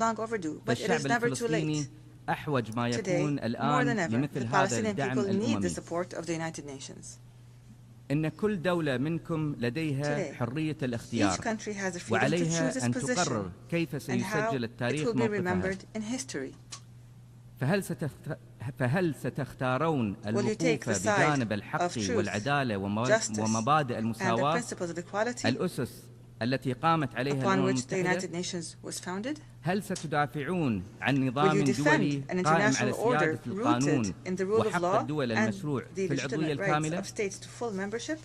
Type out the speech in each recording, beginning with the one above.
long overdue, but it is فالشعب never too الفلسطيني late. أحوج ما Today, يكون more الآن than ever, لمثل the هذا Palestinian الدعم people need the الأممي. support of the United Nations. إن كل دولة منكم لديها Today, حرية each الاختيار، country has the freedom to choose وعليها its أن position تقرر كيف and how سيسجل it التاريخ will be موقفها. remembered in history. فهل ستختارون Will you الوقوف take the side بجانب of الحق truth, والعدالة justice, ومبادئ and the المساواة، principles of equality الأسس التي قامت عليها upon الأمم which the المتحدة؟ United Nations was founded? هل ستدافعون عن Will you نظام defend دولي an قائم international على order سيادة القانون rooted in the rule of وحق law الدول and المشروع the في العضوية legitimate rights الكاملة؟ of states to full membership?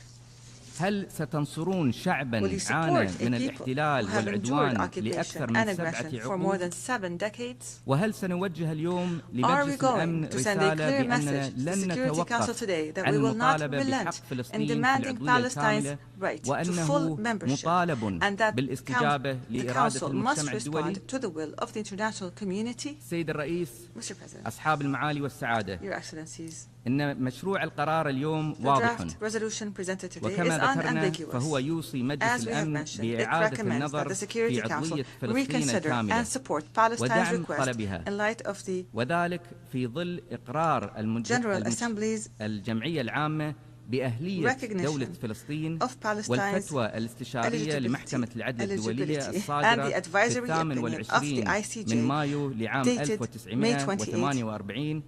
هل ستنصرون Will شعبا you عانى support a من people الاحتلال who have endured والعدوان occupation لأكثر and من aggression 7 for more عقود؟ than 7 decades? وهل سنوجه اليوم Are we لمجلس الأمن going to send a رسالة clear بأننا message to the لن Security Council نتوقف today that عن we will not المطالبة بحق relent in فلسطين في demanding العضوية Palestine's الكاملة، right to full وأنه membership, مطالب and that بالاستجابة the لإرادة Council must المجتمع الدولي؟ respond to the will of the international community? سيد الرئيس، Mr. President, أصحاب المعالي والسعادة، Your Excellencies, إن مشروع القرار اليوم the واضح، draft resolution presented today is وكما ذكرنا فهو unambiguous. يوصي مجلس As we have الأمن mentioned, it بإعادة recommends that النظر the في Security Council عضوية فلسطين reconsider الكاملة and support Palestine's ودعم request طلبها، in light of the وذلك في ظل إقرار General Assembly's الجمعية العامة بأهلية دولة فلسطين والفتوى الاستشارية لمحكمة العدل الدولية الصادرة في 28 من مايو لعام 1948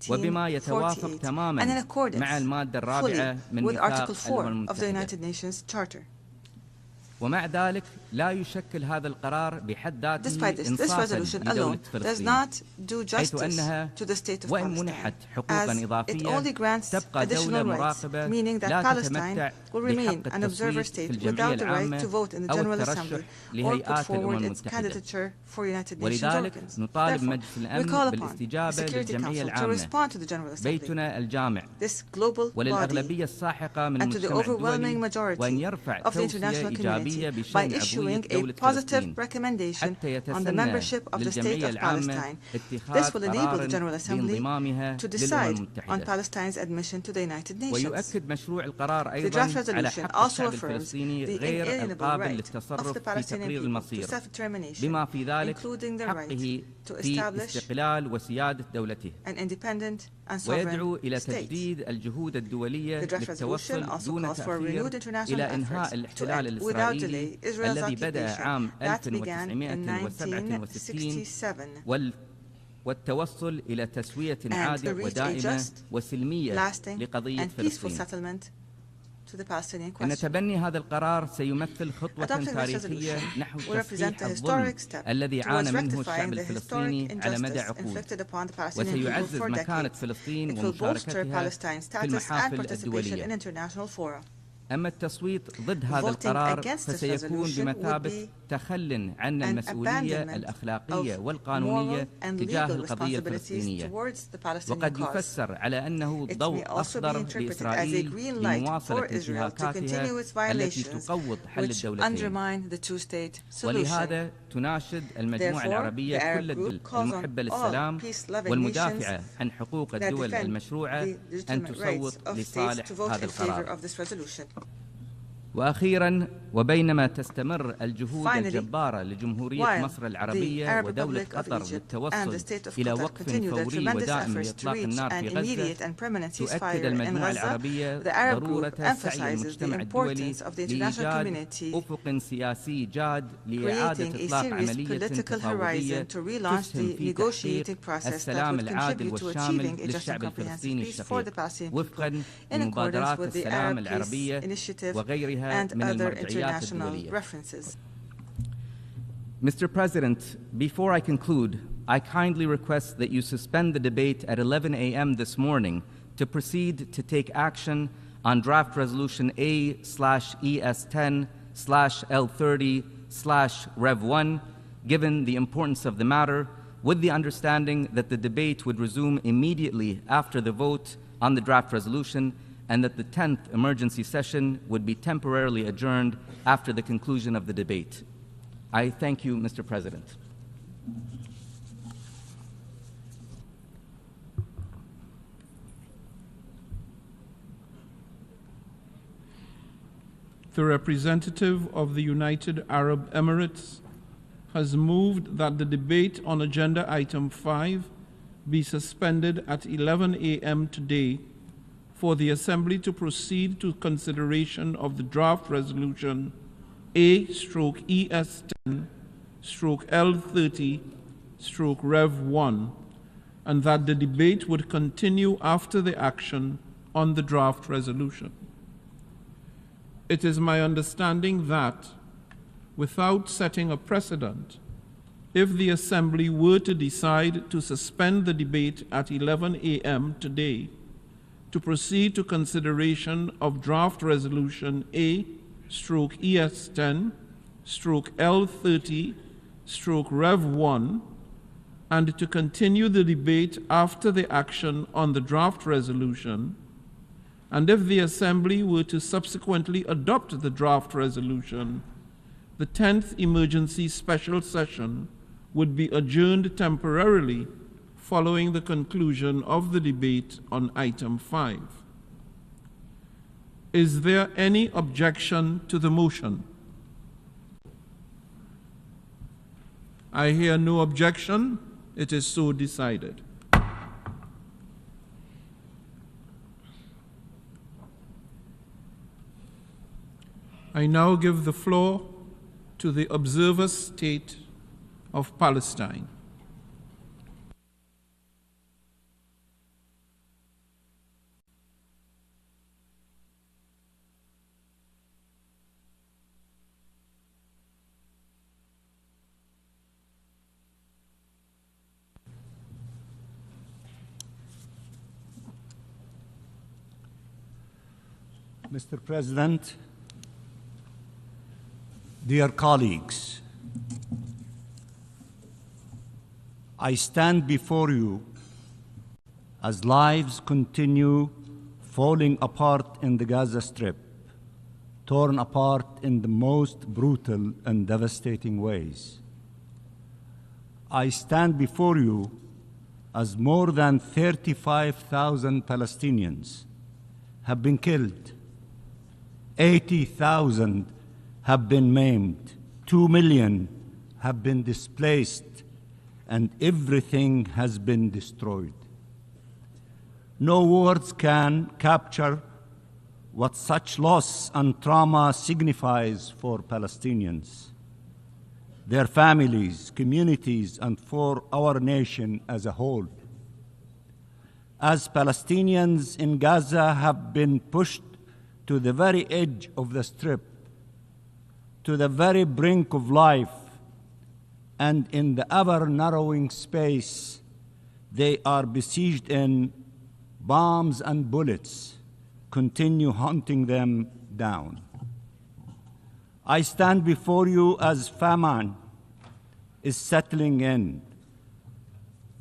وبما يتوافق تماما مع المادة الرابعة من ميثاق الأمم المتحدة. ومع ذلك لا يشكل هذا القرار بحد ذاته إنصافا لدولة فلسطين، حيث أنها وإن منحت حقوقا إضافية تبقى دولة مراقبة لا تتمتع بحق التصويت في الجمعية العامة أو الترشح لهيئات الأمم المتحدة. ولذلك نطالب مجلس الأمن بالاستجابة للجمعية العامة، بيتنا الجامع، وللأغلبية الساحقة من المجتمع الدولي، وأن يرفع توصية إيجابية by issuing a positive recommendation on the membership of the State of Palestine. This will enable the General Assembly to decide on Palestine's admission to the United Nations. The draft resolution also affirms the inalienable right of the Palestinian people to self-determination, including the right to establish an independent and sovereign state. The draft resolution also calls for renewed international efforts to end without delay Israel's occupation that began in 1967 والتوصل إلى تسوية عادلة ودائمة وسلمية لقضية فلسطين. إن تبني هذا القرار سيمثل خطوة تاريخية نحو تصحيح الظلم الذي عانى منه الشعب الفلسطيني على مدى عقود، وسيعزز مكانة فلسطين ومشاركتها في المحافل الدولية. أما التصويت ضد هذا القرار فسيكون بمثابة تخل عن المسؤولية الأخلاقية والقانونية تجاه القضية الفلسطينية، وقد يفسر على أنه ضوء أخضر لإسرائيل لمواصلة انتهاكاتها التي تقوض حل الدولتين. ولهذا تناشد المجموعة العربية كل الدول المحبة للسلام والمدافعة عن حقوق الدول المشروعة أن تصوت لصالح هذا القرار. وأخيراً، وبينما تستمر الجهود الجبارة لجمهورية مصر العربية ودولة قطر للتوصل إلى وقف فوري ودائم لإطلاق النار في غزة، تؤكد المجموعة العربية ضرورة سعي المجتمع الدولي لإيجاد أفق سياسي جاد لإعادة إطلاق عملية تفاوضية تسهم في تحقيق السلام العادل والشامل للشعب الفلسطيني الشقيق وفقاً لمبادرات السلام العربية وغيرها من المرجعيات الدولية. Mr. President, before I conclude, I kindly request that you suspend the debate at 11 a.m. this morning to proceed to take action on draft resolution A/ES10/L30/Rev1, given the importance of the matter, with the understanding that the debate would resume immediately after the vote on the draft resolution, and that the 10th emergency session would be temporarily adjourned after the conclusion of the debate. I thank you, Mr. President. The representative of the United Arab Emirates has moved that the debate on agenda item 5 be suspended at 11 a.m. today for the Assembly to proceed to consideration of the draft resolution A/ES10/L30/Rev1, and that the debate would continue after the action on the draft resolution. It is my understanding that, without setting a precedent, if the Assembly were to decide to suspend the debate at 11 a.m. today to proceed to consideration of draft resolution A/ES10/L30/Rev1 and to continue the debate after the action on the draft resolution, and if the Assembly were to subsequently adopt the draft resolution, the 10th emergency special session would be adjourned temporarily following the conclusion of the debate on item 5. Is there any objection to the motion? I hear no objection. It is so decided. I now give the floor to the Observer State of Palestine. Mr. President, dear colleagues, I stand before you as lives continue falling apart in the Gaza Strip, torn apart in the most brutal and devastating ways. I stand before you as more than 35,000 Palestinians have been killed, 80,000 have been maimed, 2 million have been displaced, and everything has been destroyed. No words can capture what such loss and trauma signifies for Palestinians, their families, communities, and for our nation as a whole. As Palestinians in Gaza have been pushed to the very edge of the Strip, to the very brink of life, and in the ever-narrowing space they are besieged in, bombs and bullets continue hunting them down. I stand before you as famine is settling in,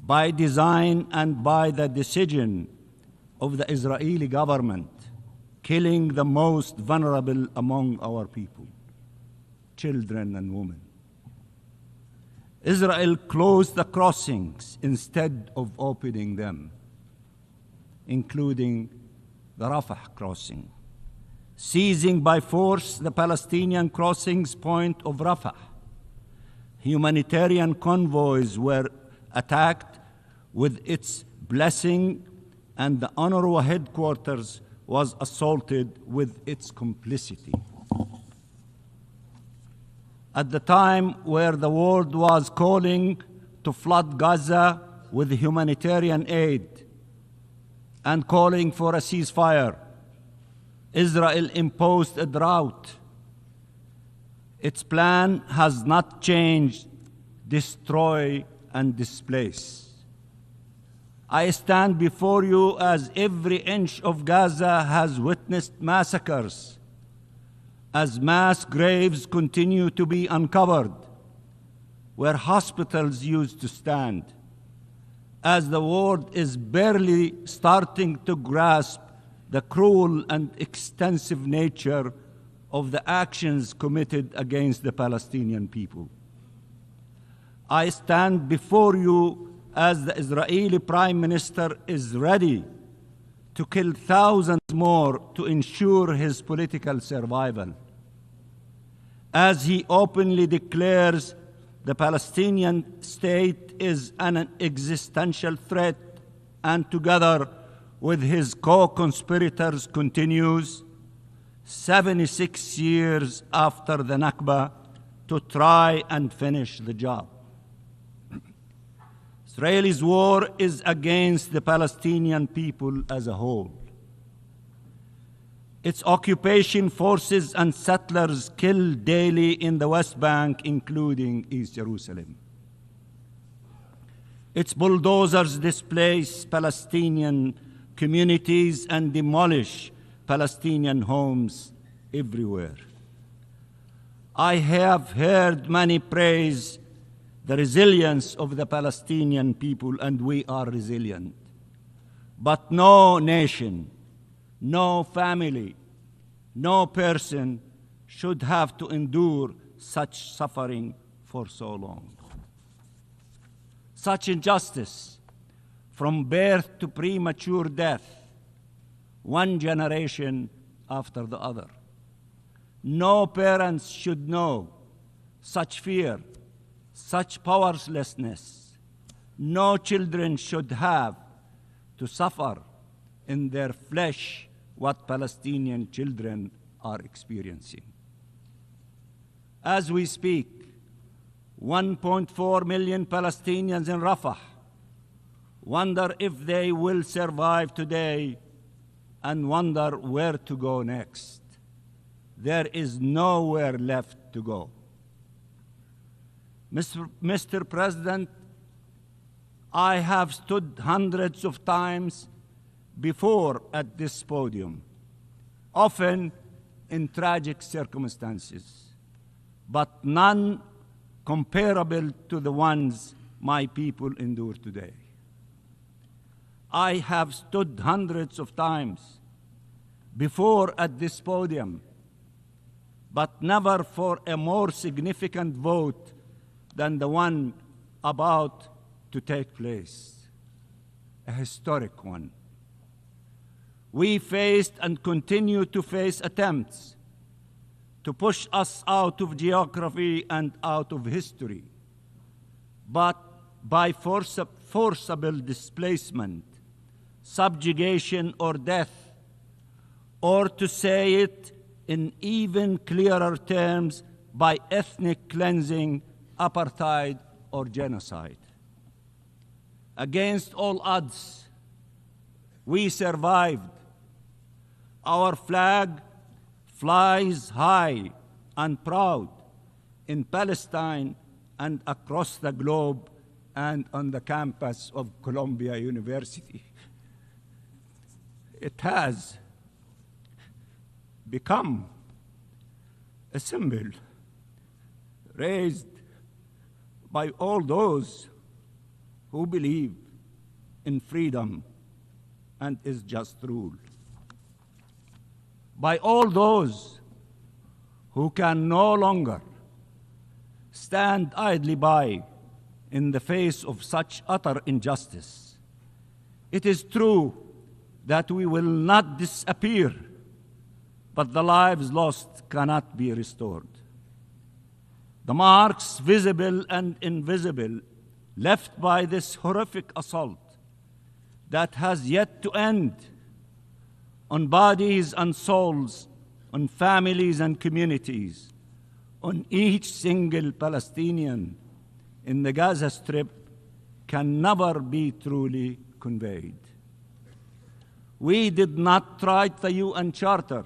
by design and by the decision of the Israeli government, killing the most vulnerable among our people, children and women. Israel closed the crossings instead of opening them, including the Rafah crossing, seizing by force the Palestinian crossings point of Rafah. Humanitarian convoys were attacked with its blessing, and the UNRWA headquarters was assaulted with its complicity. At the time where the world was calling to flood Gaza with humanitarian aid and calling for a ceasefire, Israel imposed a drought. Its plan has not changed: destroy and displace. I stand before you as every inch of Gaza has witnessed massacres, as mass graves continue to be uncovered where hospitals used to stand, as the world is barely starting to grasp the cruel and extensive nature of the actions committed against the Palestinian people. I stand before you as the Israeli Prime Minister is ready to kill thousands more to ensure his political survival, as he openly declares the Palestinian state is an existential threat, and together with his co-conspirators continues 76 years after the Nakba to try and finish the job. Israel's war is against the Palestinian people as a whole. Its occupation forces and settlers kill daily in the West Bank, including East Jerusalem. Its bulldozers displace Palestinian communities and demolish Palestinian homes everywhere. I have heard many praise the resilience of the Palestinian people, and we are resilient. But no nation, no family, no person should have to endure such suffering for so long. Such injustice, from birth to premature death, one generation after the other. No parents should know such fear, such powerlessness. No children should have to suffer in their flesh what Palestinian children are experiencing. As we speak, 1.4 million Palestinians in Rafah wonder if they will survive today and wonder where to go next. There is nowhere left to go. Mr. President, I have stood hundreds of times before at this podium, often in tragic circumstances, but none comparable to the ones my people endure today. I have stood hundreds of times before at this podium, but never for a more significant vote than the one about to take place, a historic one. We faced and continue to face attempts to push us out of geography and out of history, but by forcible displacement, subjugation, or death, or to say it in even clearer terms, by ethnic cleansing, apartheid, or genocide. Against all odds, we survived. Our flag flies high and proud in Palestine and across the globe and on the campus of Columbia University. It has become a symbol raised by all those who believe in freedom and is just rule, by all those who can no longer stand idly by in the face of such utter injustice. It is true that we will not disappear, but the lives lost cannot be restored. The marks, visible and invisible, left by this horrific assault that has yet to end on bodies and souls, on families and communities, on each single Palestinian in the Gaza Strip, can never be truly conveyed. We did not write the UN Charter.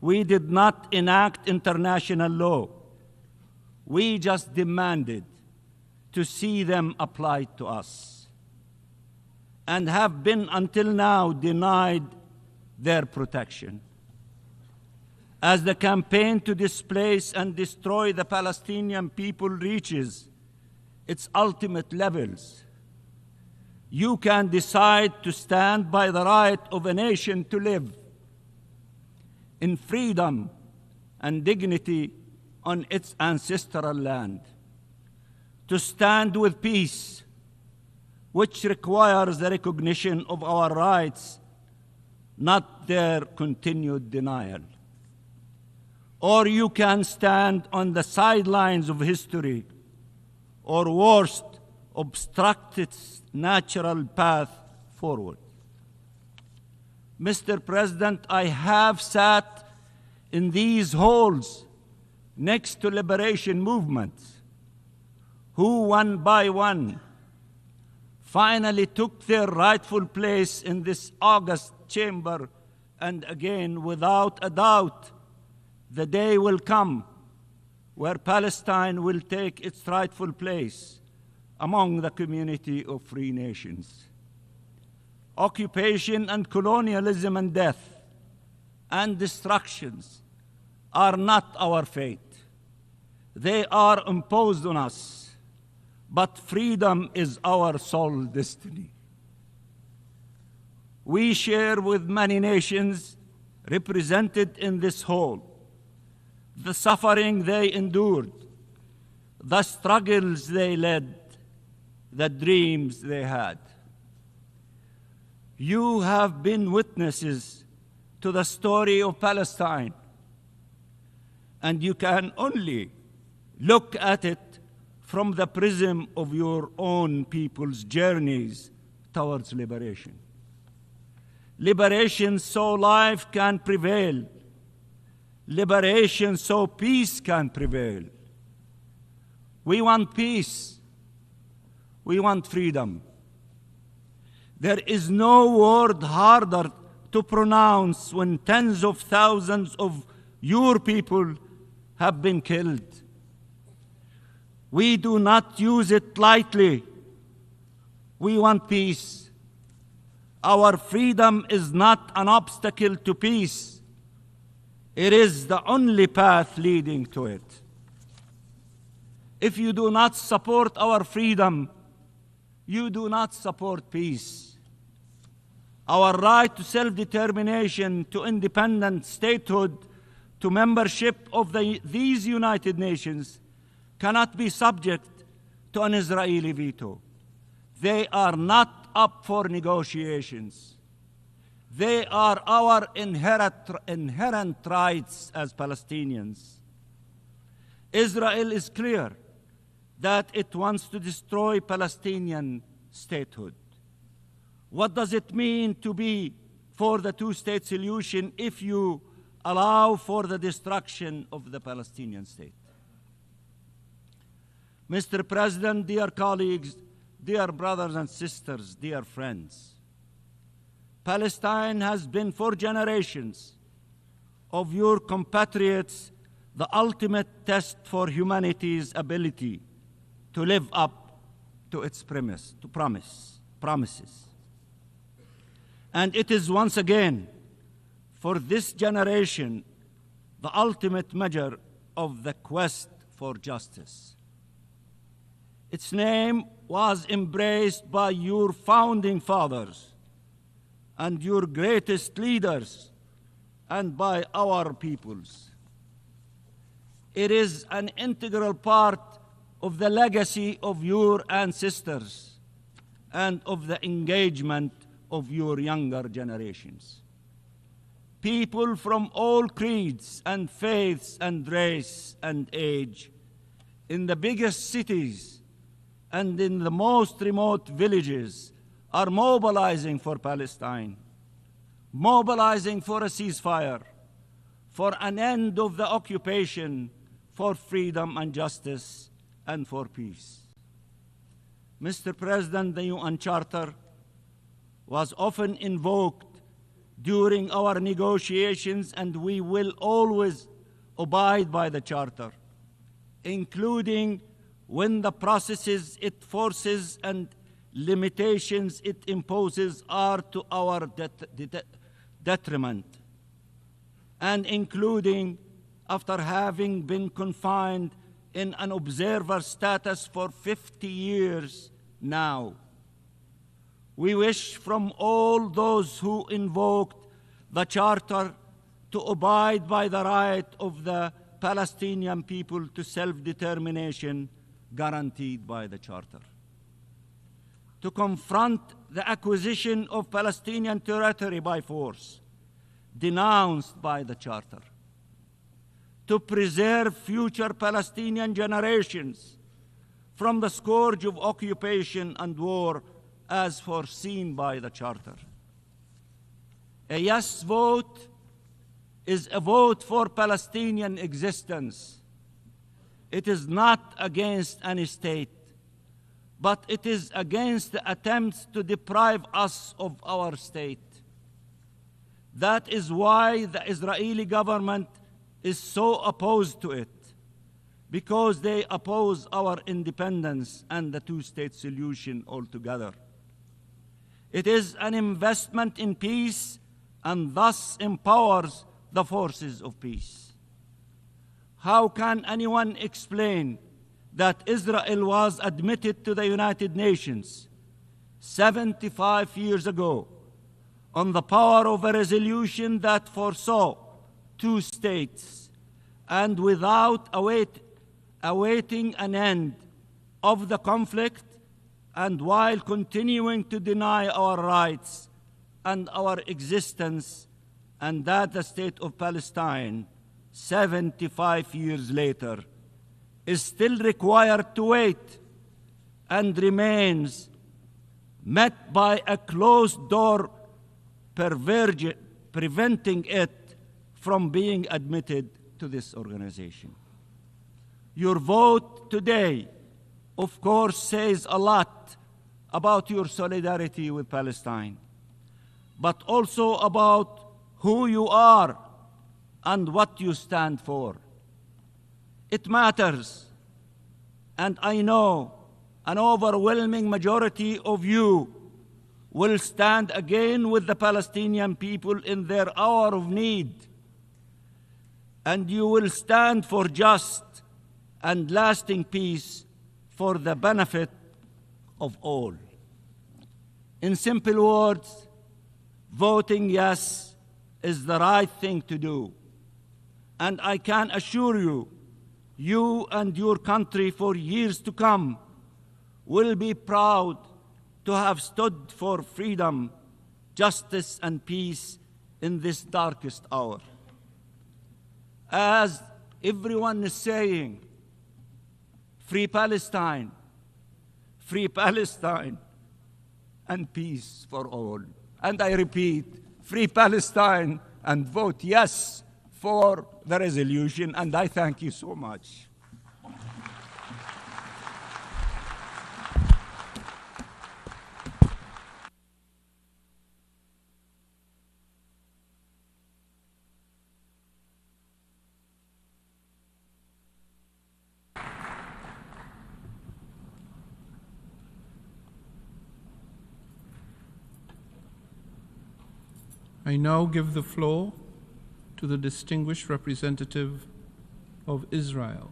We did not enact international law. We just demanded to see them applied to us, and have been until now denied their protection. As the campaign to displace and destroy the Palestinian people reaches its ultimate levels, you can decide to stand by the right of a nation to live in freedom and dignity on its ancestral land, to stand with peace, which requires the recognition of our rights, not their continued denial. Or you can stand on the sidelines of history or worst, obstruct its natural path forward. Mr. President, I have sat in these halls next to liberation movements who, one by one, finally took their rightful place in this august chamber, and again, without a doubt, the day will come where Palestine will take its rightful place among the community of free nations. Occupation and colonialism and death and destructions are not our fate. They are imposed on us, but freedom is our sole destiny. We share with many nations represented in this hall the suffering they endured, the struggles they led, the dreams they had. You have been witnesses to the story of Palestine, and you can only look at it from the prism of your own people's journeys towards liberation. Liberation so life can prevail. Liberation so peace can prevail. We want peace. We want freedom. There is no word harder to pronounce when tens of thousands of your people have been killed. We do not use it lightly. We want peace. Our freedom is not an obstacle to peace. It is the only path leading to it. If you do not support our freedom, you do not support peace. Our right to self-determination, to independent statehood, to membership of these United Nations cannot be subject to an Israeli veto. They are not up for negotiations. They are our inherent rights as Palestinians. Israel is clear that it wants to destroy Palestinian statehood. What does it mean to be for the two-state solution if you allow for the destruction of the Palestinian state? Mr. President, dear colleagues, dear brothers and sisters, dear friends, Palestine has been for generations of your compatriots the ultimate test for humanity's ability to live up to its promises. And it is once again, for this generation, the ultimate measure of the quest for justice. Its name was embraced by your founding fathers and your greatest leaders and by our peoples. It is an integral part of the legacy of your ancestors and of the engagement of your younger generations. People from all creeds and faiths and race and age, in the biggest cities and in the most remote villages, are mobilizing for Palestine, mobilizing for a ceasefire, for an end of the occupation, for freedom and justice, and for peace. Mr. President, the UN Charter was often invoked during our negotiations, and we will always abide by the Charter, including when the processes it forces and limitations it imposes are to our detriment, and including after having been confined in an observer status for 50 years now. We wish from all those who invoked the Charter to abide by the right of the Palestinian people to self-determination guaranteed by the Charter, to confront the acquisition of Palestinian territory by force, denounced by the Charter, to preserve future Palestinian generations from the scourge of occupation and war as foreseen by the Charter. A yes vote is a vote for Palestinian existence. It is not against any state, but it is against the attempts to deprive us of our state. That is why the Israeli government is so opposed to it, because they oppose our independence and the two-state solution altogether. It is an investment in peace and thus empowers the forces of peace. How can anyone explain that Israel was admitted to the United Nations 75 years ago on the power of a resolution that foresaw two states, and without awaiting an end of the conflict, and while continuing to deny our rights and our existence, and that the state of Palestine, 75 years later, is still required to wait and remains met by a closed door preventing it from being admitted to this organization. Your vote today, of course, says a lot about your solidarity with Palestine, but also about who you are and what you stand for. It matters, and I know an overwhelming majority of you will stand again with the Palestinian people in their hour of need, and you will stand for just and lasting peace for the benefit of all. In simple words, voting yes is the right thing to do. And I can assure you, you and your country for years to come will be proud to have stood for freedom, justice, and peace in this darkest hour. As everyone is saying, free Palestine, and peace for all. And I repeat, free Palestine and vote yes for the resolution, and I thank you so much. I now give the floor to the distinguished representative of Israel.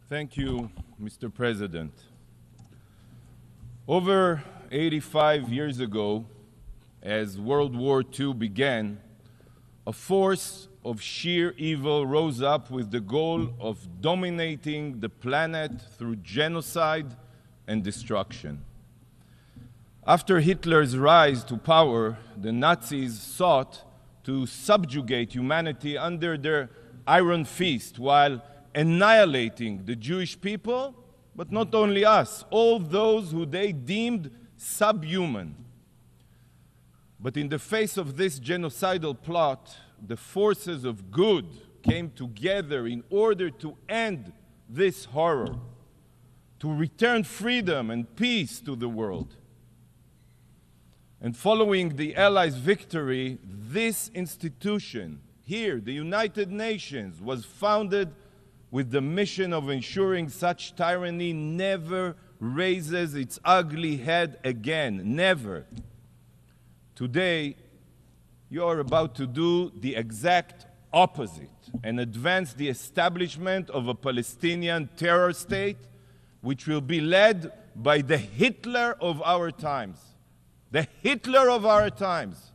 Thank you, Mr. President. Over 85 years ago, as World War II began, a force of sheer evil rose up with the goal of dominating the planet through genocide and destruction. After Hitler's rise to power, the Nazis sought to subjugate humanity under their iron fist while annihilating the Jewish people, but not only us, all those who they deemed subhuman. But in the face of this genocidal plot, the forces of good came together in order to end this horror, to return freedom and peace to the world. And following the Allies' victory, this institution here, the United Nations, was founded with the mission of ensuring such tyranny never raises its ugly head again, never. Today, you are about to do the exact opposite and advance the establishment of a Palestinian terror state, which will be led by the Hitler of our times. The Hitler of our times.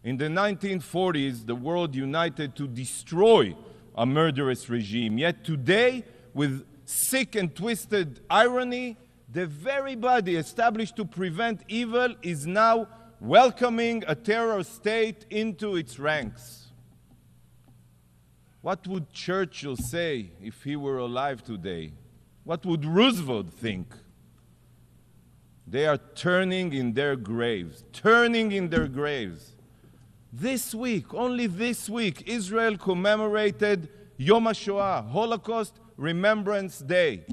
In the 1940s, the world united to destroy a murderous regime. Yet today, with sick and twisted irony, the very body established to prevent evil is now welcoming a terror state into its ranks. What would Churchill say if he were alive today? What would Roosevelt think? They are turning in their graves, turning in their graves. This week, only this week, Israel commemorated Yom HaShoah, Holocaust Remembrance Day.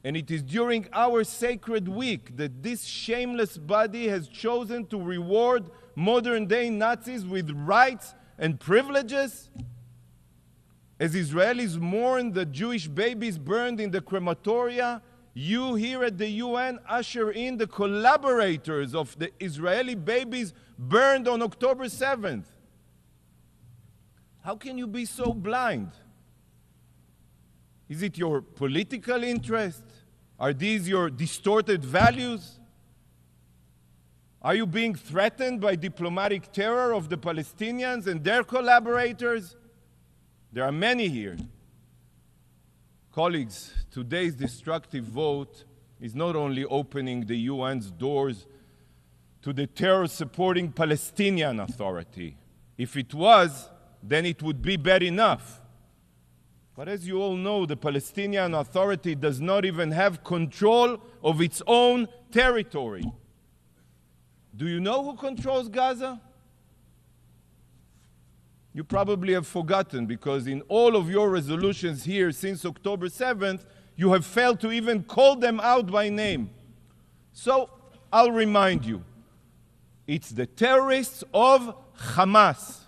And it is during our sacred week that this shameless body has chosen to reward modern-day Nazis with rights and privileges. As Israelis mourn the Jewish babies burned in the crematoria, you here at the UN usher in the collaborators of the Israeli babies burned on October 7th. How can you be so blind? Is it your political interest? Are these your distorted values? Are you being threatened by diplomatic terror of the Palestinians and their collaborators? There are many here. Colleagues, today's destructive vote is not only opening the UN's doors to the terror-supporting Palestinian Authority. If it was, then it would be bad enough. But as you all know, the Palestinian Authority does not even have control of its own territory. Do you know who controls Gaza? You probably have forgotten, because in all of your resolutions here since October 7th, you have failed to even call them out by name. So I'll remind you, it's the terrorists of Hamas.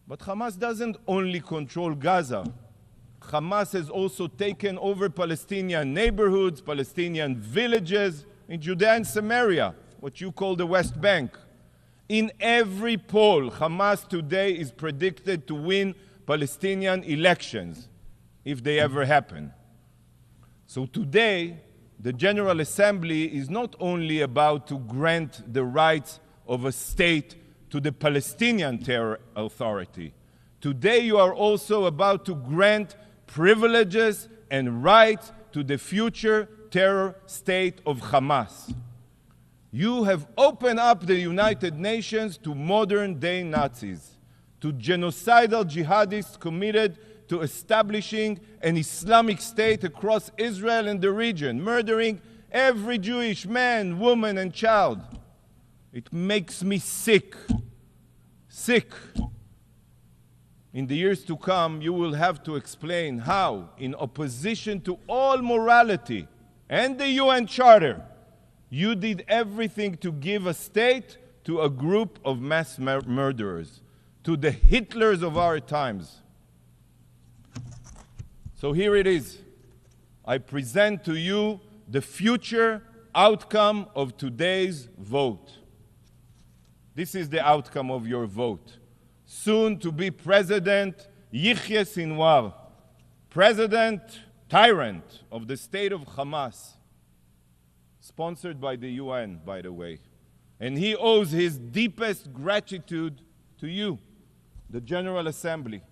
But Hamas doesn't only control Gaza. Hamas has also taken over Palestinian neighborhoods, Palestinian villages in Judea and Samaria, what you call the West Bank. In every poll, Hamas today is predicted to win Palestinian elections, if they ever happen. So today, the General Assembly is not only about to grant the rights of a state to the Palestinian Terror Authority. Today you are also about to grant privileges and rights to the future terror state of Hamas. You have opened up the United Nations to modern-day Nazis, to genocidal jihadists committed to establishing an Islamic state across Israel and the region, murdering every Jewish man, woman, and child. It makes me sick. Sick. In the years to come, you will have to explain how, in opposition to all morality and the UN Charter, you did everything to give a state to a group of mass murderers, to the Hitlers of our times. So here it is. I present to you the future outcome of today's vote. This is the outcome of your vote. Soon to be President Yihya Sinwar, President Tyrant of the state of Hamas, sponsored by the UN, by the way. And he owes his deepest gratitude to you, the General Assembly.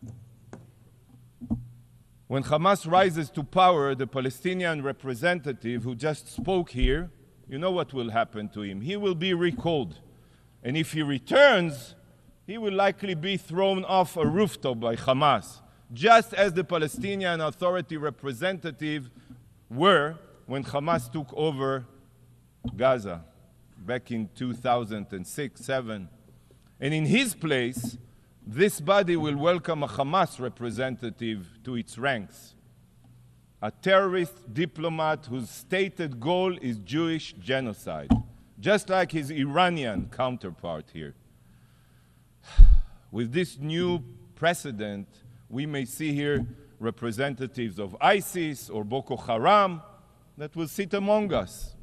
When Hamas rises to power, the Palestinian representative who just spoke here, you know what will happen to him. He will be recalled. And if he returns, he will likely be thrown off a rooftop by Hamas, just as the Palestinian Authority representatives were when Hamas took over Gaza back in 2006-07. And in his place, this body will welcome a Hamas representative to its ranks, a terrorist diplomat whose stated goal is Jewish genocide, just like his Iranian counterpart here. With this new precedent, we may see here representatives of ISIS or Boko Haram that will sit among us.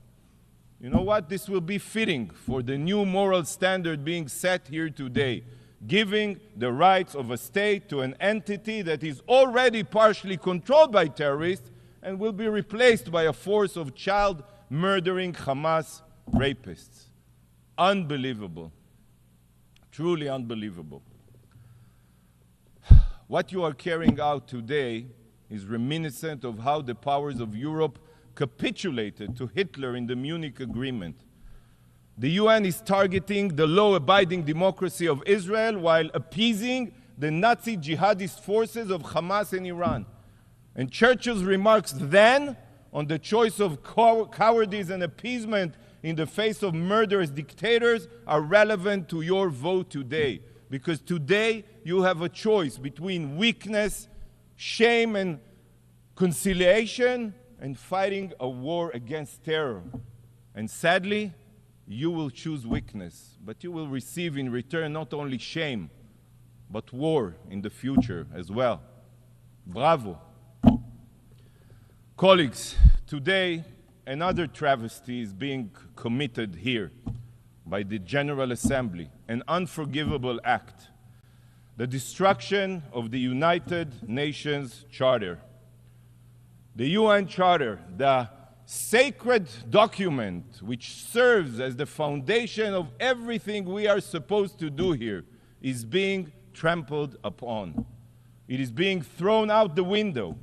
You know what? This will be fitting for the new moral standard being set here today, giving the rights of a state to an entity that is already partially controlled by terrorists and will be replaced by a force of child-murdering Hamas rapists. Unbelievable. Truly unbelievable. What you are carrying out today is reminiscent of how the powers of Europe capitulated to Hitler in the Munich Agreement. The UN is targeting the law-abiding democracy of Israel while appeasing the Nazi jihadist forces of Hamas in Iran. And Churchill's remarks then on the choice of cowardice and appeasement in the face of murderous dictators are relevant to your vote today. Because today you have a choice between weakness, shame, and conciliation, and fighting a war against terror. And sadly, you will choose weakness, but you will receive in return not only shame, but war in the future as well. Bravo. Colleagues, today another travesty is being committed here by the General Assembly, an unforgivable act, the destruction of the United Nations Charter. The UN Charter, the sacred document which serves as the foundation of everything we are supposed to do here, is being trampled upon. It is being thrown out the window.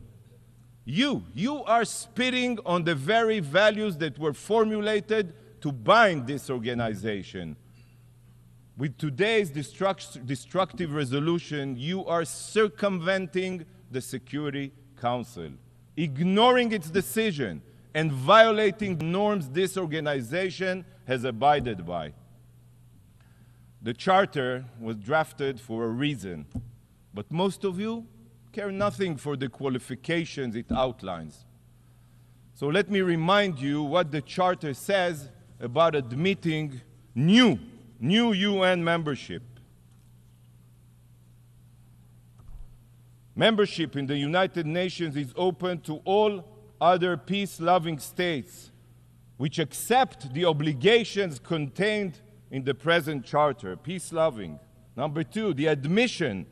You are spitting on the very values that were formulated to bind this organization. With today's destructive resolution, you are circumventing the Security Council, ignoring its decision, and violating norms this organization has abided by. The Charter was drafted for a reason, but most of you care nothing for the qualifications it outlines. So let me remind you what the Charter says about admitting new UN membership. Membership in the United Nations is open to all other peace-loving states which accept the obligations contained in the present Charter, peace-loving. Number two, the admission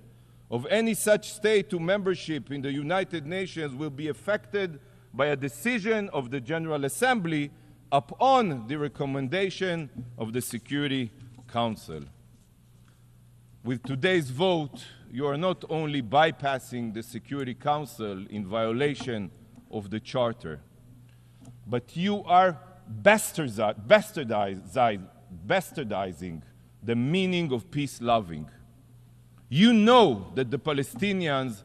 of any such state to membership in the United Nations will be affected by a decision of the General Assembly upon the recommendation of the Security Council. With today's vote, you are not only bypassing the Security Council in violation of the Charter, but you are bastardizing the meaning of peace-loving. You know that the Palestinians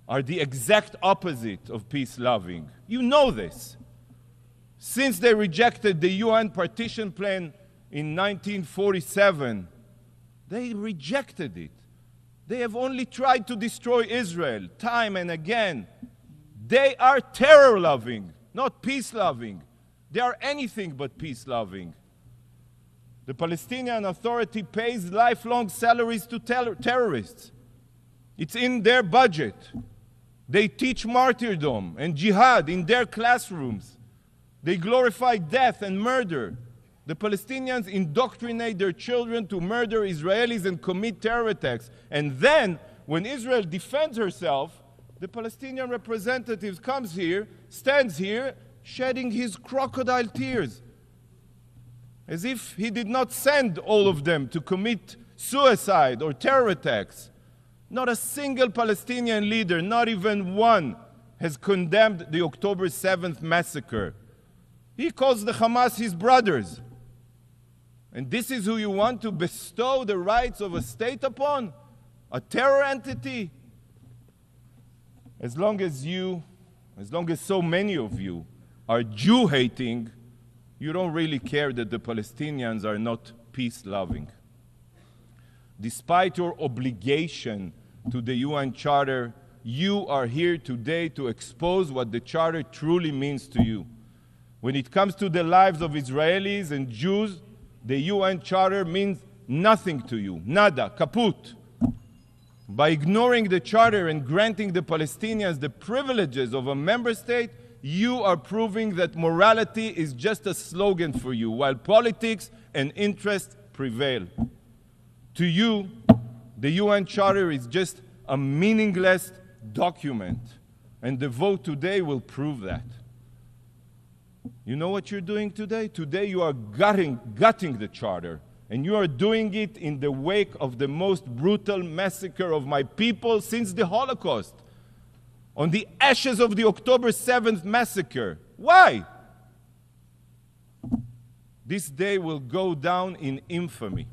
are the exact opposite of peace-loving. You know this. Since they rejected the UN partition plan in 1947, they rejected it. They have only tried to destroy Israel time and again. They are terror-loving, not peace-loving. They are anything but peace-loving. The Palestinian Authority pays lifelong salaries to terrorists. It's in their budget. They teach martyrdom and jihad in their classrooms. They glorify death and murder. The Palestinians indoctrinate their children to murder Israelis and commit terror attacks. And then, when Israel defends herself, the Palestinian representative comes here, stands here, shedding his crocodile tears, as if he did not send all of them to commit suicide or terror attacks. Not a single Palestinian leader, not even one, has condemned the October 7th massacre. He calls the Hamas his brothers. And this is who you want to bestow the rights of a state upon? A terror entity? As long as so many of you are Jew-hating, you don't really care that the Palestinians are not peace-loving. Despite your obligation to the UN Charter, you are here today to expose what the Charter truly means to you. When it comes to the lives of Israelis and Jews, the UN Charter means nothing to you. Nada, kaput. By ignoring the Charter and granting the Palestinians the privileges of a member state, you are proving that morality is just a slogan for you, while politics and interest prevail. To you, the UN Charter is just a meaningless document, and the vote today will prove that. You know what you're doing today? Today you are gutting the Charter, and you are doing it in the wake of the most brutal massacre of my people since the Holocaust. on the ashes of the October 7th massacre. Why? This day will go down in infamy.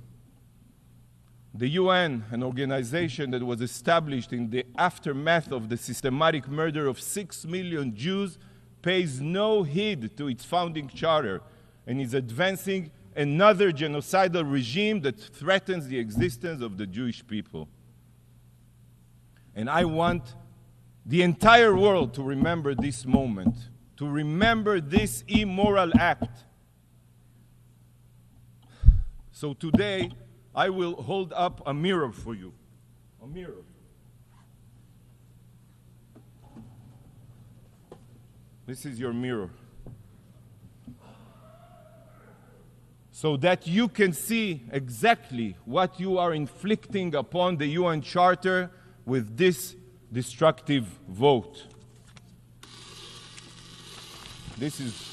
The UN, an organization that was established in the aftermath of the systematic murder of 6 million Jews, pays no heed to its founding charter and is advancing another genocidal regime that threatens the existence of the Jewish people. And I want the entire world to remember this moment, to remember this immoral act. So today, I will hold up a mirror for you. A mirror. This is your mirror. So that you can see exactly what you are inflicting upon the UN Charter with this destructive vote. This is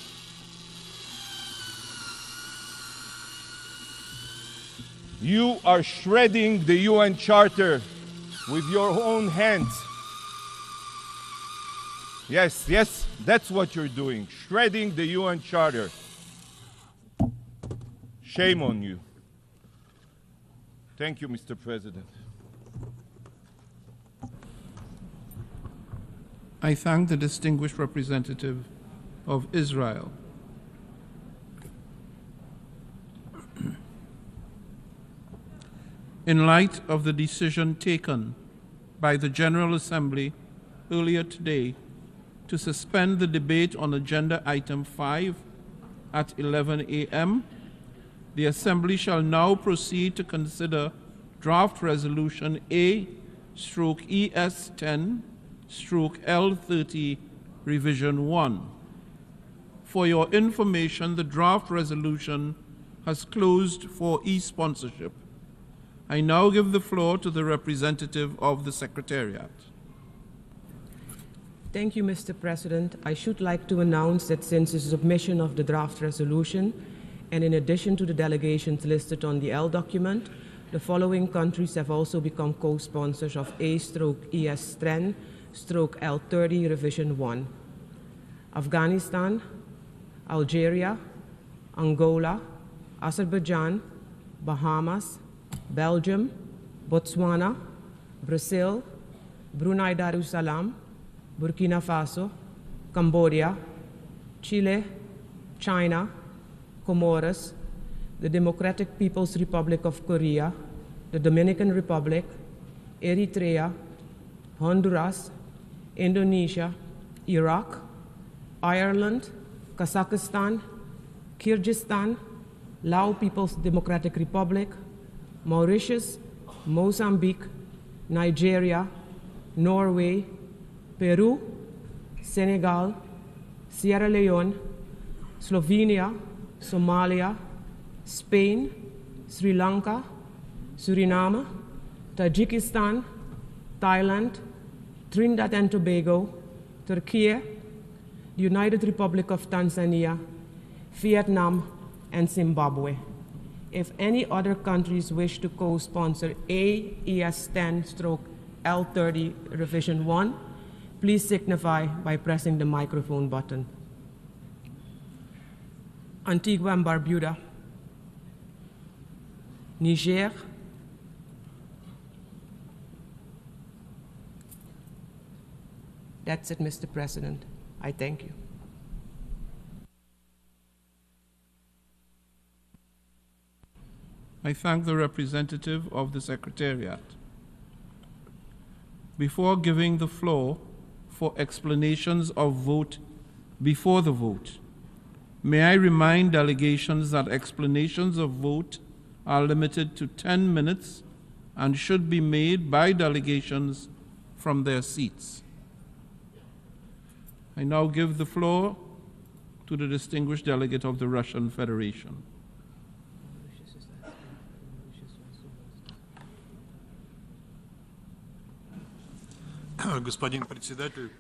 you are shredding the UN Charter with your own hands. Yes, yes, that's what you're doing, shredding the UN Charter. Shame on you. Thank you, Mr. President. I thank the distinguished representative of Israel. In light of the decision taken by the General Assembly earlier today to suspend the debate on Agenda Item 5 at 11 a.m., the Assembly shall now proceed to consider Draft Resolution A/ES10/L30 Revision 1. For your information, the draft resolution has closed for e-sponsorship. I now give the floor to the representative of the Secretariat. Thank you, Mr. President. I should like to announce that since the submission of the draft resolution, and in addition to the delegations listed on the L document, the following countries have also become co-sponsors of A/ES10/L30 Revision 1. Afghanistan, Algeria, Angola, Azerbaijan, Bahamas, Belgium, Botswana, Brazil, Brunei Darussalam, Burkina Faso, Cambodia, Chile, China, Comoros, the Democratic People's Republic of Korea, the Dominican Republic, Eritrea, Honduras, Indonesia, Iraq, Ireland, Kazakhstan, Kyrgyzstan, Lao People's Democratic Republic, Mauritius, Mozambique, Nigeria, Norway, Peru, Senegal, Sierra Leone, Slovenia, Somalia, Spain, Sri Lanka, Suriname, Tajikistan, Thailand, Trinidad and Tobago, Turkey, the United Republic of Tanzania, Vietnam, and Zimbabwe. If any other countries wish to co-sponsor A/ES10/L30 Revision 1, please signify by pressing the microphone button. Antigua and Barbuda, Niger, that's it, Mr. President. I thank you. I thank the representative of the Secretariat. Before giving the floor for explanations of vote before the vote, may I remind delegations that explanations of vote are limited to 10 minutes and should be made by delegations from their seats. I now give the floor to the distinguished delegate of the Russian Federation.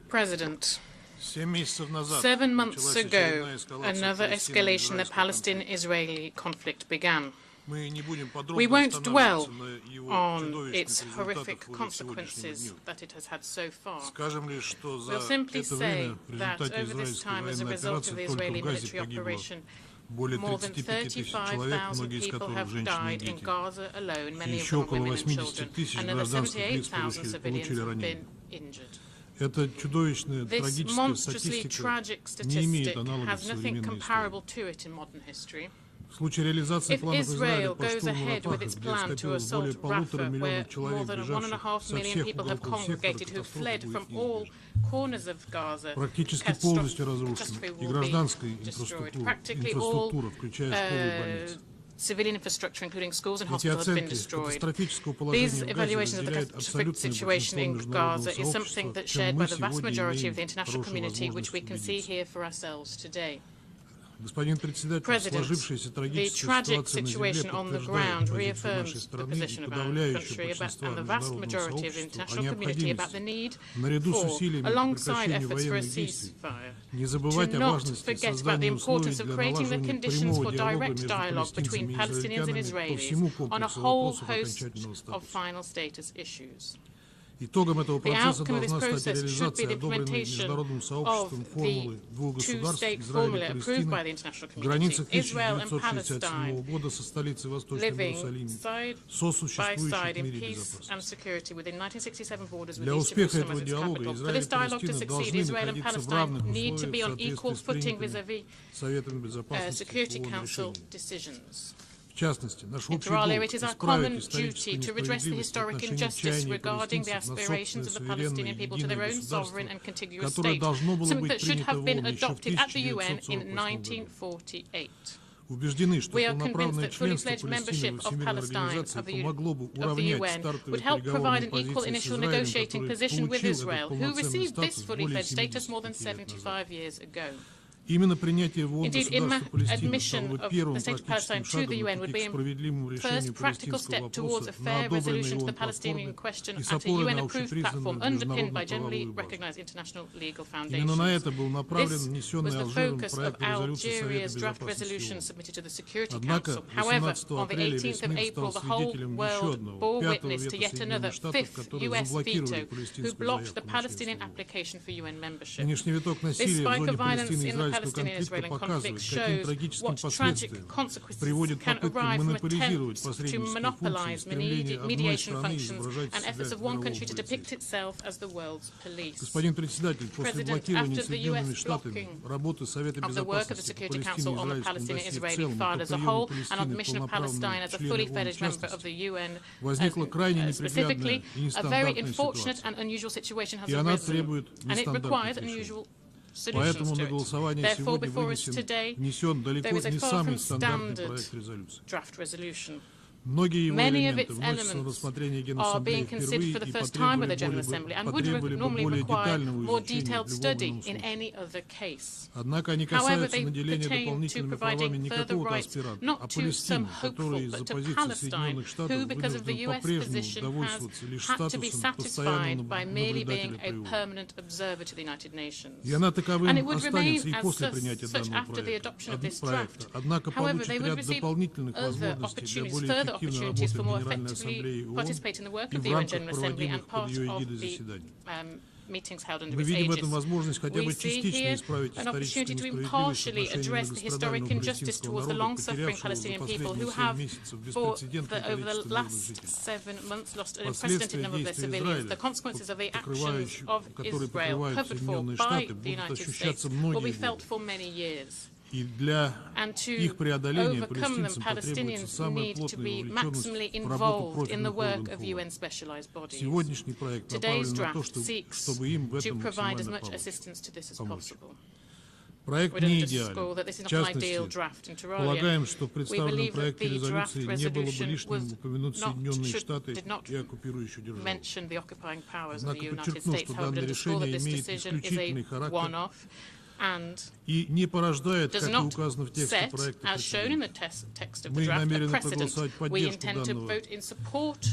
President, 7 months ago, another escalation in the Palestinian-Israeli conflict began. We won't dwell on its horrific consequences that it has had so far. We'll simply say that over this time, as a result of the Israeli military operation, more than 35,000 people have died in Gaza alone, many of them women and children, and another 78,000 civilians have been injured. This monstrously tragic statistic has nothing comparable to it in modern history. If Israel goes ahead with its plan to assault Rafah, where more than 1.5 million people have congregated who fled from all corners of Gaza, catastrophe will be destroyed. Practically all civilian infrastructure, including schools and hospitals, has been destroyed. These evaluations of the catastrophic situation in Gaza is something that's shared by the vast majority of the international community, which we can see here for ourselves today. President, the tragic situation on the ground reaffirms the position of our country and the vast majority of the international community about the need for, alongside efforts for a ceasefire, to not forget about the importance of creating the conditions for direct dialogue between Palestinians and Israelis on a whole host of final status issues. The outcome of this process should be the implementation of the two-state formula approved by the international community, Israel and Palestine living side by side in peace and security within 1967 borders with East Jerusalem as its capital. For this dialogue to succeed, Israel and Palestine need to be on equal footing vis-à-vis Security Council decisions. Inter alia, it is our common duty to redress the historic injustice regarding the aspirations of the Palestinian people to their own sovereign and contiguous state, something that should have been adopted at the UN in 1948. We are convinced that fully fledged membership of Palestine of the UN would help provide an equal initial negotiating position with Israel, who received this fully fledged status more than 75 years ago. Indeed, admission of the State of Palestine to the UN would be a first practical step towards a fair resolution to the Palestinian question at a UN-approved platform underpinned by generally recognized international legal foundations. This was the focus of Algeria's draft resolution submitted to the Security Council. However, on the 18th of April, the whole world bore witness to yet another fifth US veto who blocked the Palestinian application for UN membership. This spike of violence in the Palestinian-Israeli conflict shows what tragic consequences can arise from attempts to monopolize mediation functions and efforts of one country to depict itself as the world's police. President, after the US blocking of the work of the Security Council on the Palestinian-Israeli file as a whole and on the mission of Palestine as a fully fledged member of the UN, specifically, a very unfortunate and unusual situation has arisen, and it requires unusual solutions to it. Therefore, before us today, there is a far from standard draft resolution. Many of its elements are being considered for the first time by the General Assembly and would normally require more detailed study in any other case. However, they pertain to providing further rights not to some hopeful, but to Palestine, who, because of the US position, has had to be satisfied by merely being a permanent observer to the United Nations. And it would remain as such after the adoption of this draft. However, they would receive other opportunities, further opportunities for more effectively participate in the work of the UN General Assembly and part of the meetings held under its aegis. We see here an opportunity to impartially address the historic injustice towards the long-suffering Palestinian people who have, over the last 7 months, lost an unprecedented number of their civilians. The consequences of the actions of Israel, covered for by the United States, will be felt for many years. And to overcome them, Palestinians need to be maximally involved in the work of UN specialized bodies. Today's draft seeks to provide as much assistance to this as possible. We don't underscore that this is not an ideal draft, inter alia. We believe that the draft resolution did not mention the occupying powers of the United States. However, underscore that this decision is a one-off and does not set, as shown in the text of the draft, a precedent. We intend to vote in support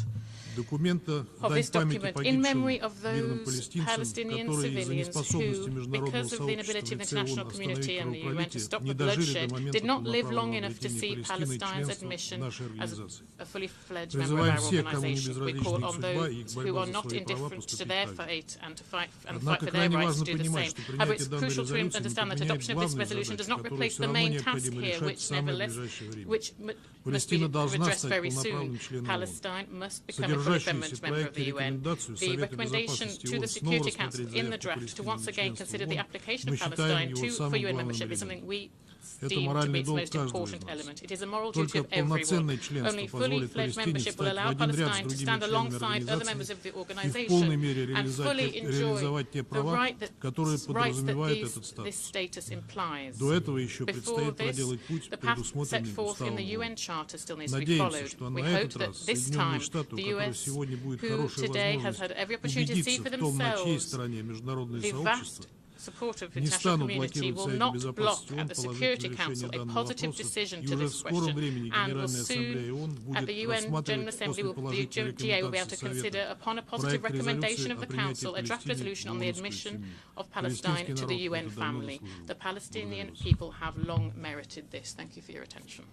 of this document in memory of those Palestinian civilians who, because of the inability of the international community and the UN to stop the bloodshed, did not live long enough to see Palestine's admission as a fully fledged member of our organisation. We call on those who are not indifferent to their fate and to fight for their rights to do the same. However, it's crucial to understand that adoption of this resolution does not replace the main task here, which must be addressed very soon. Palestine must become a fully permanent member of the UN. The recommendation to the Security Council in the draft to once again consider the application of Palestine for UN membership is something we deem to be its most important element. It is a moral duty of everyone. Only fully fledged membership will allow Palestine to stand alongside other members of the organisation and fully enjoy the rights that this status implies. Before this, the path set forth in the UN Charter still needs to be followed. We hope that this time the US, who today has had every opportunity to see for themselves the vast support of the international community, will not block at the Security Council a positive decision to this question, and will soon, at the UN General Assembly, the GA will be able to consider, upon a positive recommendation of the Council, a draft resolution on the admission of Palestine to the UN family. The Palestinian people have long merited this. Thank you for your attention.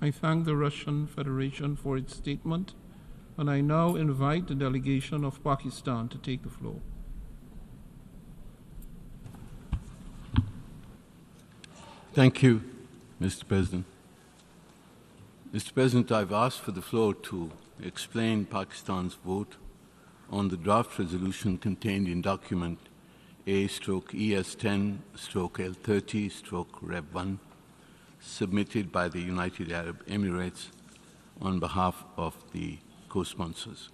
I thank the Russian Federation for its statement, and I now invite the delegation of Pakistan to take the floor. Thank you, Mr. President. Mr. President, I've asked for the floor to explain Pakistan's vote on the draft resolution contained in document A/ES10/L30/Rev1, submitted by the United Arab Emirates on behalf of the co-sponsors.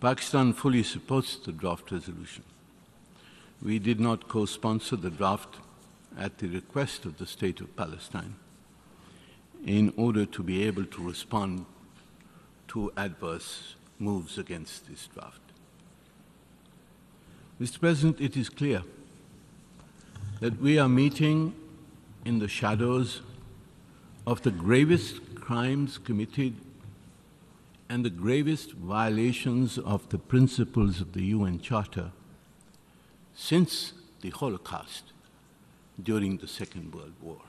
Pakistan fully supports the draft resolution. We did not co-sponsor the draft at the request of the State of Palestine in order to be able to respond to adverse moves against this draft. Mr. President, it is clear that we are meeting in the shadows of the gravest crimes committed and the gravest violations of the principles of the UN Charter since the Holocaust during the Second World War.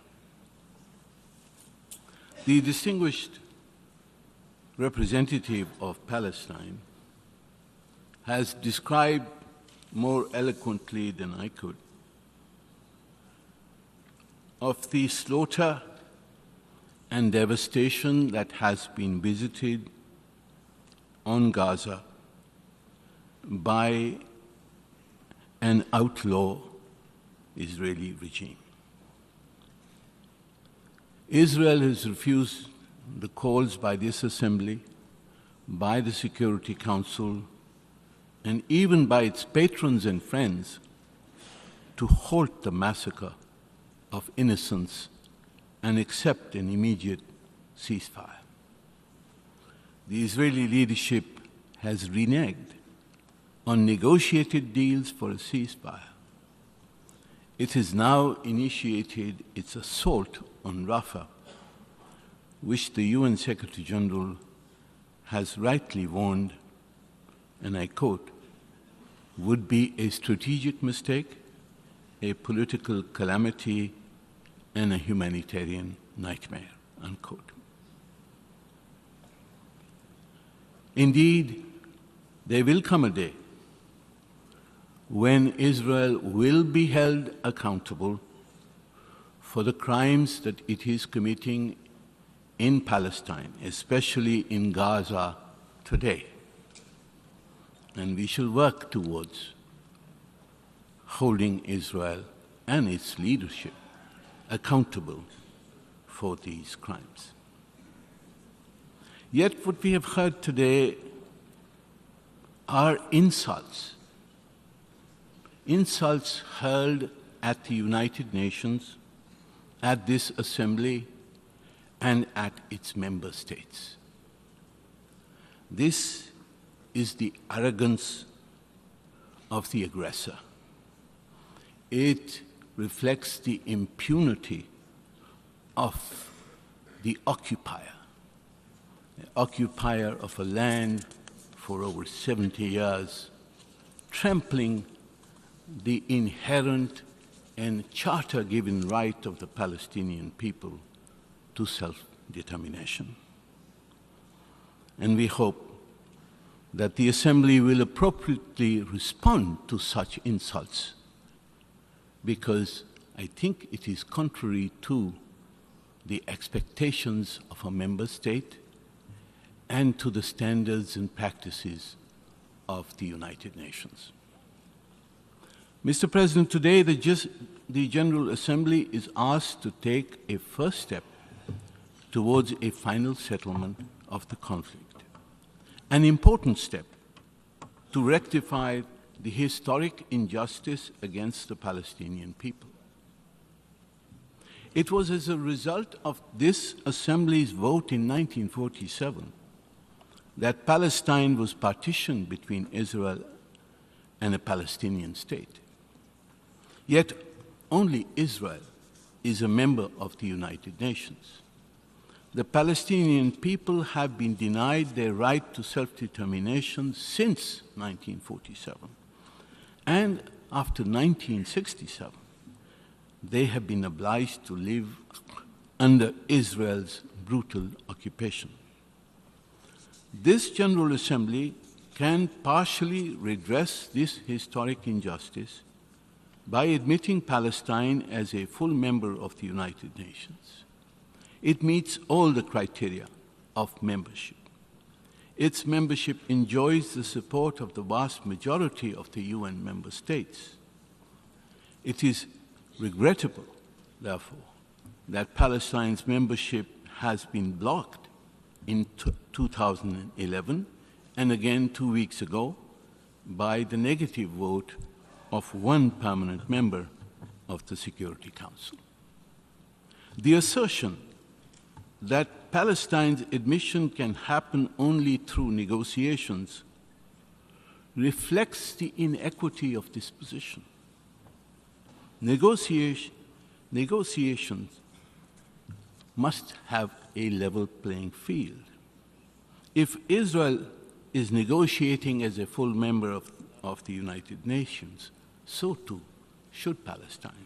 The distinguished representative of Palestine has described more eloquently than I could of the slaughter and devastation that has been visited on Gaza by an outlaw Israeli regime. Israel has refused the calls by this Assembly, by the Security Council, and even by its patrons and friends to halt the massacre of innocents and accept an immediate ceasefire. The Israeli leadership has reneged on negotiated deals for a ceasefire. It has now initiated its assault on Rafah, which the UN Secretary General has rightly warned, and I quote, would be a strategic mistake, a political calamity, and a humanitarian nightmare, unquote. Indeed, there will come a day when Israel will be held accountable for the crimes that it is committing in Palestine, especially in Gaza today. And we shall work towards holding Israel and its leadership accountable for these crimes. Yet what we have heard today are insults. Insults hurled at the United Nations, at this Assembly, and at its member states. This is the arrogance of the aggressor. It reflects the impunity of the occupier of a land for over 70 years, trampling the inherent and charter-given right of the Palestinian people to self-determination. And we hope that the Assembly will appropriately respond to such insults, because I think it is contrary to the expectations of a member state and to the standards and practices of the United Nations. Mr. President, today the General Assembly is asked to take a first step towards a final settlement of the conflict, an important step to rectify the historic injustice against the Palestinian people. It was as a result of this Assembly's vote in 1947 that Palestine was partitioned between Israel and a Palestinian state. Yet only Israel is a member of the United Nations. The Palestinian people have been denied their right to self-determination since 1947. And after 1967, they have been obliged to live under Israel's brutal occupation. This General Assembly can partially redress this historic injustice by admitting Palestine as a full member of the United Nations. It meets all the criteria of membership. Its membership enjoys the support of the vast majority of the UN member states. It is regrettable, therefore, that Palestine's membership has been blocked in 2011 and again 2 weeks ago by the negative vote of one permanent member of the Security Council. The assertion that Palestine's admission can happen only through negotiations reflects the inequity of this position. Negotiations must have a level playing field. If Israel is negotiating as a full member of the United Nations, so too should Palestine.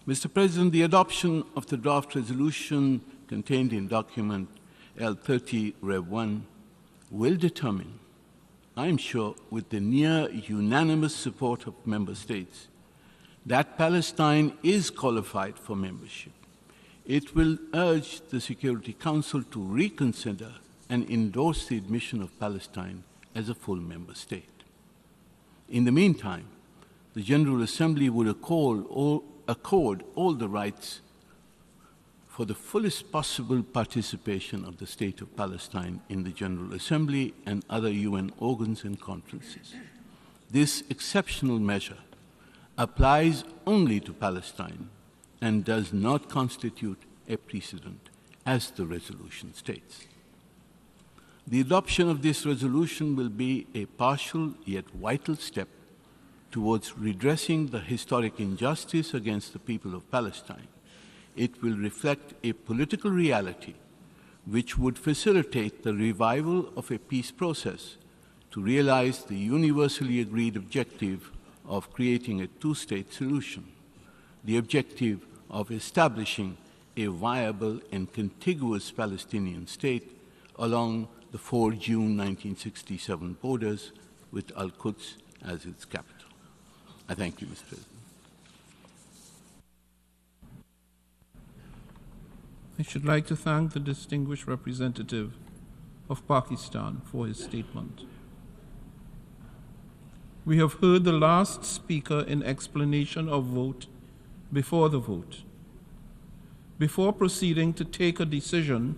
Mr. President, the adoption of the draft resolution contained in document L30 Rev 1 will determine, I am sure with the near unanimous support of member states, that Palestine is qualified for membership. It will urge the Security Council to reconsider and endorse the admission of Palestine as a full member state. In the meantime, the General Assembly would accord all the rights for the fullest possible participation of the State of Palestine in the General Assembly and other UN organs and conferences. This exceptional measure applies only to Palestine and does not constitute a precedent, as the resolution states. The adoption of this resolution will be a partial yet vital step towards redressing the historic injustice against the people of Palestine. It will reflect a political reality which would facilitate the revival of a peace process to realize the universally agreed objective of creating a two-state solution, the objective of establishing a viable and contiguous Palestinian state along the 4 June 1967 borders with Al-Quds as its capital. I thank you, Mr. President. I should like to thank the distinguished representative of Pakistan for his statement. We have heard the last speaker in explanation of vote before the vote. Before proceeding to take a decision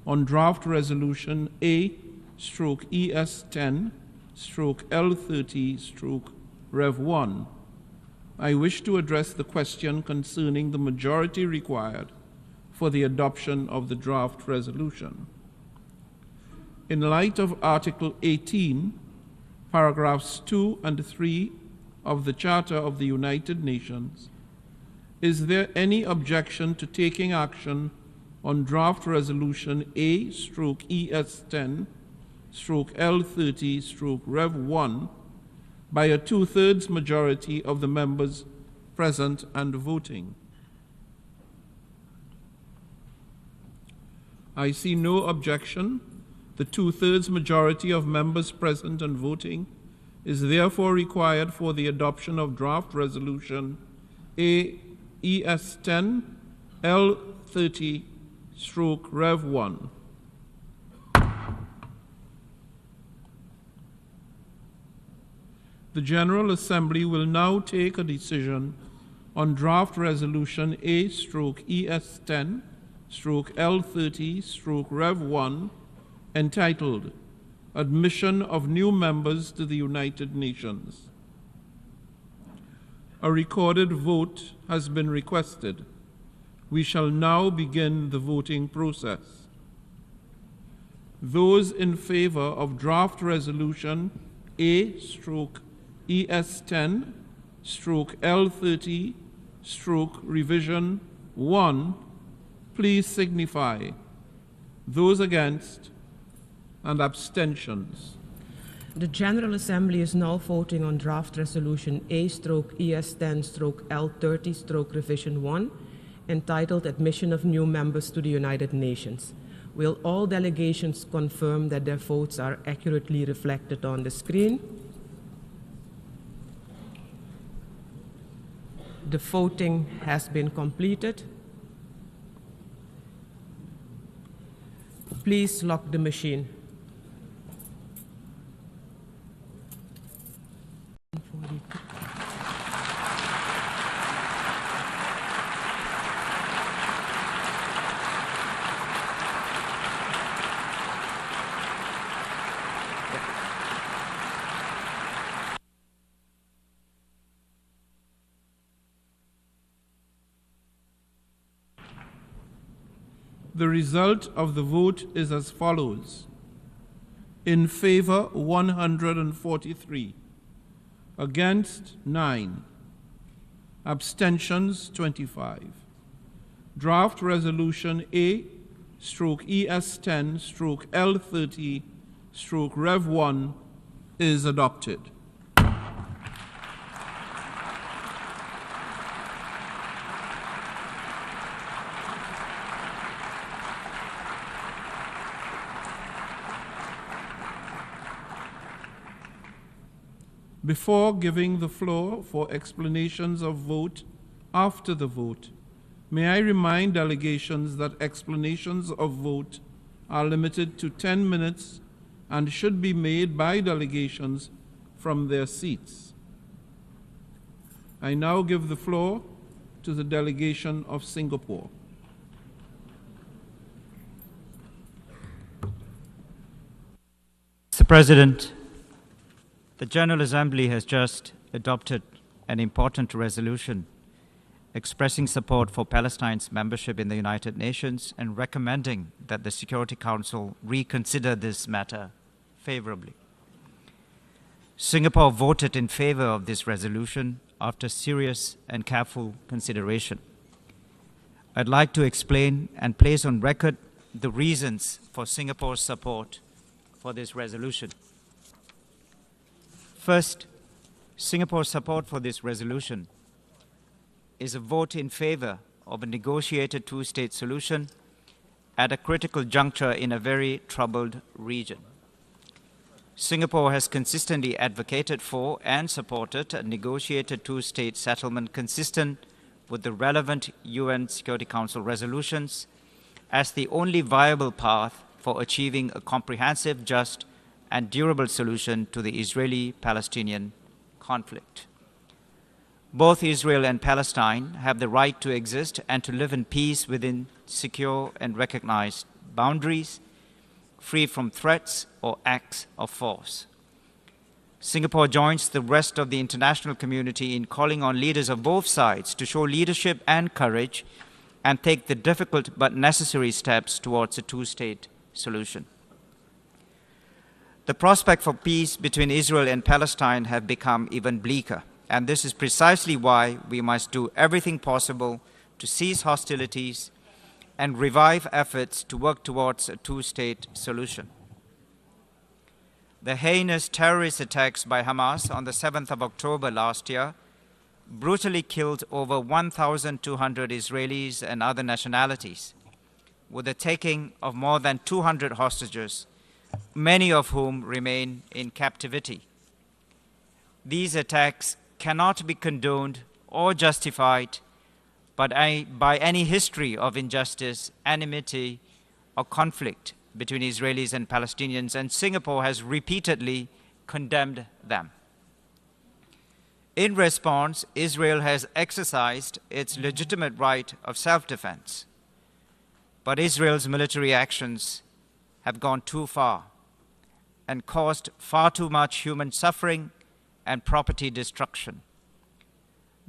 on draft resolution A/ES10/L30/Rev 1, I wish to address the question concerning the majority required for the adoption of the draft resolution. In light of Article 18, paragraphs 2 and 3 of the Charter of the United Nations, is there any objection to taking action on draft resolution A/ES10/L30/Rev1 by a 2/3 majority of the members present and voting. I see no objection. The 2/3 majority of members present and voting is therefore required for the adoption of draft resolution AES10L30/Rev1. The General Assembly will now take a decision on draft resolution A/ES10/L30/Rev1 entitled Admission of New Members to the United Nations. A recorded vote has been requested. We shall now begin the voting process. Those in favor of draft resolution A/ES10/L30/Revision 1, please signify. Those against and abstentions. The General Assembly is now voting on draft resolution A/ES10/L30/Revision 1, entitled Admission of New Members to the United Nations. Will all delegations confirm that their votes are accurately reflected on the screen? The voting has been completed. Please lock the machine. The result of the vote is as follows. In favor, 143. Against, 9. Abstentions, 25. Draft resolution A/ES10/L30/Rev1 is adopted. Before giving the floor for explanations of vote after the vote, may I remind delegations that explanations of vote are limited to 10 minutes and should be made by delegations from their seats. I now give the floor to the delegation of Singapore. Mr. President, the General Assembly has just adopted an important resolution expressing support for Palestine's membership in the United Nations and recommending that the Security Council reconsider this matter favorably. Singapore voted in favor of this resolution after serious and careful consideration. I'd like to explain and place on record the reasons for Singapore's support for this resolution. First, Singapore's support for this resolution is a vote in favor of a negotiated two-state solution at a critical juncture in a very troubled region. Singapore has consistently advocated for and supported a negotiated two-state settlement consistent with the relevant UN Security Council resolutions as the only viable path for achieving a comprehensive, just, and durable solution to the Israeli-Palestinian conflict. Both Israel and Palestine have the right to exist and to live in peace within secure and recognized boundaries, free from threats or acts of force. Singapore joins the rest of the international community in calling on leaders of both sides to show leadership and courage and take the difficult but necessary steps towards a two-state solution. The prospect for peace between Israel and Palestine have become even bleaker, and this is precisely why we must do everything possible to cease hostilities and revive efforts to work towards a two-state solution. The heinous terrorist attacks by Hamas on the 7th of October last year brutally killed over 1,200 Israelis and other nationalities, with the taking of more than 200 hostages, many of whom remain in captivity. These attacks cannot be condoned or justified by any history of injustice, enmity, or conflict between Israelis and Palestinians, and Singapore has repeatedly condemned them. In response, Israel has exercised its legitimate right of self-defense, but Israel's military actions have gone too far and caused far too much human suffering and property destruction.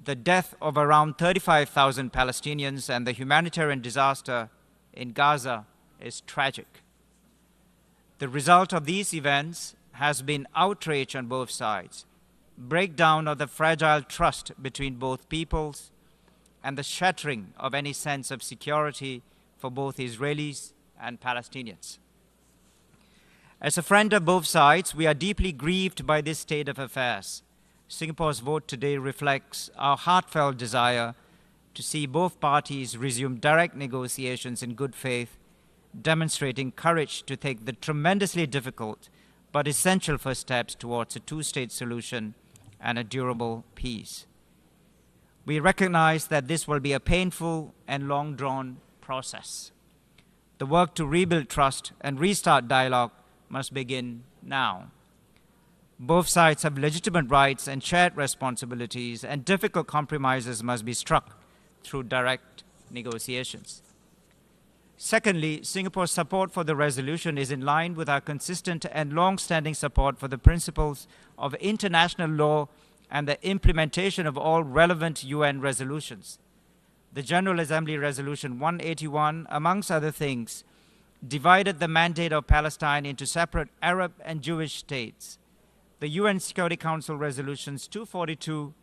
The death of around 35,000 Palestinians and the humanitarian disaster in Gaza is tragic. The result of these events has been outrage on both sides, breakdown of the fragile trust between both peoples, and the shattering of any sense of security for both Israelis and Palestinians. As a friend of both sides, we are deeply grieved by this state of affairs. Singapore's vote today reflects our heartfelt desire to see both parties resume direct negotiations in good faith, demonstrating courage to take the tremendously difficult but essential first steps towards a two-state solution and a durable peace. We recognize that this will be a painful and long-drawn process. The work to rebuild trust and restart dialogue must begin now. Both sides have legitimate rights and shared responsibilities, and difficult compromises must be struck through direct negotiations. Secondly, Singapore's support for the resolution is in line with our consistent and long-standing support for the principles of international law and the implementation of all relevant UN resolutions. The General Assembly Resolution 181, amongst other things, divided the mandate of Palestine into separate Arab and Jewish states. The UN Security Council Resolutions 242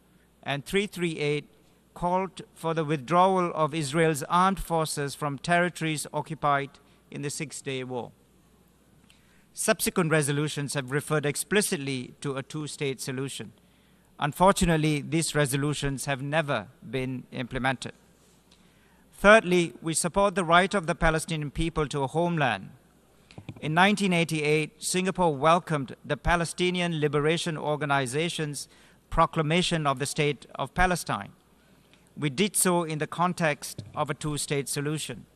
and 338 called for the withdrawal of Israel's armed forces from territories occupied in the Six-Day War. Subsequent resolutions have referred explicitly to a two-state solution. Unfortunately, these resolutions have never been implemented. Thirdly, we support the right of the Palestinian people to a homeland. In 1988, Singapore welcomed the Palestinian Liberation Organization's proclamation of the State of Palestine. We did so in the context of a two-state solution.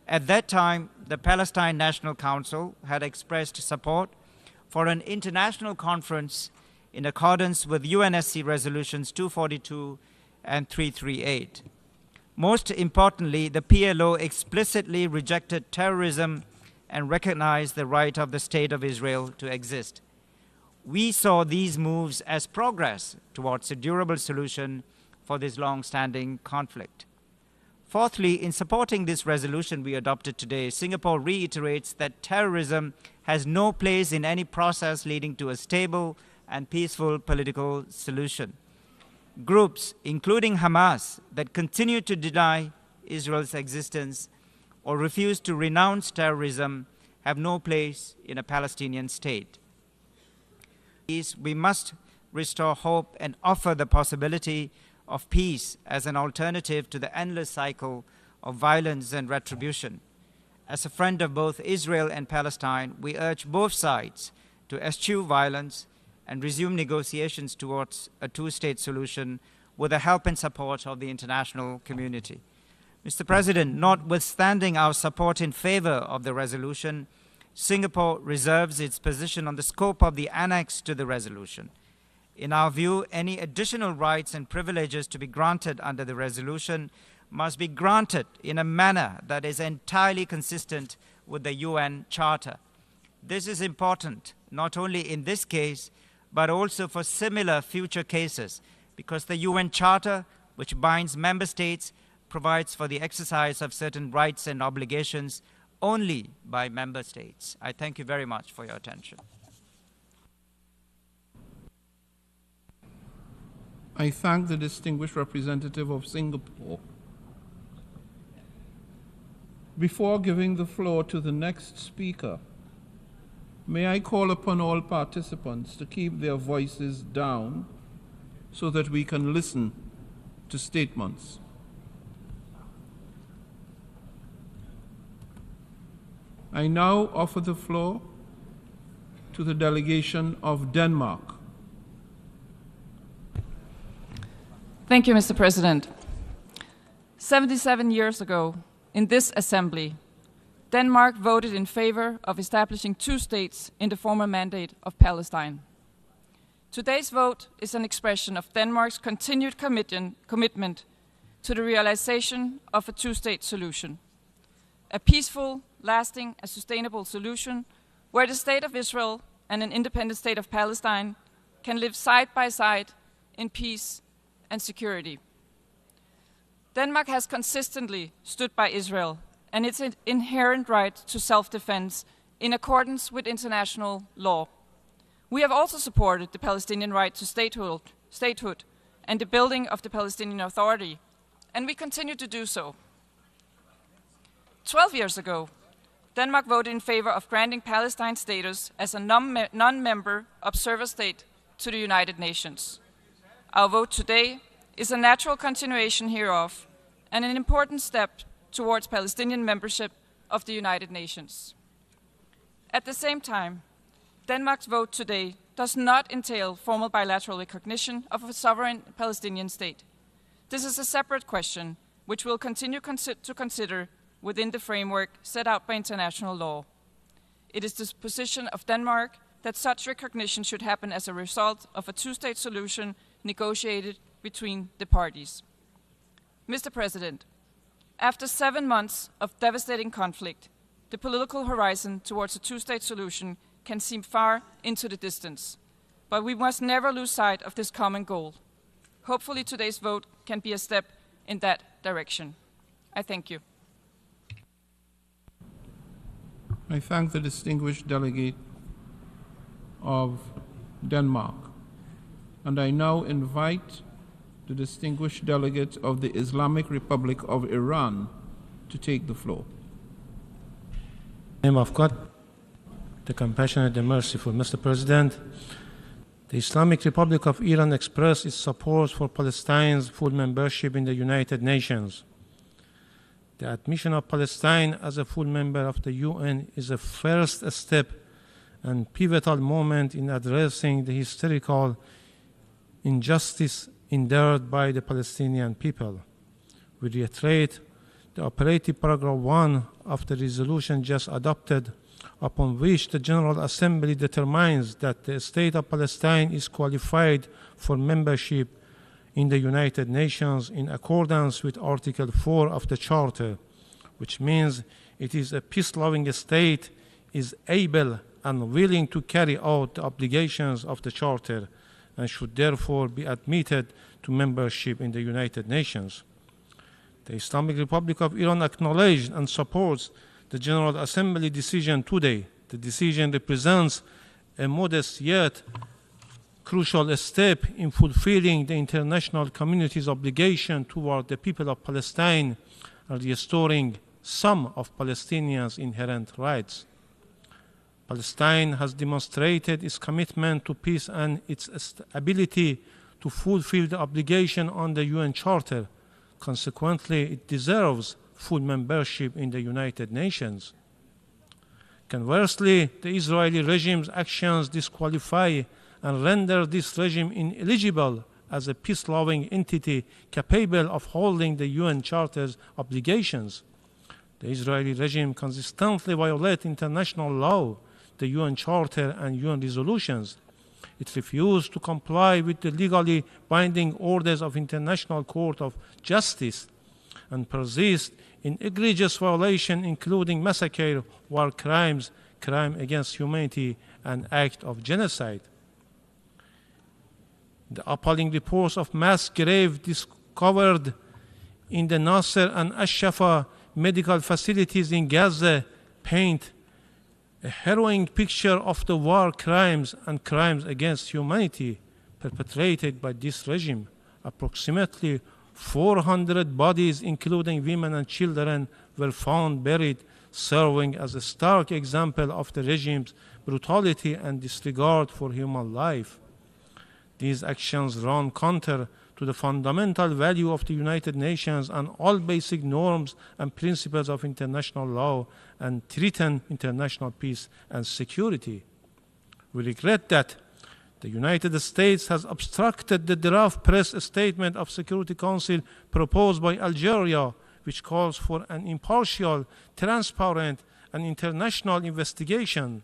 At that time, the Palestine National Council had expressed support for an international conference in accordance with UNSC Resolutions 242 and 338. Most importantly, the PLO explicitly rejected terrorism and recognized the right of the State of Israel to exist. We saw these moves as progress towards a durable solution for this long-standing conflict. Fourthly, in supporting this resolution we adopted today, Singapore reiterates that terrorism has no place in any process leading to a stable and peaceful political solution. Groups, including Hamas, that continue to deny Israel's existence or refuse to renounce terrorism have no place in a Palestinian state. We must restore hope and offer the possibility of peace as an alternative to the endless cycle of violence and retribution. As a friend of both Israel and Palestine, we urge both sides to eschew violence and resume negotiations towards a two-state solution with the help and support of the international community. Mr. President, notwithstanding our support in favor of the resolution, Singapore reserves its position on the scope of the annex to the resolution. In our view, any additional rights and privileges to be granted under the resolution must be granted in a manner that is entirely consistent with the UN Charter. This is important, not only in this case, but also for similar future cases, because the UN Charter, which binds member states, provides for the exercise of certain rights and obligations only by member states. I thank you very much for your attention. I thank the distinguished representative of Singapore. Before giving the floor to the next speaker, may I call upon all participants to keep their voices down so that we can listen to statements. I now offer the floor to the delegation of Denmark. Thank you, Mr. President. 77 years ago, in this assembly, Denmark voted in favor of establishing 2 states in the former mandate of Palestine. Today's vote is an expression of Denmark's continued commitment to the realization of a 2-state solution, a peaceful, lasting, and sustainable solution where the State of Israel and an independent State of Palestine can live side by side in peace and security. Denmark has consistently stood by Israel and its inherent right to self-defense in accordance with international law. We have also supported the Palestinian right to statehood and the building of the Palestinian Authority, and we continue to do so. 12 years ago, Denmark voted in favor of granting Palestine status as a non-member observer state to the United Nations. Our vote today is a natural continuation hereof and an important step towards Palestinian membership of the United Nations. At the same time, Denmark's vote today does not entail formal bilateral recognition of a sovereign Palestinian state. This is a separate question which we'll continue to consider within the framework set out by international law. It is the position of Denmark that such recognition should happen as a result of a 2-state solution negotiated between the parties. Mr. President, after 7 months of devastating conflict, the political horizon towards a 2-state solution can seem far into the distance, but we must never lose sight of this common goal. Hopefully today's vote can be a step in that direction. I thank you. I thank the distinguished delegate of Denmark, and I now invite the distinguished delegate of the Islamic Republic of Iran to take the floor. In the name of God, the compassionate and merciful, Mr. President, the Islamic Republic of Iran expressed its support for Palestine's full membership in the United Nations. The admission of Palestine as a full member of the UN is a first step and pivotal moment in addressing the historical injustice endured by the Palestinian people. We reiterate the operative paragraph 1 of the resolution just adopted, upon which the General Assembly determines that the State of Palestine is qualified for membership in the United Nations in accordance with Article 4 of the Charter, which means it is a peace-loving state, is able and willing to carry out the obligations of the Charter, and should therefore be admitted to membership in the United Nations. The Islamic Republic of Iran acknowledged and supports the General Assembly decision today. The decision represents a modest yet crucial step in fulfilling the international community's obligation toward the people of Palestine and restoring some of Palestinians' inherent rights. Palestine has demonstrated its commitment to peace and its ability to fulfill the obligation on the UN Charter. Consequently, it deserves full membership in the United Nations. Conversely, the Israeli regime's actions disqualify and render this regime ineligible as a peace-loving entity capable of holding the UN Charter's obligations. The Israeli regime consistently violates international law, the UN Charter and UN resolutions. It refused to comply with the legally binding orders of International Court of Justice and persists in egregious violation, including massacre, war crimes, crime against humanity, and act of genocide. The appalling reports of mass graves discovered in the Nasser and Ash-Shafa medical facilities in Gaza paint a harrowing picture of the war crimes and crimes against humanity perpetrated by this regime. Approximately 400 bodies, including women and children, were found buried, serving as a stark example of the regime's brutality and disregard for human life. These actions run counter to the fundamental value of the United Nations and all basic norms and principles of international law and threaten international peace and security. We regret that the United States has obstructed the draft press statement of Security Council proposed by Algeria, which calls for an impartial, transparent, and international investigation.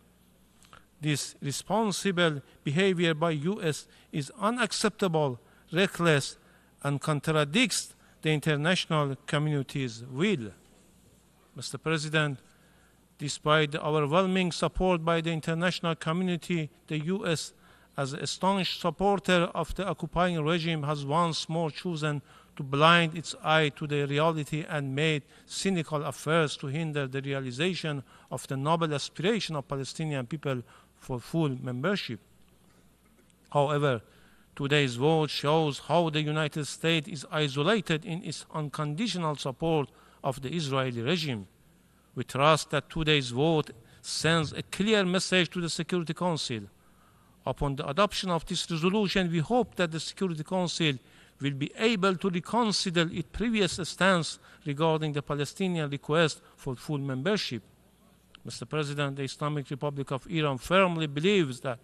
This responsible behavior by US is unacceptable, reckless, and contradicts the international community's will. Mr. President, despite the overwhelming support by the international community, the US, as a staunch supporter of the occupying regime, has once more chosen to blind its eye to the reality and made cynical efforts to hinder the realization of the noble aspiration of Palestinian people for full membership. However, today's vote shows how the United States is isolated in its unconditional support of the Israeli regime. We trust that today's vote sends a clear message to the Security Council. Upon the adoption of this resolution, we hope that the Security Council will be able to reconsider its previous stance regarding the Palestinian request for full membership. Mr. President, the Islamic Republic of Iran firmly believes that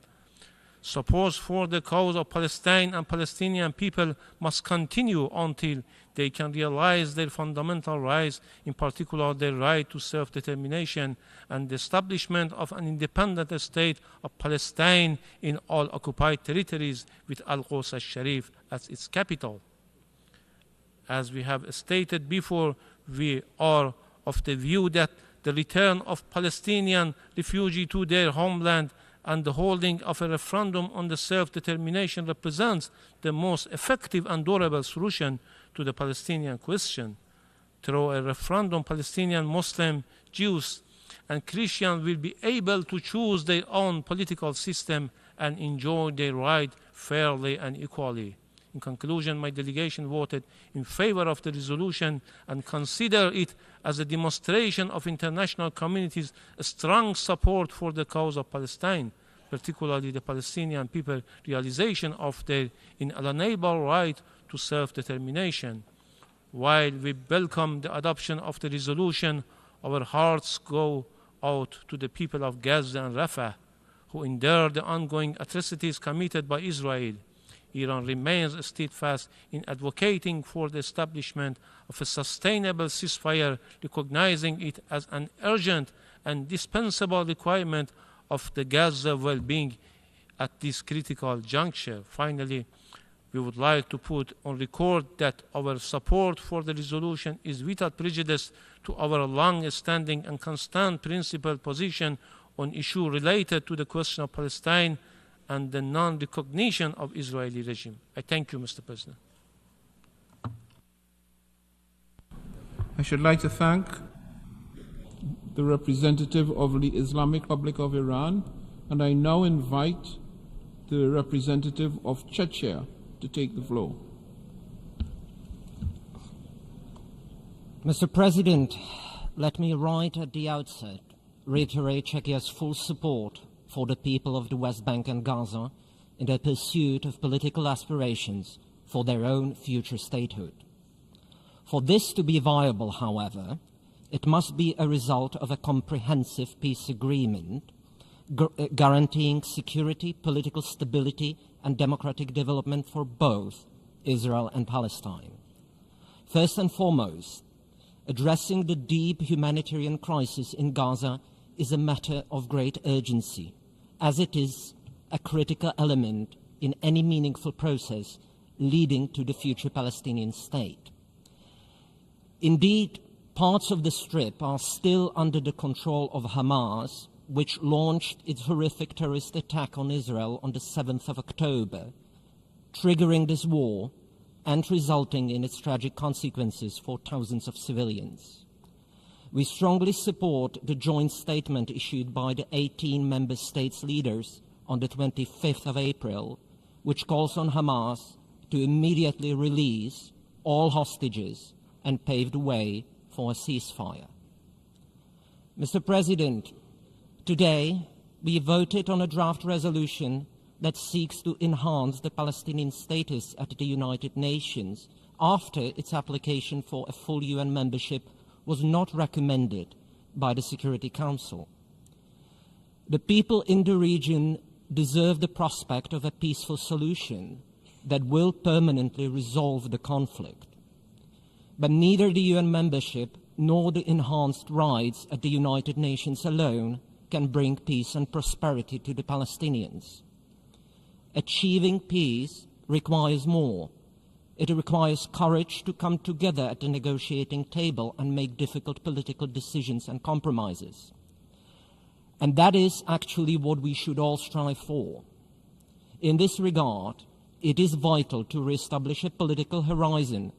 support for the cause of Palestine and Palestinian people must continue until they can realize their fundamental rights, in particular their right to self-determination and the establishment of an independent state of Palestine in all occupied territories with Al-Quds al-Sharif as its capital. As we have stated before, we are of the view that the return of Palestinian refugees to their homeland and the holding of a referendum on the self-determination represents the most effective and durable solution to the Palestinian question. Through a referendum, Palestinian Muslims, Jews, and Christians will be able to choose their own political system and enjoy their right fairly and equally. In conclusion, my delegation voted in favor of the resolution and consider it as a demonstration of international community's strong support for the cause of Palestine, particularly the Palestinian people's realization of their inalienable right to self-determination. While we welcome the adoption of the resolution, our hearts go out to the people of Gaza and Rafah, who endure the ongoing atrocities committed by Israel. Iran remains steadfast in advocating for the establishment of a sustainable ceasefire, recognizing it as an urgent and dispensable requirement of the Gaza well-being at this critical juncture. Finally, we would like to put on record that our support for the resolution is without prejudice to our long-standing and constant principled position on issues related to the question of Palestine and the non-recognition of Israeli regime. I thank you, Mr. President. I should like to thank the representative of the Islamic Republic of Iran, and I now invite the representative of Czechia to take the floor. Mr. President, let me right at the outset reiterate Czechia's full support for the people of the West Bank and Gaza in their pursuit of political aspirations for their own future statehood. For this to be viable, however, it must be a result of a comprehensive peace agreement guaranteeing security, political stability, and democratic development for both Israel and Palestine. First and foremost, addressing the deep humanitarian crisis in Gaza is a matter of great urgency, as it is a critical element in any meaningful process leading to the future Palestinian state. Indeed, parts of the Strip are still under the control of Hamas, which launched its horrific terrorist attack on Israel on the 7th of October, triggering this war and resulting in its tragic consequences for thousands of civilians. We strongly support the joint statement issued by the 18 member states' leaders on the 25th of April, which calls on Hamas to immediately release all hostages and pave the way for a ceasefire. Mr. President, today we voted on a draft resolution that seeks to enhance the Palestinian status at the United Nations after its application for a full UN membership was not recommended by the Security Council. The people in the region deserve the prospect of a peaceful solution that will permanently resolve the conflict. But neither the UN membership nor the enhanced rights at the United Nations alone can bring peace and prosperity to the Palestinians. Achieving peace requires more. It requires courage to come together at the negotiating table and make difficult political decisions and compromises. And that is actually what we should all strive for. In this regard, it is vital to reestablish a political horizon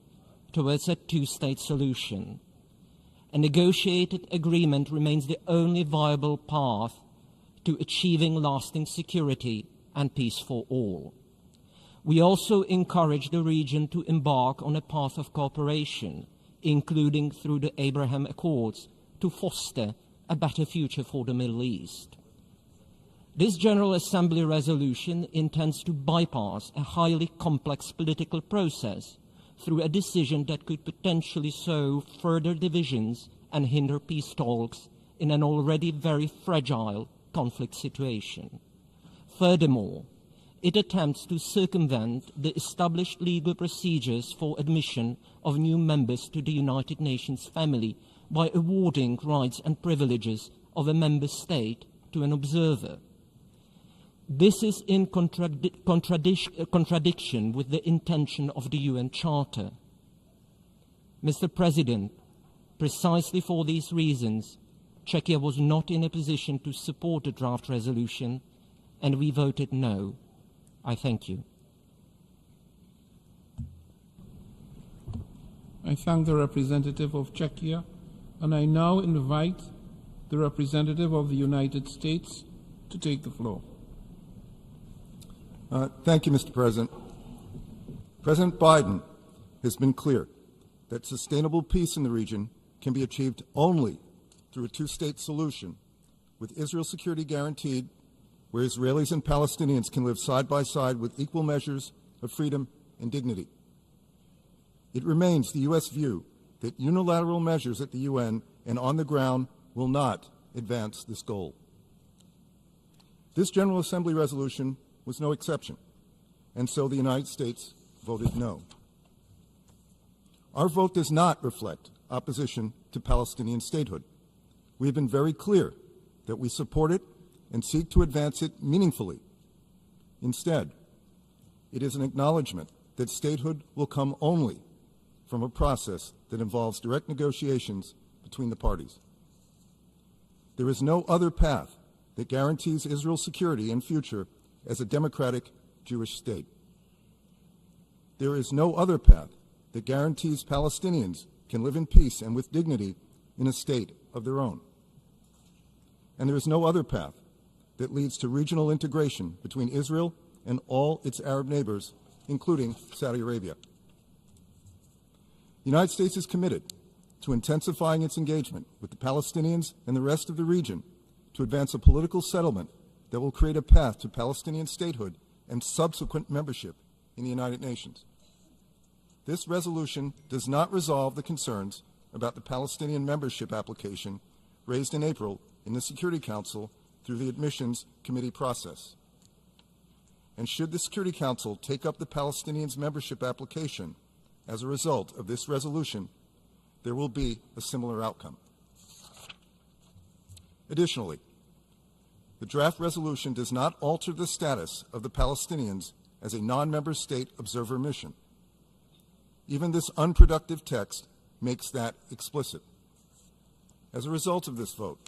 towards a two-state solution. A negotiated agreement remains the only viable path to achieving lasting security and peace for all. We also encourage the region to embark on a path of cooperation, including through the Abraham Accords, to foster a better future for the Middle East. This General Assembly resolution intends to bypass a highly complex political process through a decision that could potentially sow further divisions and hinder peace talks in an already very fragile conflict situation. Furthermore, it attempts to circumvent the established legal procedures for admission of new members to the United Nations family by awarding rights and privileges of a member state to an observer. This is in contradiction with the intention of the UN Charter. Mr. President, precisely for these reasons, Czechia was not in a position to support the draft resolution, and we voted no. I thank you. I thank the representative of Czechia, and I now invite the representative of the United States to take the floor. Thank you, Mr. President. President Biden has been clear that sustainable peace in the region can be achieved only through a two-state solution, with Israel's security guaranteed, where Israelis and Palestinians can live side by side with equal measures of freedom and dignity. It remains the U.S. view that unilateral measures at the UN and on the ground will not advance this goal. This General Assembly resolution was no exception, and so the United States voted no. Our vote does not reflect opposition to Palestinian statehood. We have been very clear that we support it and seek to advance it meaningfully. Instead, it is an acknowledgement that statehood will come only from a process that involves direct negotiations between the parties. There is no other path that guarantees Israel's security and future as a democratic Jewish state. There is no other path that guarantees Palestinians can live in peace and with dignity in a state of their own. And there is no other path that leads to regional integration between Israel and all its Arab neighbors, including Saudi Arabia. The United States is committed to intensifying its engagement with the Palestinians and the rest of the region to advance a political settlement that will create a path to Palestinian statehood and subsequent membership in the United Nations. This resolution does not resolve the concerns about the Palestinian membership application raised in April in the Security Council through the Admissions Committee process. And should the Security Council take up the Palestinians' membership application as a result of this resolution, there will be a similar outcome. Additionally, the draft resolution does not alter the status of the Palestinians as a non-member state observer mission. Even this unproductive text makes that explicit. As a result of this vote,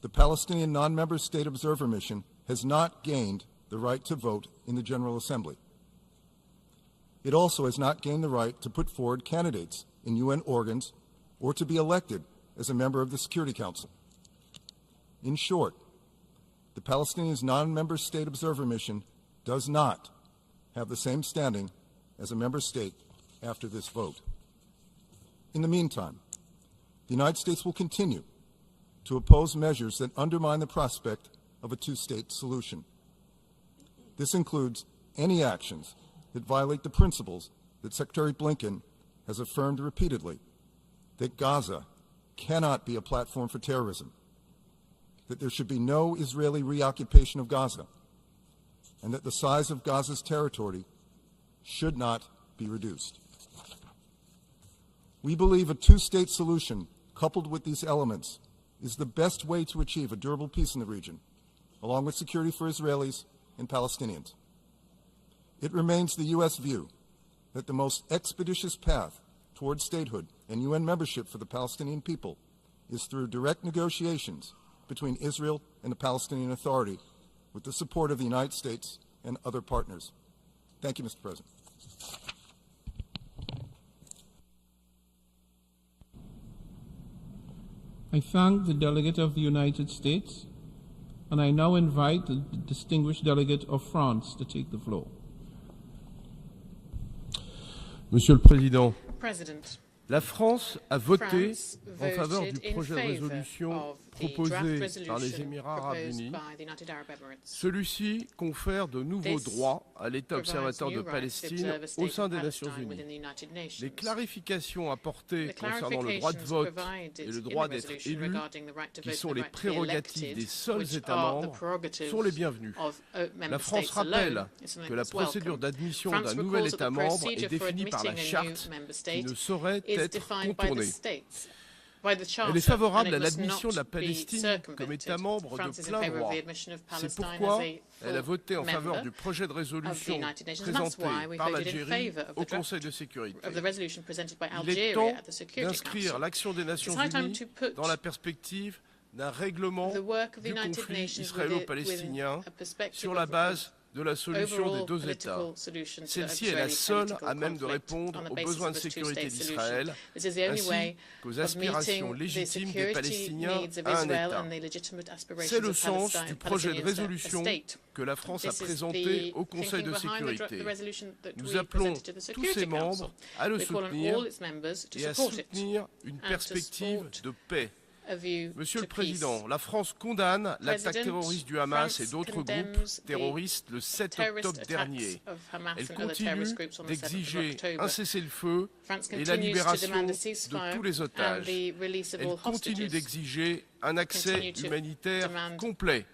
the Palestinian non-member state observer mission has not gained the right to vote in the General Assembly. It also has not gained the right to put forward candidates in UN organs or to be elected as a member of the Security Council. In short, the Palestinians' non-member state observer mission does not have the same standing as a member state after this vote. In the meantime, the United States will continue to oppose measures that undermine the prospect of a two-state solution. This includes any actions that violate the principles that Secretary Blinken has affirmed repeatedly, that Gaza cannot be a platform for terrorism, that there should be no Israeli reoccupation of Gaza, and that the size of Gaza's territory should not be reduced. We believe a two-state solution coupled with these elements is the best way to achieve a durable peace in the region, along with security for Israelis and Palestinians. It remains the U.S. view that the most expeditious path toward statehood and UN membership for the Palestinian people is through direct negotiations between Israel and the Palestinian Authority with the support of the United States and other partners. Thank you, Mr. President. I thank the delegate of the United States, and I now invite the distinguished delegate of France to take the floor. Monsieur le Président, President. La France a voté en faveur du projet de résolution proposé par les Émirats arabes unis. Celui-ci confère de nouveaux droits à l'État observateur de Palestine au sein des Nations unies. Les clarifications apportées concernant le droit de vote et le droit d'être élu, qui sont les prérogatives des seuls États membres, sont les bienvenues. La France rappelle que la procédure d'admission d'un nouvel État membre est définie par la Charte qui ne saurait être contournée. Elle est favorable à l'admission de la Palestine comme État membre de plein droit. C'est pourquoi elle a voté en faveur du projet de résolution présenté par l'Algérie au Conseil de sécurité. Il est temps d'inscrire l'action des Nations unies dans la perspective d'un règlement du conflit israélo-palestinien sur la base de la solution des deux États. Celle-ci est la seule à même de répondre aux besoins de sécurité d'Israël ainsi qu'aux aspirations légitimes des Palestiniens à un État. C'est le sens du projet de résolution que la France a présenté au Conseil de sécurité. Nous appelons tous ses membres à le soutenir et à soutenir une perspective de paix. Monsieur le Président, la France condamne l'attaque terroriste du Hamas et d'autres groupes terroristes le 7 octobre dernier. Elle continue d'exiger un cessez-le-feu et la libération de tous les otages. Elle continue d'exiger un accès humanitaire complet.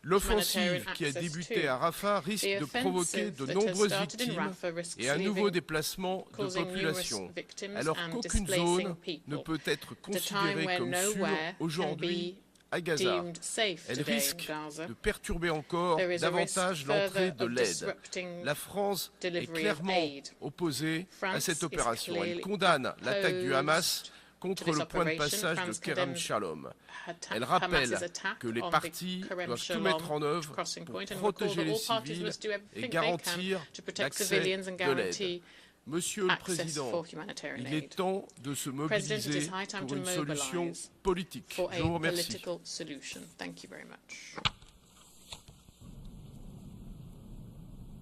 L'offensive qui a débuté à Rafah risque de provoquer de nombreuses victimes et un nouveau déplacement de population, alors qu'aucune zone ne peut être considérée comme sûre aujourd'hui à Gaza. Elle risque de perturber encore davantage l'entrée de l'aide. La France est clairement opposée à cette opération. Elle condamne l'attaque du Hamas contre le point de passage de Kerem Shalom. Elle rappelle que les partis doivent tout mettre en œuvre pour protéger les civils et garantir l'accès de l'aide. Monsieur le Président, il est temps de se mobiliser pour une solution politique. Je vous remercie.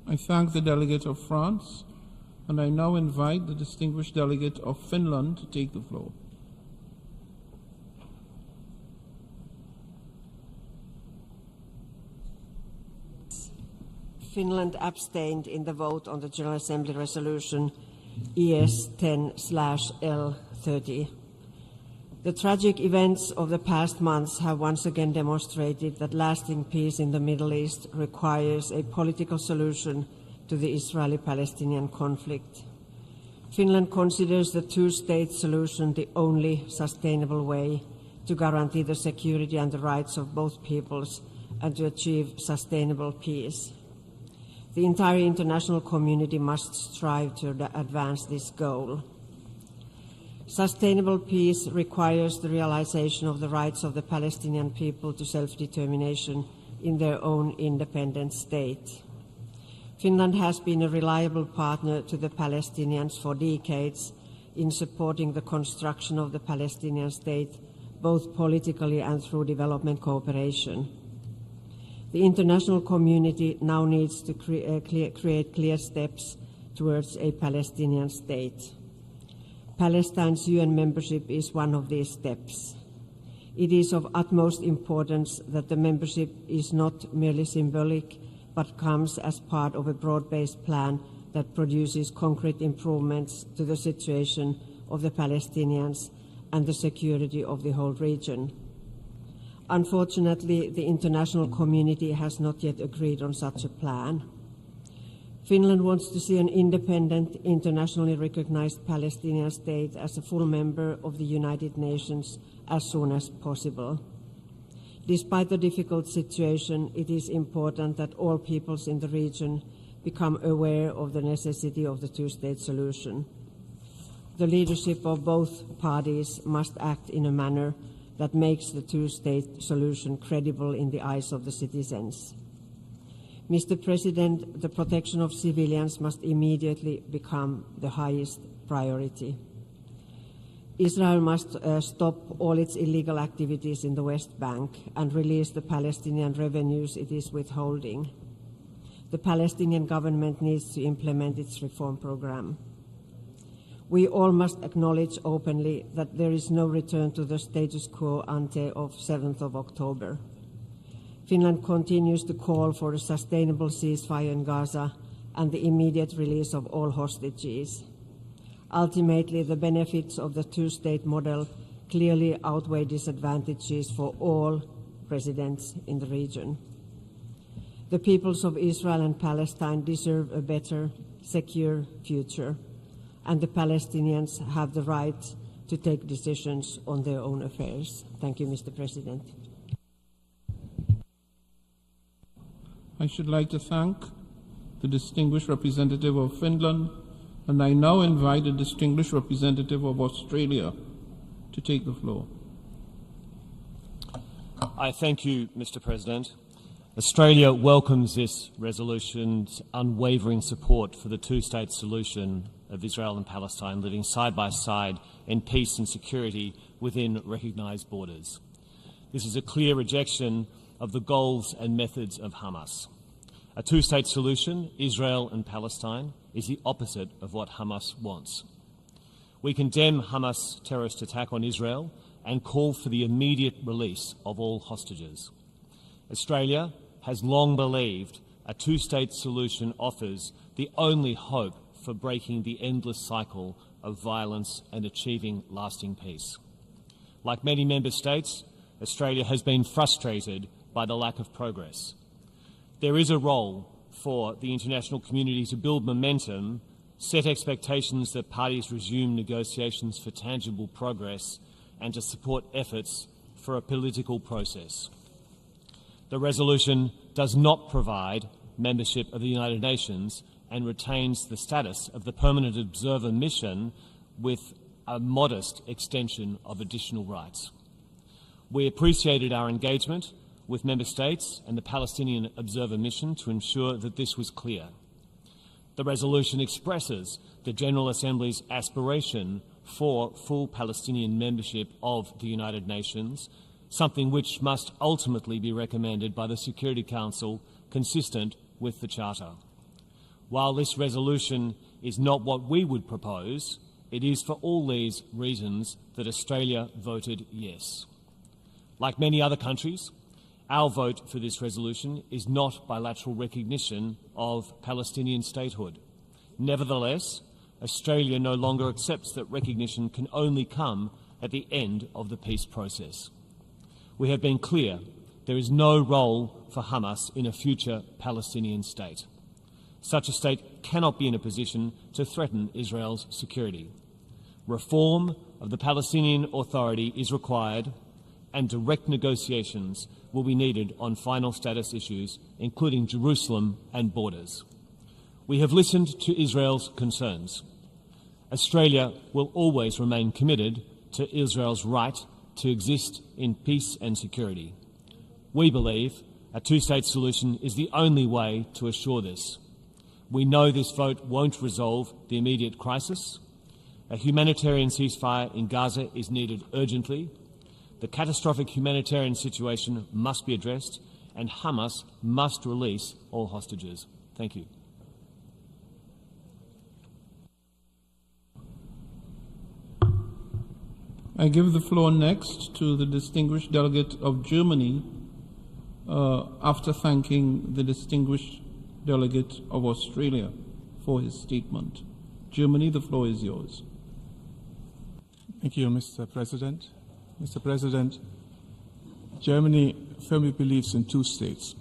I thank the delegate of France, and I now invite the distinguished delegate of Finland to take the floor. Finland abstained in the vote on the General Assembly resolution ES 10/L30. The tragic events of the past months have once again demonstrated that lasting peace in the Middle East requires a political solution to the Israeli-Palestinian conflict. Finland considers the two-state solution the only sustainable way to guarantee the security and the rights of both peoples and to achieve sustainable peace. The entire international community must strive to advance this goal. Sustainable peace requires the realization of the rights of the Palestinian people to self-determination in their own independent state. Finland has been a reliable partner to the Palestinians for decades in supporting the construction of the Palestinian state, both politically and through development cooperation. The international community now needs to create clear steps towards a Palestinian state. Palestine's UN membership is one of these steps. It is of utmost importance that the membership is not merely symbolic, but comes as part of a broad-based plan that produces concrete improvements to the situation of the Palestinians and the security of the whole region. Unfortunately, the international community has not yet agreed on such a plan. Finland wants to see an independent, internationally recognized Palestinian state as a full member of the United Nations as soon as possible. Despite the difficult situation, it is important that all peoples in the region become aware of the necessity of the two-state solution. The leadership of both parties must act in a manner that makes the two-state solution credible in the eyes of the citizens. Mr. President, the protection of civilians must immediately become the highest priority. Israel must stop all its illegal activities in the West Bank and release the Palestinian revenues it is withholding. The Palestinian government needs to implement its reform program. We all must acknowledge openly that there is no return to the status quo ante of 7th of October. Finland continues to call for a sustainable ceasefire in Gaza and the immediate release of all hostages. Ultimately, the benefits of the two-state model clearly outweigh disadvantages for all residents in the region. The peoples of Israel and Palestine deserve a better, secure future, and the Palestinians have the right to take decisions on their own affairs. Thank you, Mr. President. I should like to thank the distinguished representative of Finland, and I now invite the distinguished representative of Australia to take the floor. I thank you, Mr. President. Australia welcomes this resolution's unwavering support for the two-state solution of Israel and Palestine living side by side in peace and security within recognised borders. This is a clear rejection of the goals and methods of Hamas. A two-state solution, Israel and Palestine, is the opposite of what Hamas wants. We condemn Hamas' terrorist attack on Israel and call for the immediate release of all hostages. Australia has long believed a two-state solution offers the only hope for breaking the endless cycle of violence and achieving lasting peace. Like many member states, Australia has been frustrated by the lack of progress. There is a role for the international community to build momentum, set expectations that parties resume negotiations for tangible progress, and to support efforts for a political process. The resolution does not provide membership of the United Nations and retains the status of the permanent observer mission with a modest extension of additional rights. We appreciated our engagement with Member States and the Palestinian Observer Mission to ensure that this was clear. The resolution expresses the General Assembly's aspiration for full Palestinian membership of the United Nations, something which must ultimately be recommended by the Security Council consistent with the Charter. While this resolution is not what we would propose, it is for all these reasons that Australia voted yes. Like many other countries, our vote for this resolution is not bilateral recognition of Palestinian statehood. Nevertheless, Australia no longer accepts that recognition can only come at the end of the peace process. We have been clear there is no role for Hamas in a future Palestinian state. Such a state cannot be in a position to threaten Israel's security. Reform of the Palestinian Authority is required, and direct negotiations will be needed on final status issues, including Jerusalem and borders. We have listened to Israel's concerns. Australia will always remain committed to Israel's right to exist in peace and security. We believe a two-state solution is the only way to assure this. We know this vote won't resolve the immediate crisis. A humanitarian ceasefire in Gaza is needed urgently. The catastrophic humanitarian situation must be addressed, and Hamas must release all hostages. Thank you. I give the floor next to the distinguished delegate of Germany, after thanking the distinguished delegate of Australia for his statement. Germany, the floor is yours. Thank you, Mr. President. Mr. President, Germany firmly believes in two states,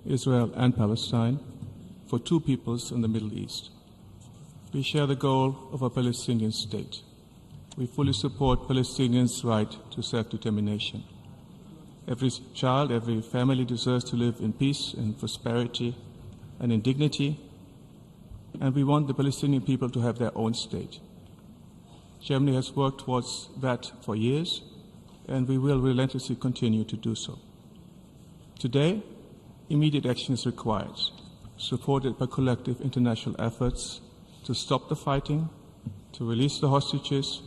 Israel and Palestine, for two peoples in the Middle East. We share the goal of a Palestinian state. We fully support Palestinians' right to self-determination. Every child, every family deserves to live in peace, in prosperity, and in dignity, and we want the Palestinian people to have their own state. Germany has worked towards that for years, and we will relentlessly continue to do so. Today, immediate action is required, supported by collective international efforts to stop the fighting, to release the hostages,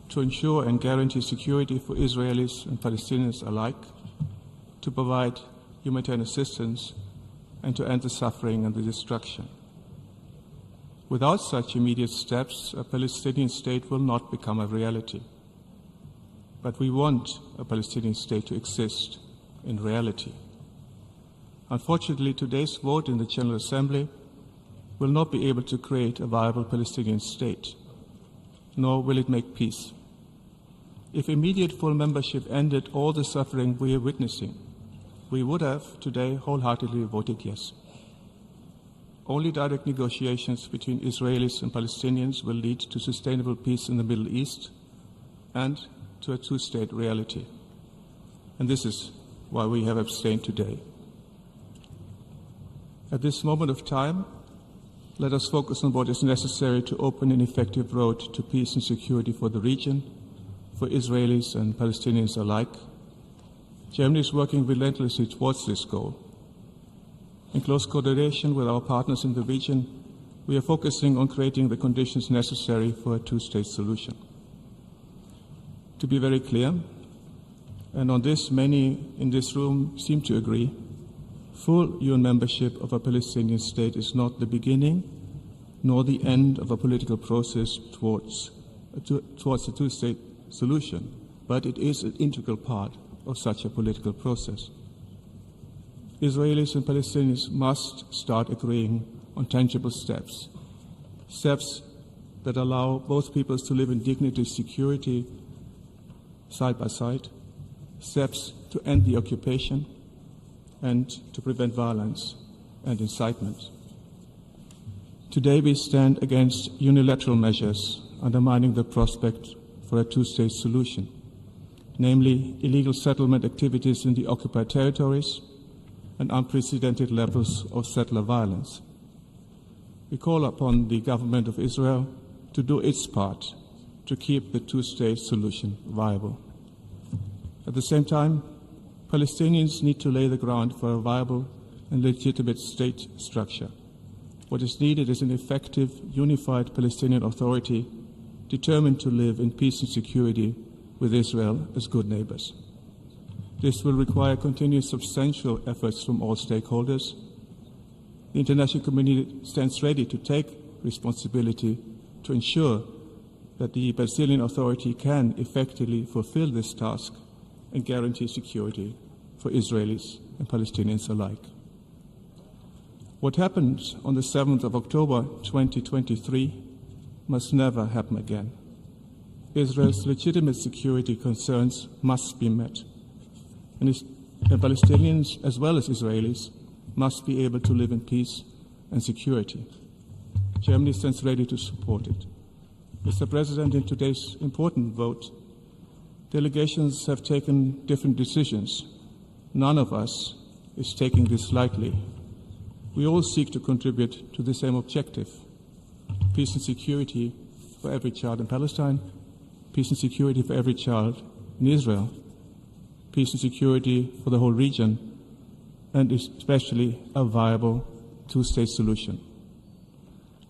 to ensure and guarantee security for Israelis and Palestinians alike, to provide humanitarian assistance, and to end the suffering and the destruction. Without such immediate steps, a Palestinian state will not become a reality. But we want a Palestinian state to exist in reality. Unfortunately, today's vote in the General Assembly will not be able to create a viable Palestinian state, nor will it make peace. If immediate full membership ended all the suffering we are witnessing, we would have today wholeheartedly voted yes. Only direct negotiations between Israelis and Palestinians will lead to sustainable peace in the Middle East and to a two-state reality. And this is why we have abstained today. At this moment of time, let us focus on what is necessary to open an effective road to peace and security for the region, for Israelis and Palestinians alike. Germany is working relentlessly towards this goal. In close coordination with our partners in the region, we are focusing on creating the conditions necessary for a two-state solution. To be very clear, and on this many in this room seem to agree, full UN membership of a Palestinian state is not the beginning nor the end of a political process towards a two-state solution, but it is an integral part of such a political process. Israelis and Palestinians must start agreeing on tangible steps, steps that allow both peoples to live in dignity and security side by side, steps to end the occupation and to prevent violence and incitement. Today we stand against unilateral measures undermining the prospect for a two-state solution, namely illegal settlement activities in the occupied territories and unprecedented levels of settler violence. We call upon the government of Israel to do its part to keep the two-state solution viable. At the same time, Palestinians need to lay the ground for a viable and legitimate state structure. What is needed is an effective, unified Palestinian Authority determined to live in peace and security with Israel as good neighbors. This will require continued substantial efforts from all stakeholders. The international community stands ready to take responsibility to ensure that the Palestinian Authority can effectively fulfill this task and guarantee security for Israelis and Palestinians alike. What happened on the 7th of October 2023 must never happen again. Israel's legitimate security concerns must be met, and Palestinians as well as Israelis must be able to live in peace and security. Germany stands ready to support it. Mr. President, in today's important vote, delegations have taken different decisions. None of us is taking this lightly. We all seek to contribute to the same objective: peace and security for every child in Palestine, peace and security for every child in Israel, peace and security for the whole region, and especially a viable two-state solution.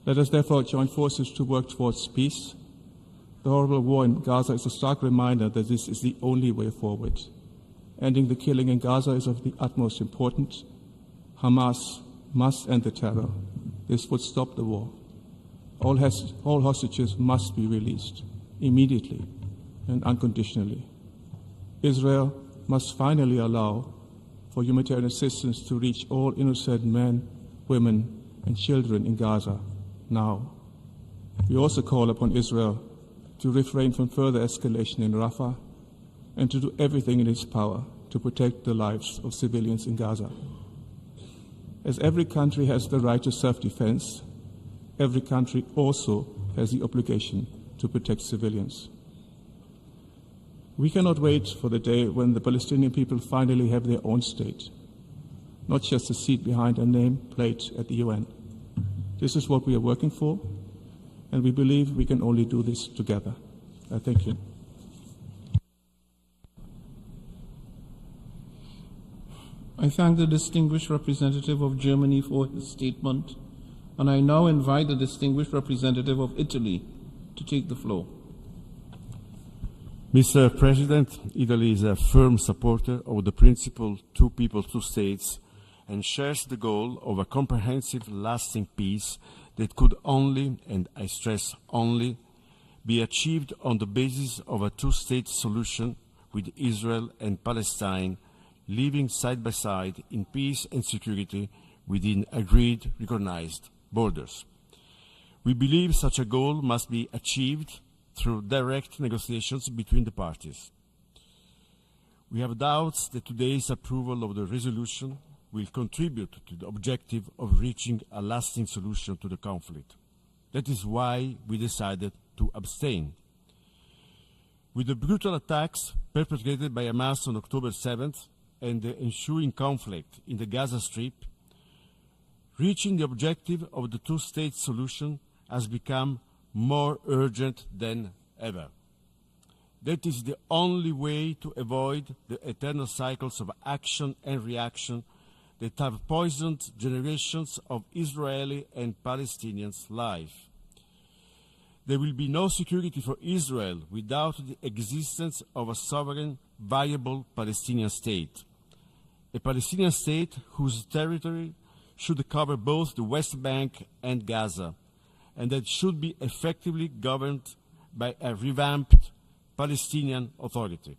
Let us therefore join forces to work towards peace. The horrible war in Gaza is a stark reminder that this is the only way forward. Ending the killing in Gaza is of the utmost importance. Hamas must end the terror. This would stop the war. All hostages must be released immediately. and unconditionally. Israel must finally allow for humanitarian assistance to reach all innocent men, women, and children in Gaza now. We also call upon Israel to refrain from further escalation in Rafah and to do everything in its power to protect the lives of civilians in Gaza. As every country has the right to self-defense, every country also has the obligation to protect civilians. We cannot wait for the day when the Palestinian people finally have their own state, not just a seat behind a name plate at the UN. This is what we are working for, and we believe we can only do this together. Thank you. I thank the distinguished representative of Germany for his statement, and I now invite the distinguished representative of Italy to take the floor. Mr. President, Italy is a firm supporter of the principle two people, two states, and shares the goal of a comprehensive, lasting peace that could only, and I stress only, be achieved on the basis of a two-state solution with Israel and Palestine living side by side in peace and security within agreed, recognized borders. We believe such a goal must be achieved through direct negotiations between the parties. We have doubts that today's approval of the resolution will contribute to the objective of reaching a lasting solution to the conflict. That is why we decided to abstain. With the brutal attacks perpetrated by Hamas on October 7th and the ensuing conflict in the Gaza Strip, reaching the objective of the two-state solution has become more urgent than ever. That is the only way to avoid the eternal cycles of action and reaction that have poisoned generations of Israeli and Palestinians' life. There will be no security for Israel without the existence of a sovereign, viable Palestinian state. A Palestinian state whose territory should cover both the West Bank and Gaza, and that should be effectively governed by a revamped Palestinian Authority.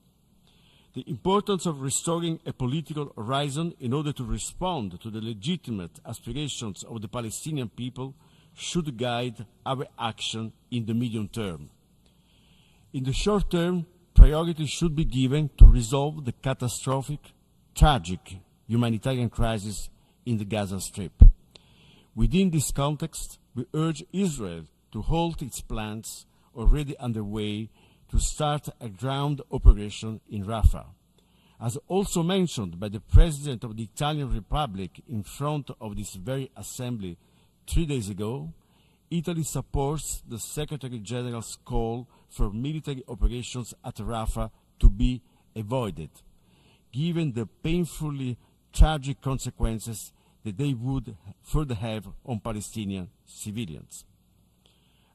The importance of restoring a political horizon in order to respond to the legitimate aspirations of the Palestinian people should guide our action in the medium term. In the short term, priority should be given to resolve the catastrophic, tragic humanitarian crisis in the Gaza Strip. Within this context, we urge Israel to halt its plans already underway to start a ground operation in Rafah. As also mentioned by the President of the Italian Republic in front of this very assembly 3 days ago, Italy supports the Secretary General's call for military operations at Rafah to be avoided, given the painfully tragic consequences that they would further have on Palestinian civilians.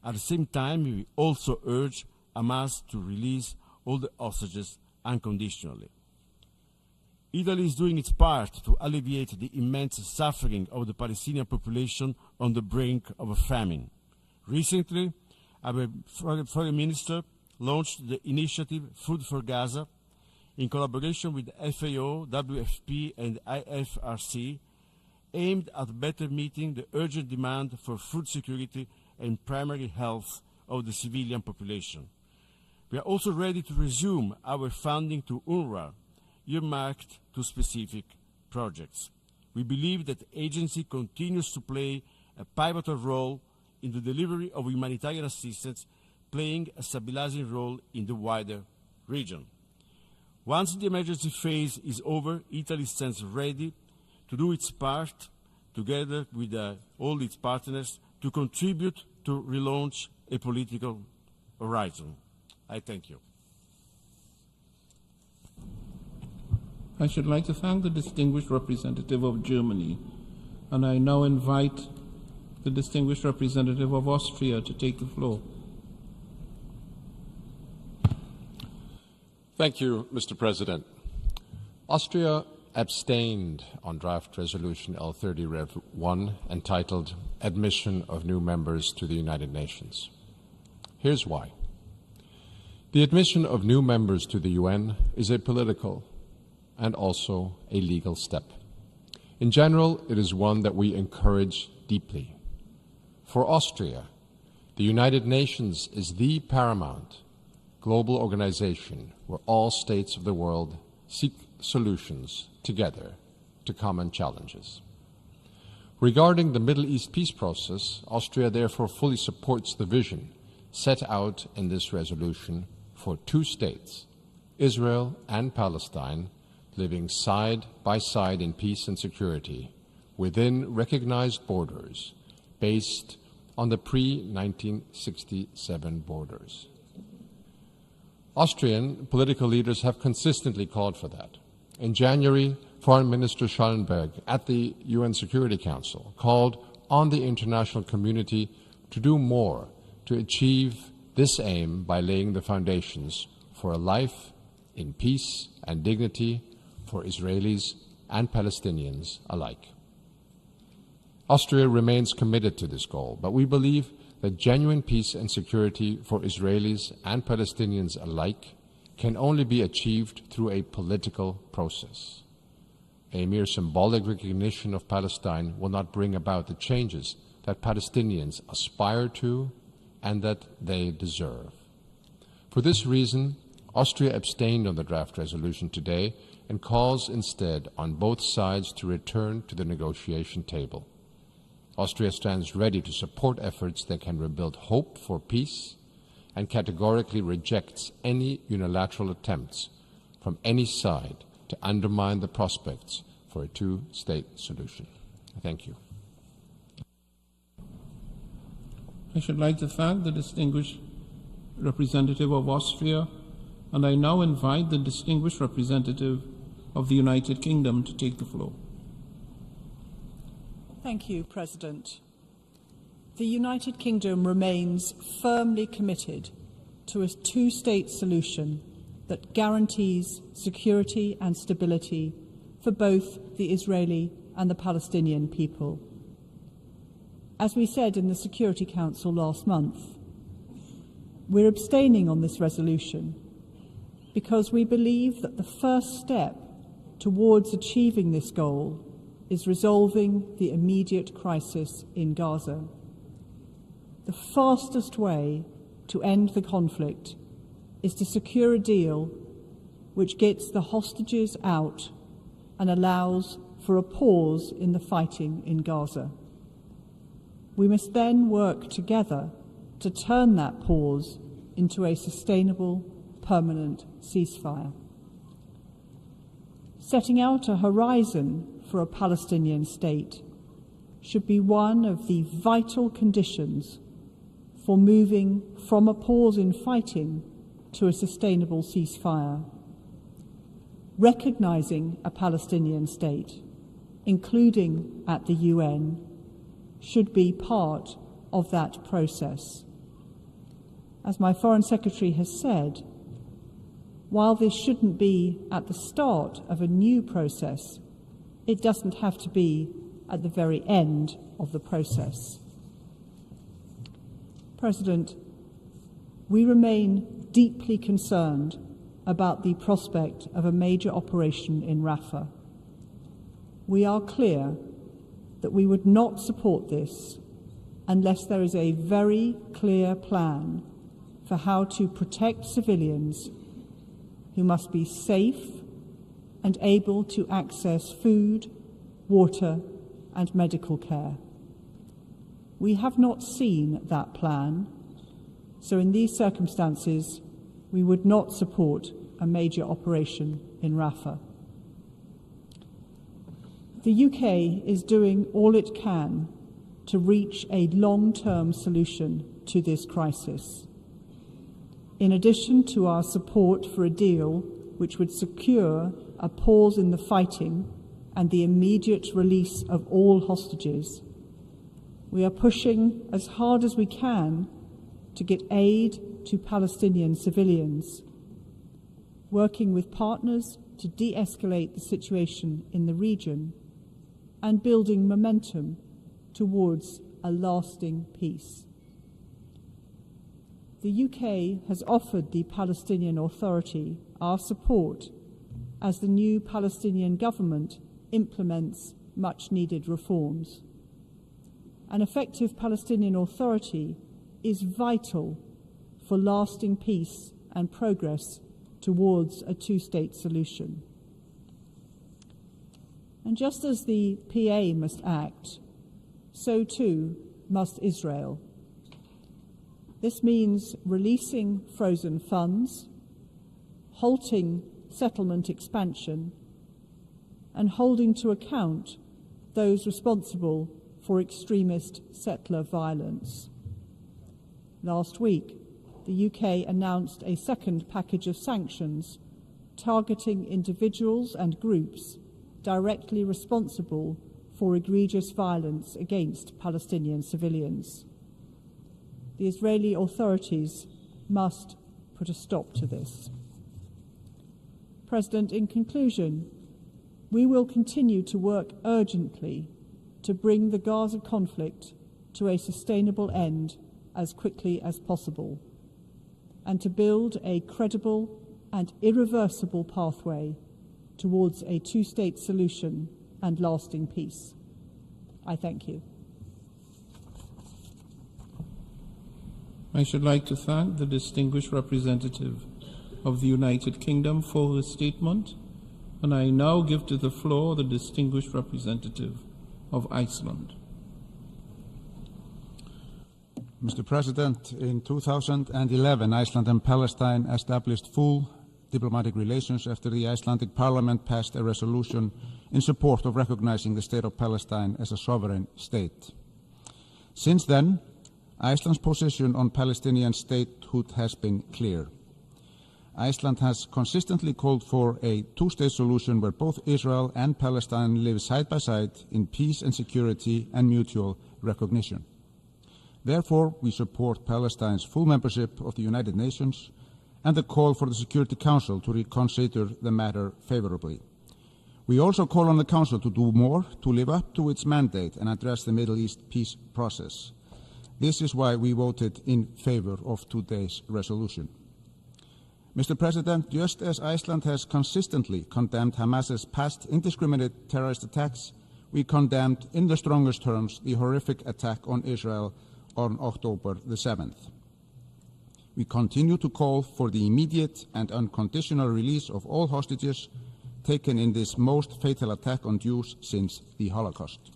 At the same time, we also urge Hamas to release all the hostages unconditionally. Italy is doing its part to alleviate the immense suffering of the Palestinian population on the brink of a famine. Recently, our Foreign Minister launched the initiative Food for Gaza in collaboration with FAO, WFP, and IFRC, aimed at better meeting the urgent demand for food security and primary health of the civilian population. We are also ready to resume our funding to UNRWA, earmarked to specific projects. We believe that the agency continues to play a pivotal role in the delivery of humanitarian assistance, playing a stabilizing role in the wider region. Once the emergency phase is over, Italy stands ready to do its part, together with all its partners, to contribute to relaunch a political horizon. I thank you. I should like to thank the distinguished representative of Germany, and I now invite the distinguished representative of Austria to take the floor. Thank you, Mr. President. Austria abstained on draft resolution L30 Rev 1 entitled Admission of New Members to the United Nations. Here's why. The admission of new members to the UN is a political and also a legal step. In general, it is one that we encourage deeply. For Austria, the United Nations is the paramount global organization where all states of the world seek solutions together to common challenges. Regarding the Middle East peace process, Austria therefore fully supports the vision set out in this resolution for two states, Israel and Palestine, living side by side in peace and security within recognized borders based on the pre-1967 borders. Austrian political leaders have consistently called for that. In January, Foreign Minister Schallenberg at the UN Security Council called on the international community to do more to achieve this aim by laying the foundations for a life in peace and dignity for Israelis and Palestinians alike. Austria remains committed to this goal, but we believe that genuine peace and security for Israelis and Palestinians alike can only be achieved through a political process. A mere symbolic recognition of Palestine will not bring about the changes that Palestinians aspire to and that they deserve. For this reason, Austria abstained on the draft resolution today and calls instead on both sides to return to the negotiation table. Austria stands ready to support efforts that can rebuild hope for peace and categorically rejects any unilateral attempts from any side to undermine the prospects for a two-state solution. Thank you. I should like to thank the distinguished representative of Austria, and I now invite the distinguished representative of the United Kingdom to take the floor. Thank you, President. The United Kingdom remains firmly committed to a two-state solution that guarantees security and stability for both the Israeli and the Palestinian people. As we said in the Security Council last month, we're abstaining on this resolution because we believe that the first step towards achieving this goal is resolving the immediate crisis in Gaza. The fastest way to end the conflict is to secure a deal which gets the hostages out and allows for a pause in the fighting in Gaza. We must then work together to turn that pause into a sustainable, permanent ceasefire. Setting out a horizon for a Palestinian state should be one of the vital conditions for moving from a pause in fighting to a sustainable ceasefire. Recognizing a Palestinian state, including at the UN, should be part of that process. As my Foreign Secretary has said, while this shouldn't be at the start of a new process, it doesn't have to be at the very end of the process. President, we remain deeply concerned about the prospect of a major operation in Rafah. We are clear that we would not support this unless there is a very clear plan for how to protect civilians who must be safe and able to access food, water, and medical care. We have not seen that plan, so in these circumstances, we would not support a major operation in Rafah. The UK is doing all it can to reach a long-term solution to this crisis. In addition to our support for a deal which would secure a pause in the fighting and the immediate release of all hostages, we are pushing as hard as we can to get aid to Palestinian civilians, working with partners to de-escalate the situation in the region and building momentum towards a lasting peace. the UK has offered the Palestinian Authority our support as the new Palestinian government implements much-needed reforms. An effective Palestinian Authority is vital for lasting peace and progress towards a two-state solution. And just as the PA must act, so too must Israel. This means releasing frozen funds, halting settlement expansion, and holding to account those responsible for extremist settler violence. Last week, the UK announced a second package of sanctions targeting individuals and groups directly responsible for egregious violence against Palestinian civilians. The Israeli authorities must put a stop to this. President, in conclusion, we will continue to work urgently to bring the Gaza conflict to a sustainable end as quickly as possible, and to build a credible and irreversible pathway towards a two-state solution and lasting peace. I thank you. I should like to thank the distinguished representative of the United Kingdom for his statement, and I now give to the floor the distinguished representative of Iceland. Mr. President, in 2011, Iceland and Palestine established full diplomatic relations after the Icelandic Parliament passed a resolution in support of recognizing the state of Palestine as a sovereign state. Since then, Iceland's position on Palestinian statehood has been clear. Iceland has consistently called for a two-state solution where both Israel and Palestine live side by side in peace and security and mutual recognition. Therefore, we support Palestine's full membership of the United Nations and the call for the Security Council to reconsider the matter favorably. We also call on the Council to do more to live up to its mandate and address the Middle East peace process. This is why we voted in favor of today's resolution. Mr. President, just as Iceland has consistently condemned Hamas's past indiscriminate terrorist attacks, we condemned in the strongest terms the horrific attack on Israel on October the 7th. We continue to call for the immediate and unconditional release of all hostages taken in this most fatal attack on Jews since the Holocaust.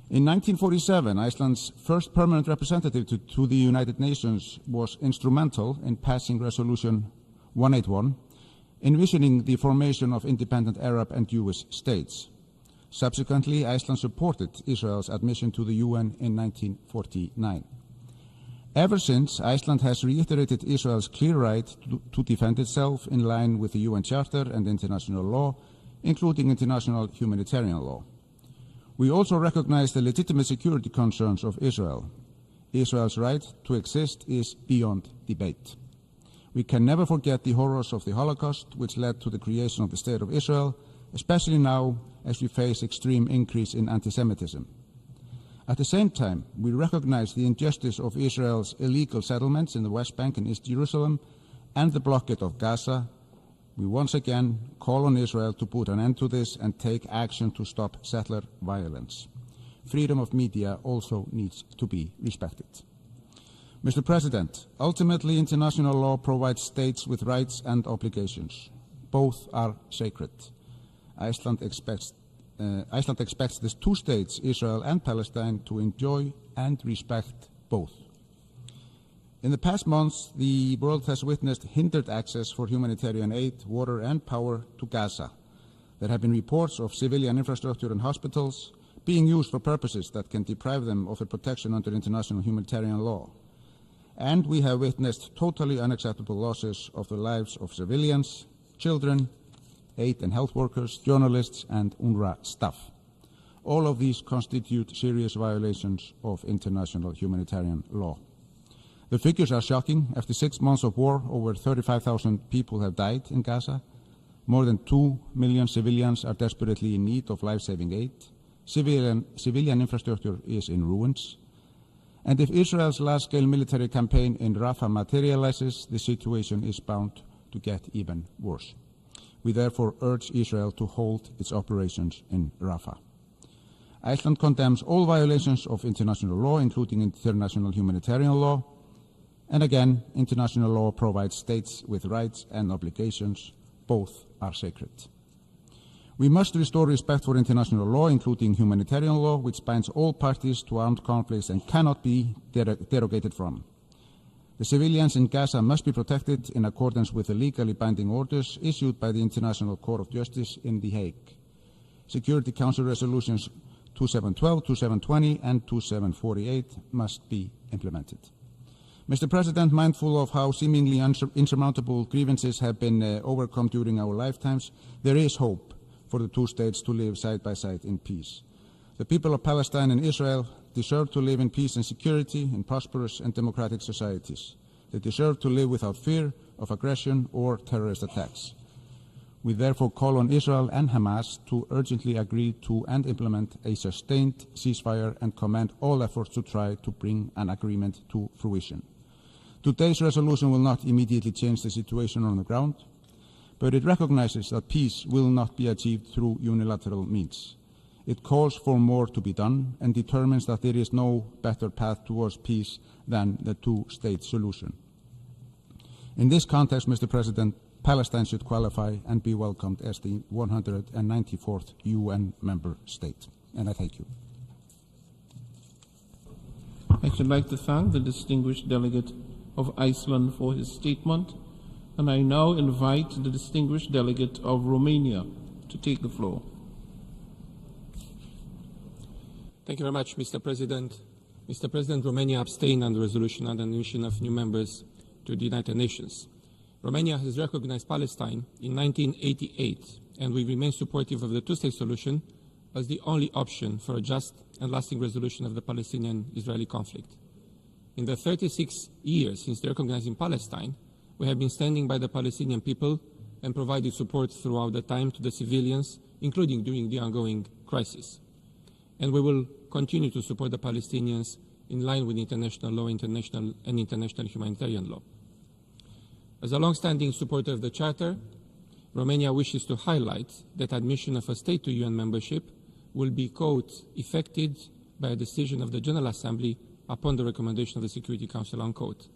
In 1947, Iceland's first permanent representative to the United Nations was instrumental in passing Resolution 181, envisioning the formation of independent Arab and Jewish states. Subsequently, Iceland supported Israel's admission to the UN in 1949. Ever since, Iceland has reiterated Israel's clear right to defend itself in line with the UN Charter and international law, including international humanitarian law. We also recognize the legitimate security concerns of Israel. Israel's right to exist is beyond debate. We can never forget the horrors of the Holocaust, which led to the creation of the State of Israel, especially now as we face extreme increase in anti-Semitism. At the same time, we recognize the injustice of Israel's illegal settlements in the West Bank and East Jerusalem and the blockade of Gaza. We once again call on Israel to put an end to this and take action to stop settler violence. Freedom of media also needs to be respected. Mr. President, ultimately international law provides states with rights and obligations. Both are sacred. Iceland expects these two states, Israel and Palestine, to enjoy and respect both. In the past months, the world has witnessed hindered access for humanitarian aid, water and power to Gaza. There have been reports of civilian infrastructure and hospitals being used for purposes that can deprive them of their protection under international humanitarian law. And we have witnessed totally unacceptable losses of the lives of civilians, children, aid and health workers, journalists and UNRWA staff. All of these constitute serious violations of international humanitarian law. The figures are shocking. After 6 months of war, over 35,000 people have died in Gaza. More than 2 million civilians are desperately in need of life-saving aid. Civilian infrastructure is in ruins. And if Israel's large-scale military campaign in Rafah materializes, the situation is bound to get even worse. We therefore urge Israel to halt its operations in Rafah. Iceland condemns all violations of international law, including international humanitarian law. And again, international law provides states with rights and obligations. Both are sacred. We must restore respect for international law, including humanitarian law, which binds all parties to armed conflicts and cannot be derogated from. The civilians in Gaza must be protected in accordance with the legally binding orders issued by the International Court of Justice in The Hague. Security Council resolutions 2712, 2720, and 2748 must be implemented. Mr. President, mindful of how seemingly insurmountable grievances have been overcome during our lifetimes, there is hope for the two states to live side by side in peace. The people of Palestine and Israel deserve to live in peace and security in prosperous and democratic societies. They deserve to live without fear of aggression or terrorist attacks. We therefore call on Israel and Hamas to urgently agree to and implement a sustained ceasefire and commend all efforts to try to bring an agreement to fruition. Today's resolution will not immediately change the situation on the ground, but it recognizes that peace will not be achieved through unilateral means. It calls for more to be done and determines that there is no better path towards peace than the two-state solution. In this context, Mr. President, Palestine should qualify and be welcomed as the 194th UN member state. And I thank you. I should like to thank the distinguished delegate of Iceland for his statement, and I now invite the distinguished delegate of Romania to take the floor. Thank you very much, Mr. President. Mr. President, Romania abstained on the resolution on the admission of new members to the United Nations. Romania has recognized Palestine in 1988, and we remain supportive of the two-state solution as the only option for a just and lasting resolution of the Palestinian-Israeli conflict. In the 36 years since recognizing Palestine, we have been standing by the Palestinian people and provided support throughout the time to the civilians, including during the ongoing crisis. And we will continue to support the Palestinians in line with international law, international humanitarian law. As a long-standing supporter of the Charter, Romania wishes to highlight that admission of a state to UN membership will be, quote, effected by a decision of the General Assembly upon the recommendation of the Security Council, unquote.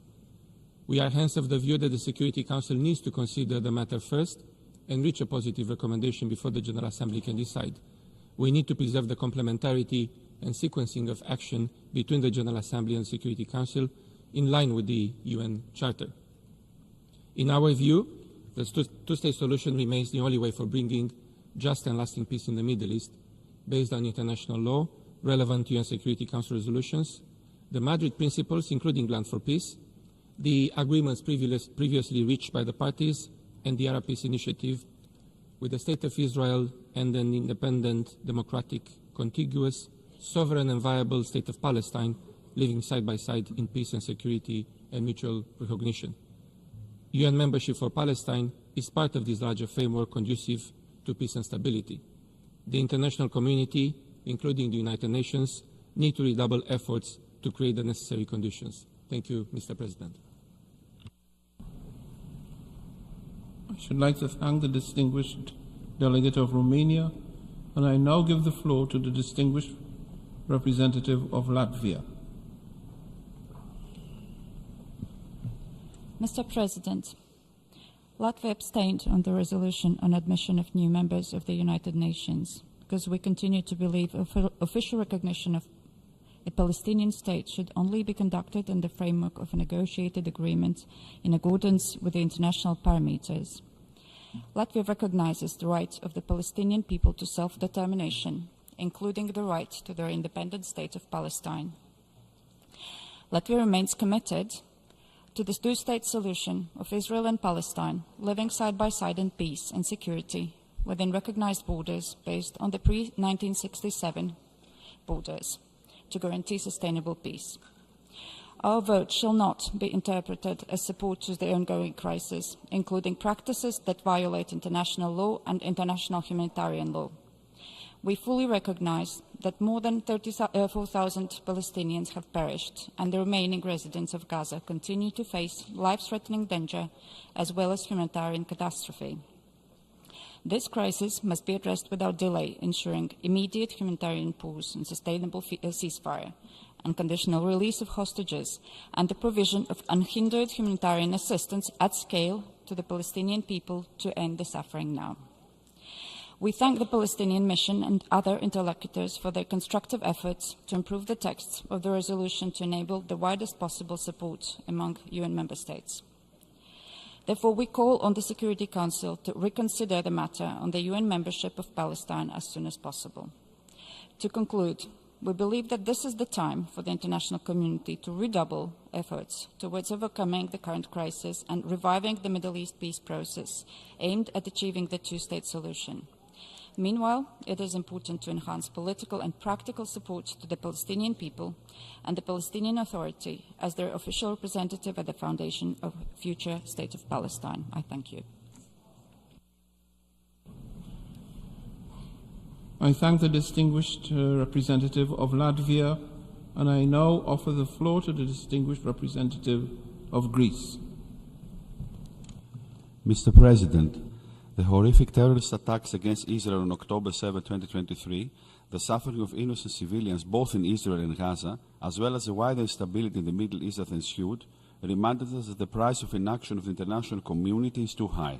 We are hence of the view that the Security Council needs to consider the matter first and reach a positive recommendation before the General Assembly can decide. We need to preserve the complementarity and sequencing of action between the General Assembly and the Security Council in line with the UN Charter. In our view, the two-state solution remains the only way for bringing just and lasting peace in the Middle East, based on international law, relevant UN Security Council resolutions, the Madrid principles, including Land for Peace, the agreements previously reached by the parties, and the Arab Peace Initiative, with the State of Israel and an independent, democratic, contiguous, sovereign and viable State of Palestine living side by side in peace and security and mutual recognition. UN membership for Palestine is part of this larger framework conducive to peace and stability. The international community, including the United Nations, need to redouble efforts to create the necessary conditions. Thank you, Mr. President. I should like to thank the distinguished delegate of Romania, and I now give the floor to the distinguished representative of Latvia. Mr. President, Latvia abstained on the resolution on admission of new members of the United Nations because we continue to believe official recognition of a Palestinian state should only be conducted in the framework of a negotiated agreement in accordance with the international parameters. Latvia recognizes the right of the Palestinian people to self-determination, including the right to their independent state of Palestine. Latvia remains committed to the two-state solution of Israel and Palestine living side by side in peace and security within recognized borders based on the pre-1967 borders to guarantee sustainable peace. Our vote shall not be interpreted as support to the ongoing crisis, including practices that violate international law and international humanitarian law. We fully recognize that more than 34,000 Palestinians have perished, and the remaining residents of Gaza continue to face life-threatening danger as well as humanitarian catastrophe. This crisis must be addressed without delay, ensuring immediate humanitarian pause and sustainable ceasefire, unconditional release of hostages, and the provision of unhindered humanitarian assistance at scale to the Palestinian people to end the suffering now. We thank the Palestinian Mission and other interlocutors for their constructive efforts to improve the text of the resolution to enable the widest possible support among UN member states. Therefore, we call on the Security Council to reconsider the matter on the UN membership of Palestine as soon as possible. To conclude, we believe that this is the time for the international community to redouble efforts towards overcoming the current crisis and reviving the Middle East peace process aimed at achieving the two-state solution. Meanwhile, it is important to enhance political and practical support to the Palestinian people and the Palestinian Authority as their official representative at the foundation of a future state of Palestine. I thank you. I thank the distinguished representative of Latvia, and I now offer the floor to the distinguished representative of Greece. Mr. President, the horrific terrorist attacks against Israel on October 7, 2023, the suffering of innocent civilians both in Israel and Gaza, as well as the wider instability in the Middle East that ensued, reminded us that the price of inaction of the international community is too high.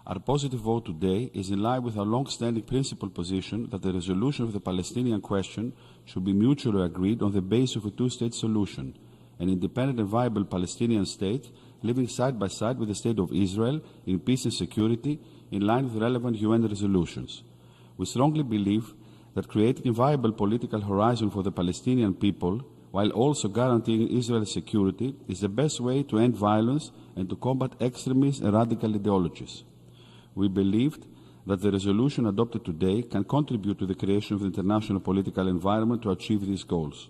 Our positive vote today is in line with our long-standing principled position that the resolution of the Palestinian question should be mutually agreed on the basis of a two-state solution, an independent and viable Palestinian state living side by side with the State of Israel in peace and security in line with relevant UN resolutions. We strongly believe that creating a viable political horizon for the Palestinian people, while also guaranteeing Israel's security, is the best way to end violence and to combat extremist and radical ideologies. We believed that the resolution adopted today can contribute to the creation of the international political environment to achieve these goals.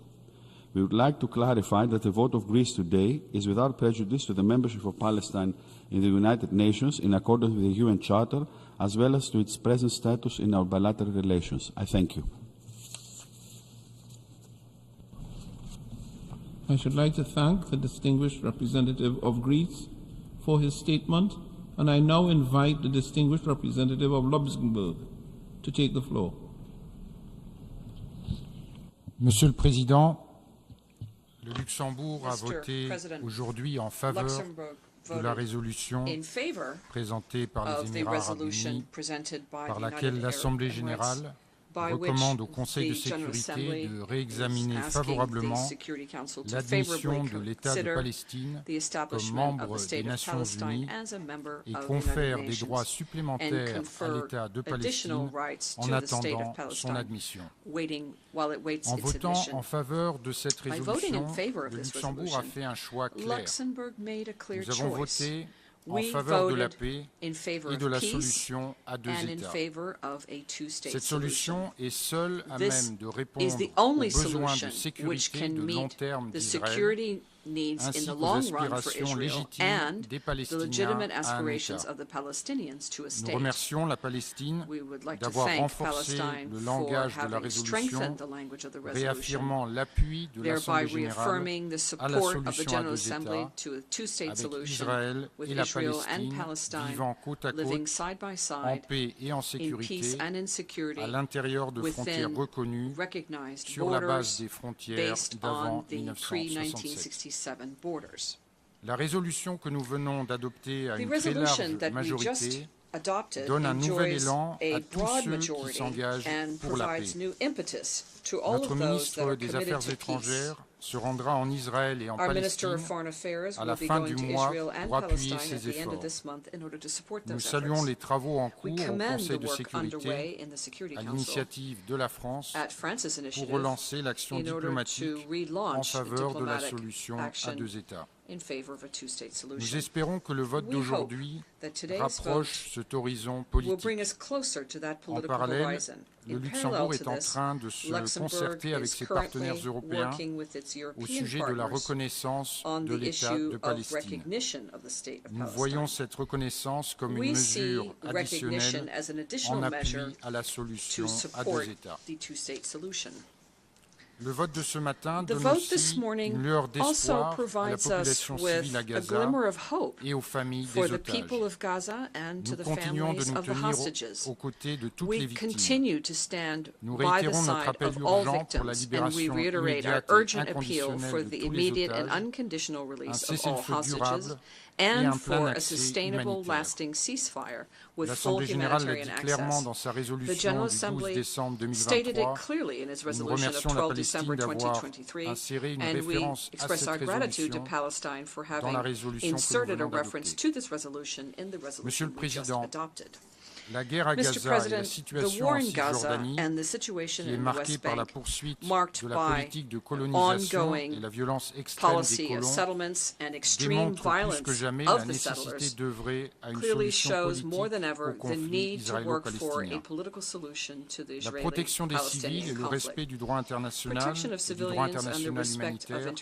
We would like to clarify that the vote of Greece today is without prejudice to the membership of Palestine in the United Nations in accordance with the UN Charter, as well as to its present status in our bilateral relations. I thank you. I should like to thank the distinguished representative of Greece for his statement, and I now invite the distinguished representative of Luxembourg to take the floor. Monsieur le Président, le Luxembourg a voté aujourd'hui en faveur de la résolution présentée par les Émirats arabes unis, par laquelle l'Assemblée générale recommande au Conseil de sécurité de réexaminer favorablement l'admission de l'État de Palestine comme membre des Nations Unies et confère des droits supplémentaires à l'État de Palestine en attendant son admission. En votant en faveur de cette résolution, le Luxembourg a fait un choix clair. Nous avons voté en faveur de la paix et de la solution à deux États. Cette solution est seule à même de répondre aux besoins de sécurité de long terme d'Israël, ainsi qu'aux aspirations légitimes des Palestiniens à un État. Nous remercions la Palestine d'avoir renforcé le langage de la résolution, réaffirmant l'appui de l'Assemblée générale à la solution à deux États, avec Israël et la Palestine vivant côte à côte, en paix et en sécurité, à l'intérieur de frontières reconnues sur la base des frontières d'avant 1967. La résolution que nous venons d'adopter à une très large majorité donne un nouvel élan à tous ceux qui s'engagent pour la paix. Notre ministre des Affaires étrangères se rendra en Israël et en Palestine à la fin du mois pour appuyer ces efforts. Nous saluons les travaux en cours au Conseil de sécurité à l'initiative de la France pour relancer l'action diplomatique en faveur de la solution à deux États. in favor of a two-state solution. Nous espérons que le vote d'aujourd'hui rapproche cet horizon politique. En parallèle, le Luxembourg est en train de se concerter avec ses partenaires européens au sujet de la reconnaissance de l'État de Palestine. Nous voyons cette reconnaissance comme une mesure additionnelle en appui à la solution à deux États. Le vote de ce matin donne aussi une lueur d'espoir à la population civile à Gaza et aux familles des otages. Nous continuons de nous tenir aux côtés de toutes les victimes. Nous réitérons notre appel urgent pour la libération immédiate et inconditionnelle de tous les otages, un cessez-le-feu durable et un plein accès humanitaire. L'Assemblée générale l'a dit clairement dans sa résolution du 12 décembre 2023. Nous remercions la Palestine d'avoir inséré une référence à cette résolution dans la résolution que nous venons d'adopter. Monsieur le Président, la guerre à Gaza et la situation en Cisjordanie, qui est marquée par la poursuite de la politique de colonisation et la violence extrême des colons, démontre plus que jamais la nécessité d'œuvrer à une solution politique au conflit israélo-palestinien. La protection des civils et le respect du droit international et du droit international humanitaire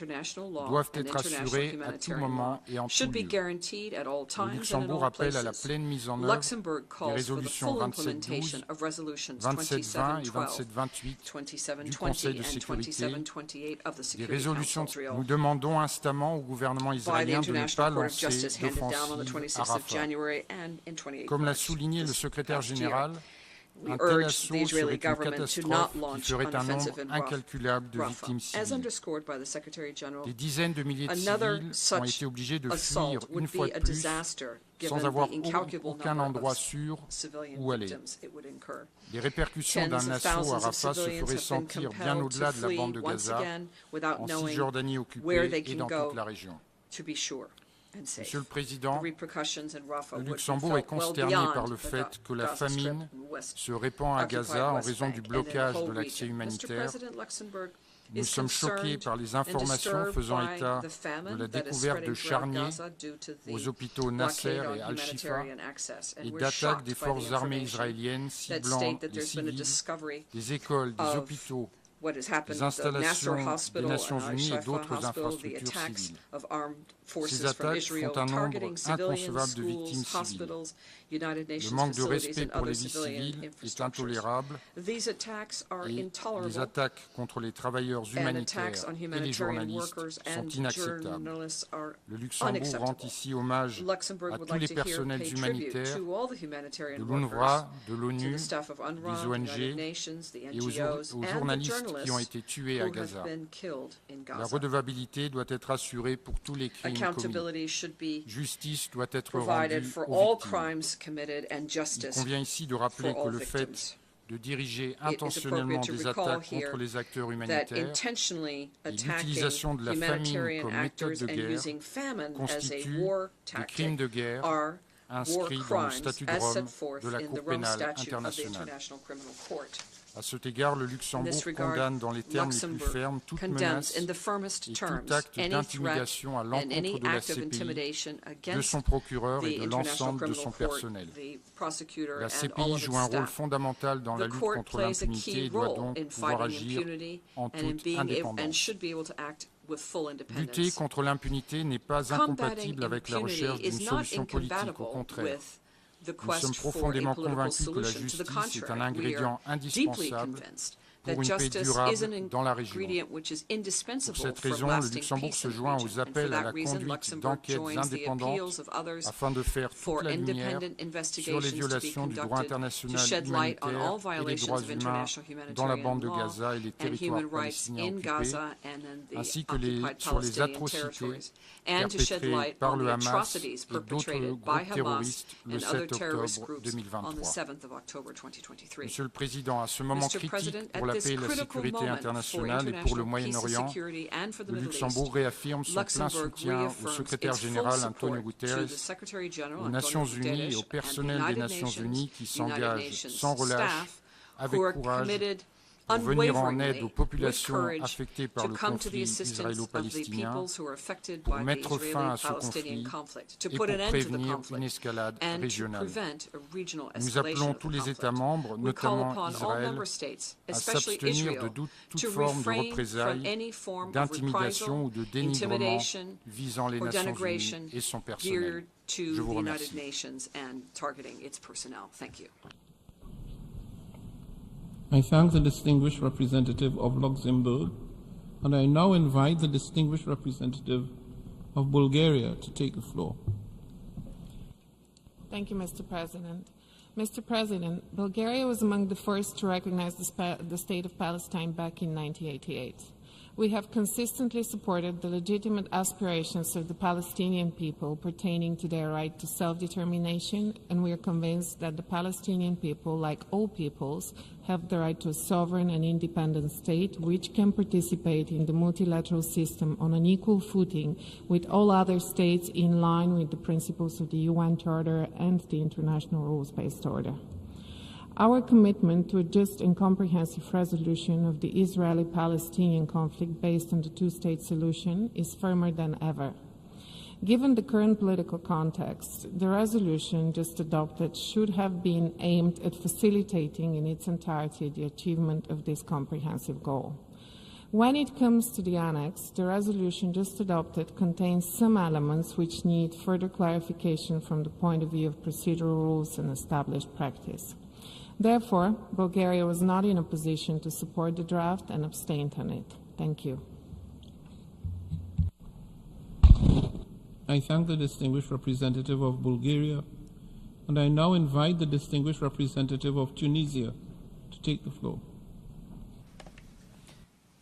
doivent être assurés à tout moment et en tout lieu. Le Luxembourg appelle à la pleine mise en œuvre des résolutions 2712, 2720 et 2728 du Conseil de sécurité. Des résolutions, nous demandons instamment au gouvernement israélien de ne pas lancer d'offensive à Rafah. Comme l'a souligné le secrétaire général, un tel assaut serait une catastrophe qui ferait un nombre incalculable de victimes civiles. Des dizaines de milliers de civils ont été obligés de fuir une fois de plus sans avoir aucun endroit sûr où aller. Les répercussions d'un assaut à Rafah se feraient sentir bien au-delà de la bande de Gaza, en Cisjordanie occupée et dans toute la région. Monsieur le Président, le Luxembourg est consterné par le fait que la famine se répand à Gaza en raison du blocage de l'accès humanitaire. Nous sommes choqués par les informations faisant état de la découverte de charniers aux hôpitaux Nasser et Al-Shifa et d'attaques des forces armées israéliennes ciblant des civils, des écoles, des hôpitaux, des installations des Nations Unies et d'autres infrastructures civiles. Ces attaques font un nombre inconcevable de victimes civiles. Le manque de respect pour les vies civiles est intolérable et les attaques contre les travailleurs humanitaires et les journalistes sont inacceptables. Le Luxembourg rend ici hommage à tous les personnels humanitaires de l'UNRWA, de l'ONU, des ONG et aux journalistes qui ont été tués à Gaza. La redevabilité doit être assurée pour tous les crimes commis. Justice doit être rendue aux victimes. Il convient ici de rappeler que le fait de diriger intentionnellement des attaques contre les acteurs humanitaires et l'utilisation de la famine comme méthode de guerre constituent des crimes de guerre inscrits dans le statut de Rome de la Cour pénale internationale. À cet égard, le Luxembourg condamne dans les termes les plus fermes toute menace et tout acte d'intimidation à l'encontre de la CPI, de son procureur et de l'ensemble de son personnel. La CPI joue un rôle fondamental dans la lutte contre l'impunité et doit donc pouvoir agir en toute indépendance. Lutter contre l'impunité n'est pas incompatible avec la recherche d'une solution politique, au contraire. Nous sommes profondément convaincus que la justice est un ingrédient indispensable pour une paix durable dans la région. Pour cette raison, le Luxembourg se joint aux appels à la conduite d'enquêtes indépendantes afin de faire toute la lumière sur les violations du droit international humanitaire et des droits humains dans la bande de Gaza et les territoires palestiniens occupés, ainsi que sur les atrocités perpétrées par le Hamas et d'autres groupes terroristes le 7 octobre 2023. Monsieur le Président, à ce moment critique pour la paix et la sécurité internationale et pour le Moyen-Orient, le Luxembourg réaffirme son plein soutien au secrétaire général Antonio Guterres, aux Nations Unies et au personnel des Nations Unies qui s'engagent sans relâche, avec courage, pour venir en aide aux with populations courage affectées par to le come to the conflit assistance of the israélo-palestinien, peoples who are affected pour by the mettre fin à ce Israeli-Palestinian conflit conflict, to et put pour an end to the prévenir une conflict escalade and to régionale. prevent a regional Nous escalation appelons of the tous les conflict. États membres, We call notamment upon all Israël, member states, à especially s'abstenir Israel, de toute to forme de refrain from représailles, any form of d'intimidation ou de reprisal, dénigrement intimidation, visant les or Nations denigration Unies et son personnel. geared to Je vous the remercie. United Nations and targeting its personnel. Thank you. I thank the distinguished representative of Luxembourg, and I now invite the distinguished representative of Bulgaria to take the floor. Thank you, Mr. President. Mr. President, Bulgaria was among the first to recognize the state of Palestine back in 1988. We have consistently supported the legitimate aspirations of the Palestinian people pertaining to their right to self-determination, and we are convinced that the Palestinian people, like all peoples, have the right to a sovereign and independent state which can participate in the multilateral system on an equal footing with all other states in line with the principles of the UN Charter and the International Rules-Based Order. Our commitment to a just and comprehensive resolution of the Israeli-Palestinian conflict based on the two-state solution is firmer than ever. Given the current political context, the resolution just adopted should have been aimed at facilitating in its entirety the achievement of this comprehensive goal. When it comes to the annex, the resolution just adopted contains some elements which need further clarification from the point of view of procedural rules and established practice. Therefore, Bulgaria was not in a position to support the draft and abstained on it. Thank you. I thank the distinguished representative of Bulgaria, and I now invite the distinguished representative of Tunisia to take the floor.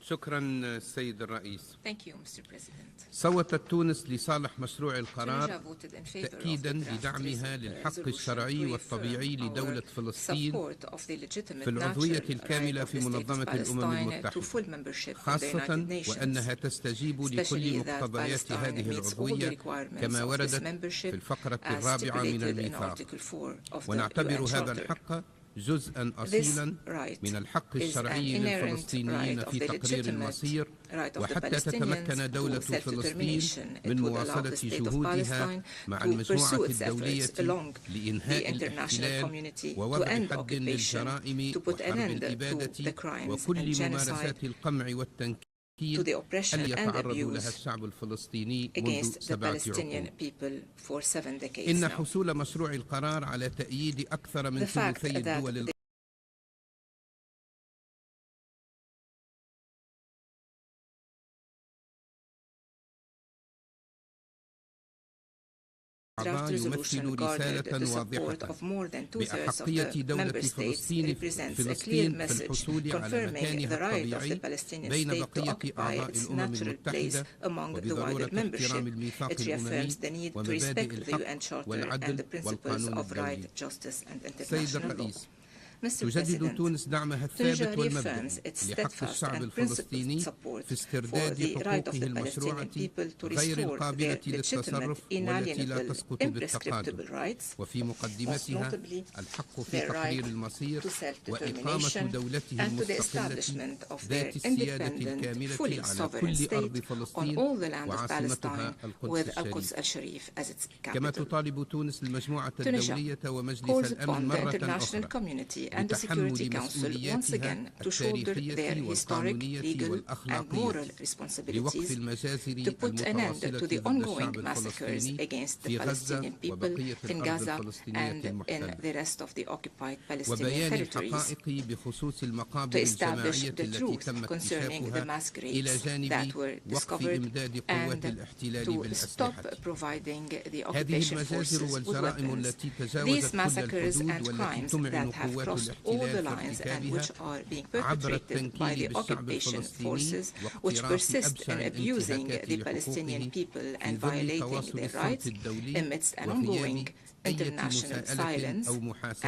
شكرا السيد الرئيس. Thank you, Mr. President. صوتت تونس لصالح مشروع القرار تأكيدا لدعمها للحق الشرعي والطبيعي لدولة فلسطين في العضوية الكاملة في منظمة الأمم المتحدة، خاصة وأنها تستجيب لكل مقتضيات هذه العضوية كما وردت في الفقرة الرابعة من الميثاق، ونعتبر هذا الحق جزءا أصيلا من الحق الشرعي للفلسطينيين في تقرير المصير، وحتى تتمكن دولة فلسطين من مواصلة جهودها مع المجموعة الدولية لإنهاء الاحتلال ووضع حد للجرائم وحرب الإبادة وكل ممارسات القمع والتنكيل التي يتعرض لها الشعب الفلسطيني منذ 7 عقود. إن حصول مشروع القرار على تأييد أكثر من ثلثي الدول يمثل رسالة واضحة بأحقية دولة فلسطين في الحصول على مكانها الطبيعي بين بقية أعضاء الأمم المتحدة وبضرورة احترام الميثاق الأممي ومبادئ الحق والعدل والقانون الدولي. سيد الرئيس، تجدد تونس دعمها الثابت والمبدئي لحق الشعب الفلسطيني في استرداد حقوقه المشروعة غير القابلة للتصرف والتي لا تسقط بالتقادم، وفي مقدمتها الحق في تقرير المصير وإقامة دولته المستقلة ذات السيادة الكاملة على كل أرض فلسطين وعاصمتها القدس الشريف. كما تطالب تونس المجموعة الدولية ومجلس الأمن مرة أخرى and the Security Council once again to shoulder their historic, legal and moral responsibilities to put an end to the ongoing massacres against the Palestinian people in Gaza and in the rest of the occupied Palestinian territories, to establish the truth concerning the massacres that were discovered and to stop providing the occupation forces with weapons. These massacres and crimes that have crossed all the lines and which are being perpetrated by the occupation forces, which persist in abusing the Palestinian people and violating their rights amidst an ongoing international silence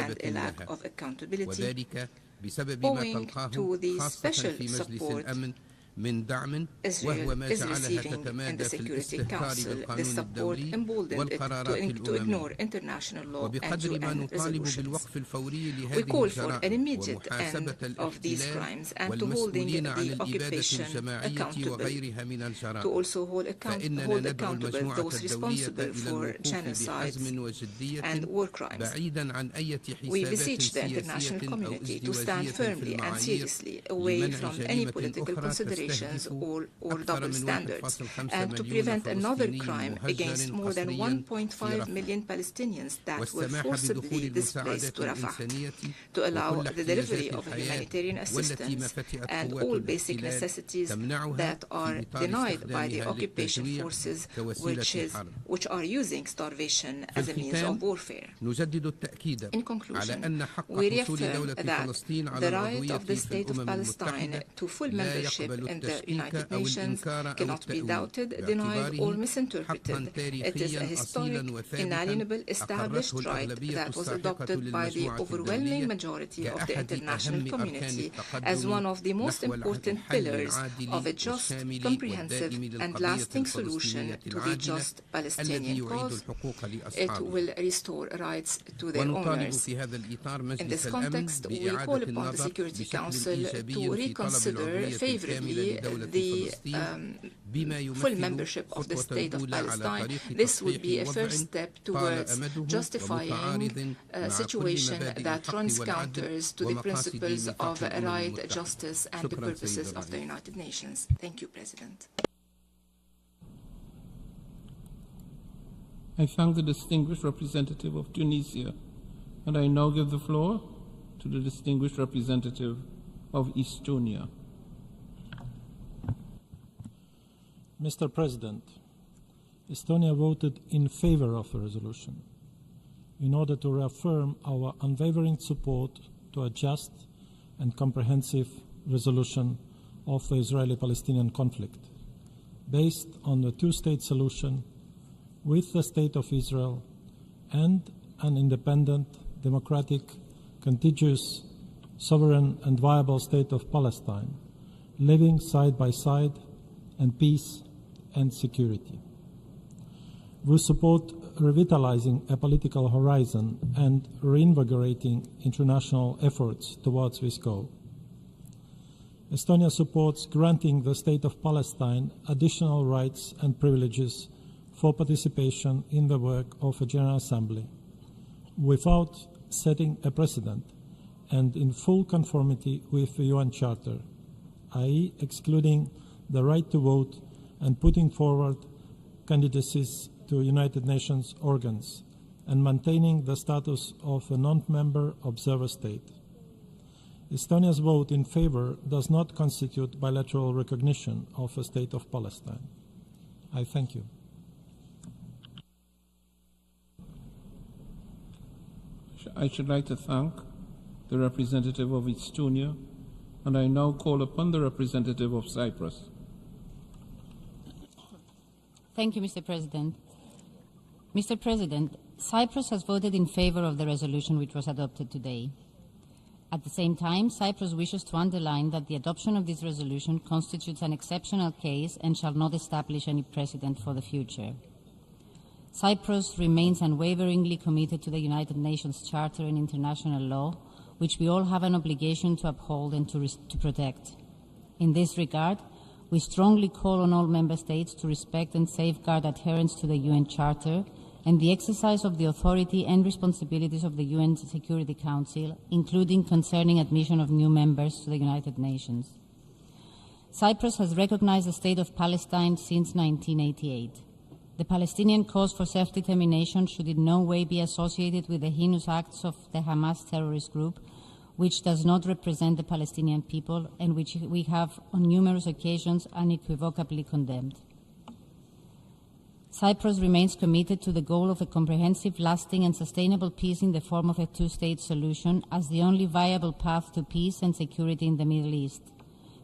and a lack of accountability, owing to the special support Israel is receiving in the Security Council. This support emboldened it to ignore international law and UN resolutions. We call for an immediate end of these crimes and to holding the occupation accountable, to also hold accountable those responsible for genocides and war crimes. We beseech the international community to stand firmly and seriously away from any political considerations or double standards, and to prevent another crime against more than 1.5 million Palestinians that were forcibly displaced to Rafah, to allow the delivery of humanitarian assistance and all basic necessities that are denied by the occupation forces, which are using starvation as a means of warfare. In conclusion, we reaffirm that the right of the State of Palestine to full membership in the United Nations cannot be doubted, denied, or misinterpreted. It is a historic, inalienable, established right that was adopted by the overwhelming majority of the international community as one of the most important pillars of a just, comprehensive, and lasting solution to the just Palestinian cause. It will restore rights to their owners. In this context, we call upon the Security Council to reconsider favorably the full membership of the State of Palestine. This would be a first step towards justifying a situation that runs counters to the principles of right, justice, and the purposes of the United Nations. Thank you, President. I thank the distinguished representative of Tunisia, and I now give the floor to the distinguished representative of Estonia. Mr. President, Estonia voted in favor of the resolution in order to reaffirm our unwavering support to a just and comprehensive resolution of the Israeli-Palestinian conflict based on the two-state solution with the State of Israel and an independent, democratic, contiguous, sovereign and viable state of Palestine, living side by side in peace and security. We support revitalizing a political horizon and reinvigorating international efforts towards this goal. Estonia supports granting the State of Palestine additional rights and privileges for participation in the work of a General Assembly without setting a precedent and in full conformity with the UN Charter, i.e. excluding the right to vote and putting forward candidacies to United Nations organs and maintaining the status of a non-member observer state. Estonia's vote in favor does not constitute bilateral recognition of a state of Palestine. I thank you. I should like to thank the representative of Estonia, and I now call upon the representative of Cyprus. Thank you, Mr. President. Mr. President, Cyprus has voted in favor of the resolution which was adopted today. At the same time, Cyprus wishes to underline that the adoption of this resolution constitutes an exceptional case and shall not establish any precedent for the future. Cyprus remains unwaveringly committed to the United Nations Charter and international law, which we all have an obligation to uphold and to protect. In this regard, we strongly call on all member states to respect and safeguard adherence to the UN Charter and the exercise of the authority and responsibilities of the UN Security Council, including concerning admission of new members to the United Nations. Cyprus has recognized the State of Palestine since 1988. The Palestinian cause for self-determination should in no way be associated with the heinous acts of the Hamas terrorist group, which does not represent the Palestinian people and which we have on numerous occasions unequivocally condemned. Cyprus remains committed to the goal of a comprehensive, lasting and sustainable peace in the form of a two-state solution as the only viable path to peace and security in the Middle East.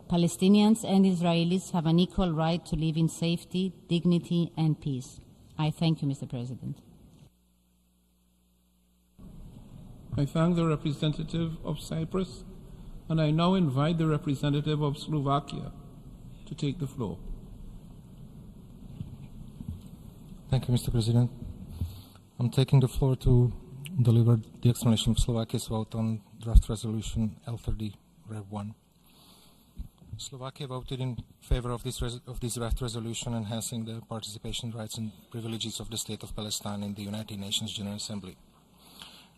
Palestinians and Israelis have an equal right to live in safety, dignity and peace. I thank you, Mr. President. I thank the representative of Cyprus, and I now invite the representative of Slovakia to take the floor. Thank you, Mr. President. I'm taking the floor to deliver the explanation of Slovakia's vote on draft resolution L30 Rev 1. Slovakia voted in favor of this draft resolution enhancing the participation rights and privileges of the State of Palestine in the United Nations General Assembly.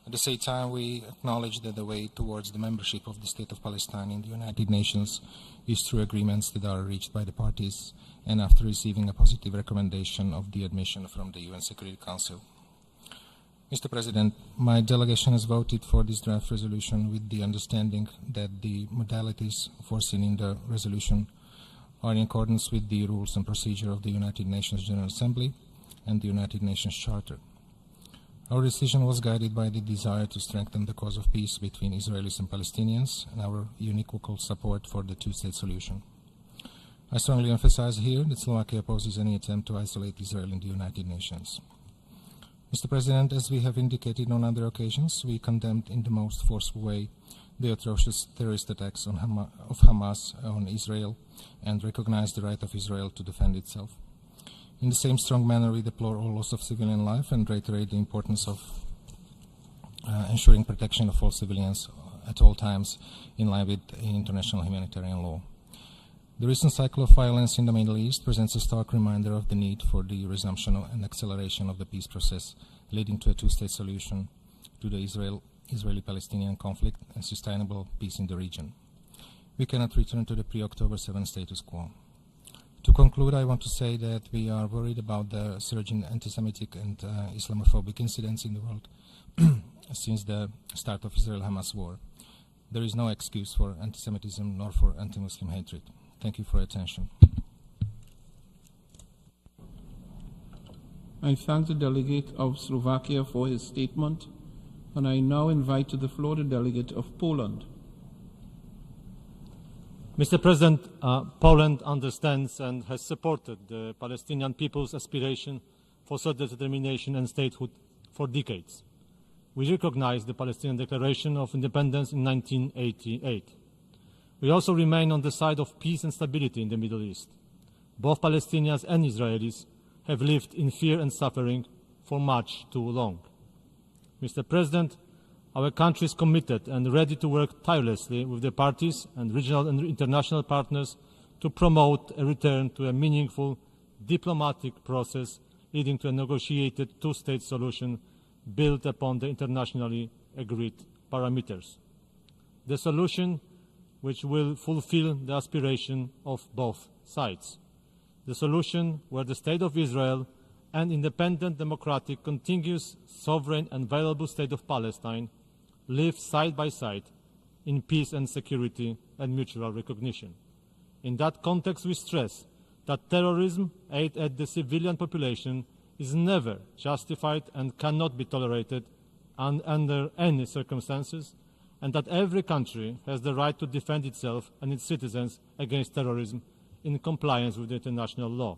At the same time, we acknowledge that the way towards the membership of the State of Palestine in the United Nations is through agreements that are reached by the parties and after receiving a positive recommendation of the admission from the UN Security Council. Mr. President, my delegation has voted for this draft resolution with the understanding that the modalities foreseen in the resolution are in accordance with the rules and procedure of the United Nations General Assembly and the United Nations Charter. Our decision was guided by the desire to strengthen the cause of peace between Israelis and Palestinians and our unequivocal support for the two-state solution. I strongly emphasize here that Slovakia opposes any attempt to isolate Israel in the United Nations. Mr. President, as we have indicated on other occasions, we condemned in the most forceful way the atrocious terrorist attacks of Hamas on Israel and recognize the right of Israel to defend itself. In the same strong manner, we deplore all loss of civilian life and reiterate the importance of ensuring protection of all civilians at all times in line with international humanitarian law. The recent cycle of violence in the Middle East presents a stark reminder of the need for the resumption and acceleration of the peace process leading to a two-state solution to the Israeli-Palestinian conflict and sustainable peace in the region. We cannot return to the pre-October 7 status quo. To conclude, I want to say that we are worried about the surging anti-Semitic and Islamophobic incidents in the world since the start of Israel-Hamas war. There is no excuse for anti-Semitism nor for anti-Muslim hatred. Thank you for your attention. I thank the delegate of Slovakia for his statement, and I now invite to the floor the delegate of Poland. Mr. President, Poland understands and has supported the Palestinian people's aspiration for self-determination and statehood for decades. We recognize the Palestinian Declaration of Independence in 1988. We also remain on the side of peace and stability in the Middle East. Both Palestinians and Israelis have lived in fear and suffering for much too long. Mr. President, our country is committed and ready to work tirelessly with the parties and regional and international partners to promote a return to a meaningful diplomatic process leading to a negotiated two-state solution built upon the internationally agreed parameters. The solution which will fulfill the aspiration of both sides. The solution where the State of Israel and independent, democratic, contiguous, sovereign and viable State of Palestine live side by side in peace and security and mutual recognition. In that context, we stress that terrorism aimed at the civilian population is never justified and cannot be tolerated under any circumstances, and that every country has the right to defend itself and its citizens against terrorism in compliance with international law.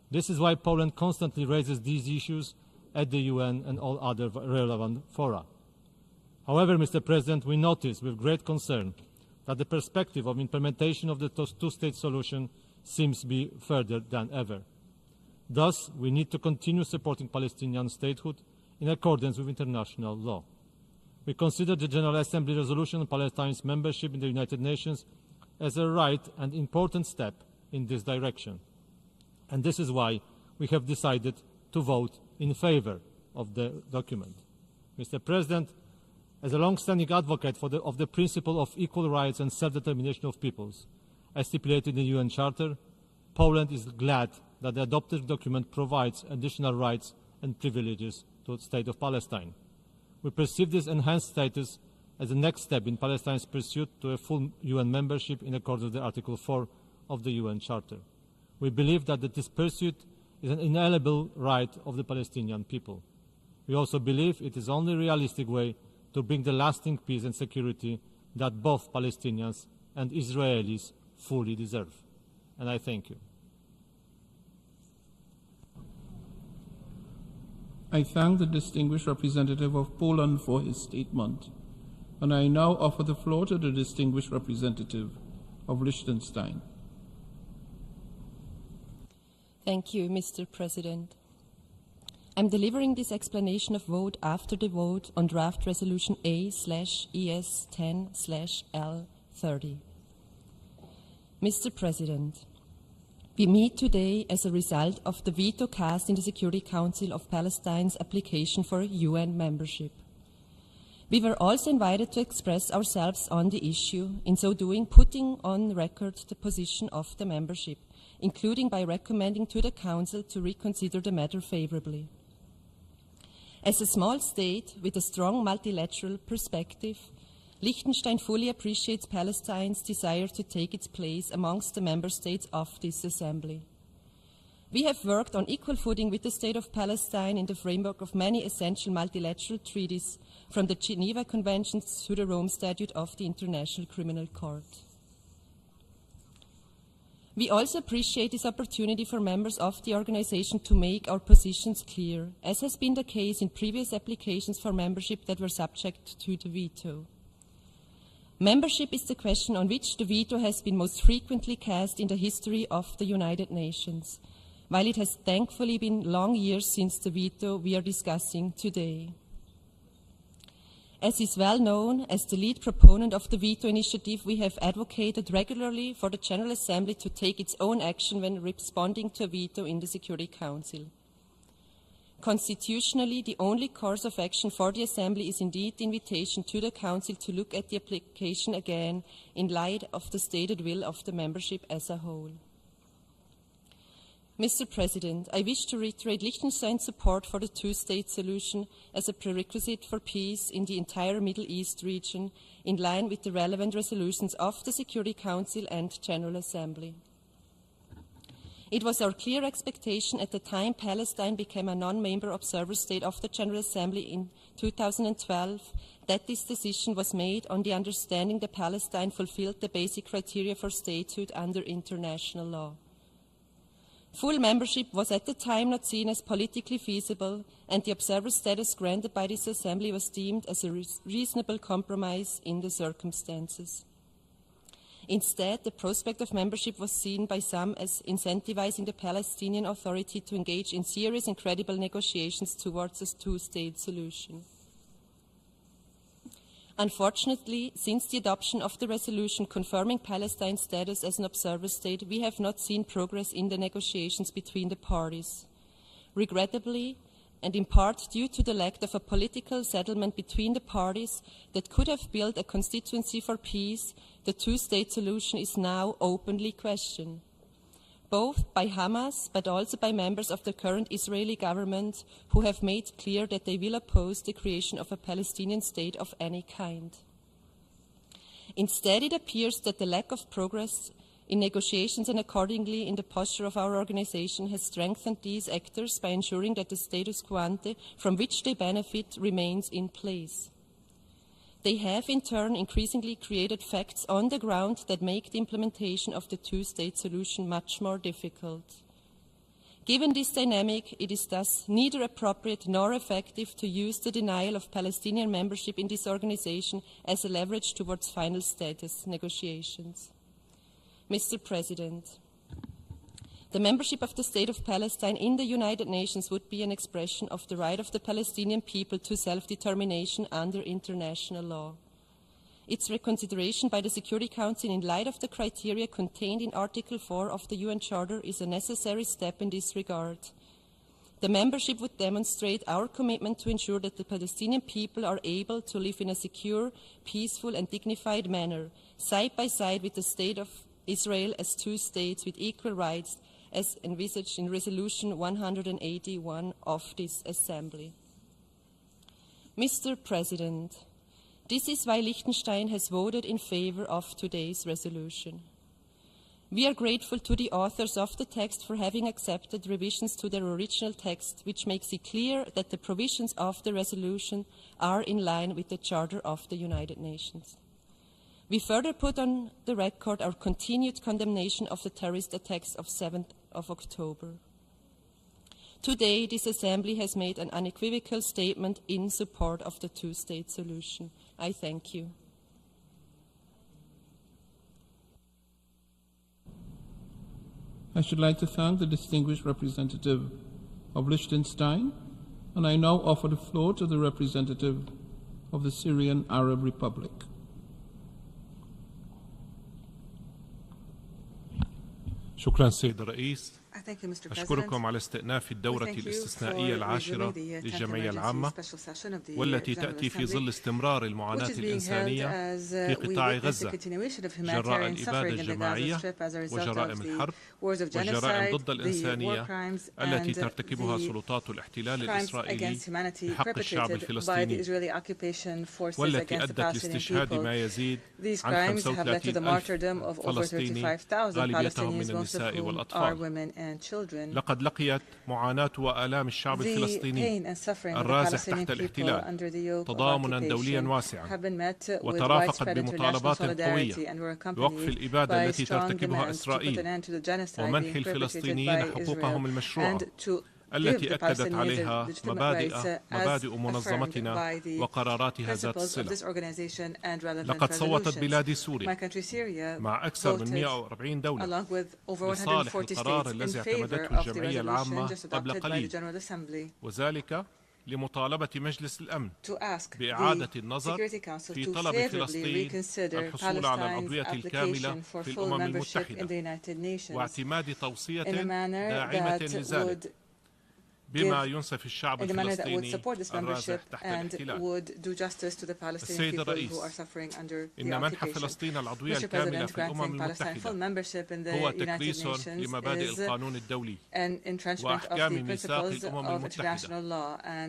This is why Poland constantly raises these issues at the UN and all other relevant fora. However, Mr. President, we notice with great concern that the perspective of implementation of the two-state solution seems to be further than ever. Thus, we need to continue supporting Palestinian statehood in accordance with international law. We consider the General Assembly resolution on Palestine's membership in the United Nations as a right and important step in this direction. And this is why we have decided to vote in favor of the document. Mr. President, as a long-standing advocate of the principle of equal rights and self-determination of peoples, as stipulated in the UN Charter, Poland is glad that the adopted document provides additional rights and privileges to the State of Palestine. We perceive this enhanced status as the next step in Palestine's pursuit to a full UN membership in accordance with Article 4 of the UN Charter. We believe that this pursuit is an inalienable right of the Palestinian people. We also believe it is the only realistic way to bring the lasting peace and security that both Palestinians and Israelis fully deserve. And I thank you. I thank the distinguished representative of Poland for his statement, and I now offer the floor to the distinguished representative of Liechtenstein. Thank you, Mr. President. I'm delivering this explanation of vote after the vote on draft resolution A/ES10/L30. Mr. President, we meet today as a result of the veto cast in the Security Council of Palestine's application for UN membership. We were also invited to express ourselves on the issue, in so doing putting on record the position of the membership, including by recommending to the Council to reconsider the matter favorably. As a small state with a strong multilateral perspective, Liechtenstein fully appreciates Palestine's desire to take its place amongst the member states of this assembly. We have worked on equal footing with the State of Palestine in the framework of many essential multilateral treaties, from the Geneva Conventions to the Rome Statute of the International Criminal Court. We also appreciate this opportunity for members of the organization to make our positions clear, as has been the case in previous applications for membership that were subject to the veto. Membership is the question on which the veto has been most frequently cast in the history of the United Nations, while it has thankfully been long years since the veto we are discussing today. As is well known, as the lead proponent of the veto initiative, we have advocated regularly for the General Assembly to take its own action when responding to a veto in the Security Council. Constitutionally, the only course of action for the Assembly is indeed the invitation to the Council to look at the application again in light of the stated will of the membership as a whole. Mr. President, I wish to reiterate Liechtenstein's support for the two-state solution as a prerequisite for peace in the entire Middle East region, in line with the relevant resolutions of the Security Council and General Assembly. It was our clear expectation at the time Palestine became a non-member observer state of the General Assembly in 2012 that this decision was made on the understanding that Palestine fulfilled the basic criteria for statehood under international law. Full membership was at the time not seen as politically feasible, and the observer status granted by this assembly was deemed as a reasonable compromise in the circumstances. Instead, the prospect of membership was seen by some as incentivizing the Palestinian Authority to engage in serious and credible negotiations towards a two-state solution. Unfortunately, since the adoption of the resolution confirming Palestine's status as an observer state, we have not seen progress in the negotiations between the parties. Regrettably, and in part due to the lack of a political settlement between the parties that could have built a constituency for peace, the two-state solution is now openly questioned, both by Hamas but also by members of the current Israeli government who have made clear that they will oppose the creation of a Palestinian state of any kind. Instead, it appears that the lack of progress in negotiations and accordingly in the posture of our organization has strengthened these actors by ensuring that the status quo ante from which they benefit remains in place. They have, in turn, increasingly created facts on the ground that make the implementation of the two-state solution much more difficult. Given this dynamic, it is thus neither appropriate nor effective to use the denial of Palestinian membership in this organization as a leverage towards final status negotiations. Mr. President, the membership of the State of Palestine in the United Nations would be an expression of the right of the Palestinian people to self-determination under international law. Its reconsideration by the Security Council in light of the criteria contained in Article 4 of the UN Charter is a necessary step in this regard. The membership would demonstrate our commitment to ensure that the Palestinian people are able to live in a secure, peaceful and dignified manner, side by side with the State of Israel as two states with equal rights as envisaged in Resolution 181 of this Assembly. Mr. President, this is why Liechtenstein has voted in favor of today's resolution. We are grateful to the authors of the text for having accepted revisions to their original text, which makes it clear that the provisions of the resolution are in line with the Charter of the United Nations. We further put on the record our continued condemnation of the terrorist attacks of 7th of October. Today, this Assembly has made an unequivocal statement in support of the two-state solution. I thank you. I should like to thank the distinguished representative of Liechtenstein, and I now offer the floor to the representative of the Syrian Arab Republic. شكرا سيد الرئيس. Thank you, Mr. أشكركم على استئناف الدورة الاستثنائية العاشرة للجمعية العامة والتي تأتي في ظل استمرار المعاناة الإنسانية في قطاع غزة جراء الإبادة الجماعية وجرائم الحرب والجرائم ضد الإنسانية التي ترتكبها سلطات الاحتلال الإسرائيلي بحق الشعب الفلسطيني والتي أدت لاستشهاد ما يزيد عن 35,000 فلسطيني غالبيتهم من النساء والأطفال. لقد لقيت معاناة وآلام الشعب الفلسطيني الرازح تحت الاحتلال تضامنا دوليا واسعا وترافقت بمطالبات قوية بوقف الإبادة التي ترتكبها إسرائيل ومنح الفلسطينيين حقوقهم المشروعة التي أكدت عليها مبادئ منظمتنا وقراراتها ذات الصلة. لقد صوتت بلادي سوريا مع أكثر من 140 دولة لصالح القرار الذي اعتمدته الجمعية العامة قبل قليل، وذلك لمطالبة مجلس الأمن بإعادة النظر في طلب فلسطين الحصول على العضوية الكاملة في الأمم المتحدة واعتماد توصية داعمة لذلك بما ينصف الشعب الفلسطيني الرازح تحت الاحتلال. السيد الرئيس، إن منح فلسطين العضوية الكاملة في الأمم المتحدة هو تكريس لمبادئ القانون الدولي وأحكام ميثاق الأمم المتحدة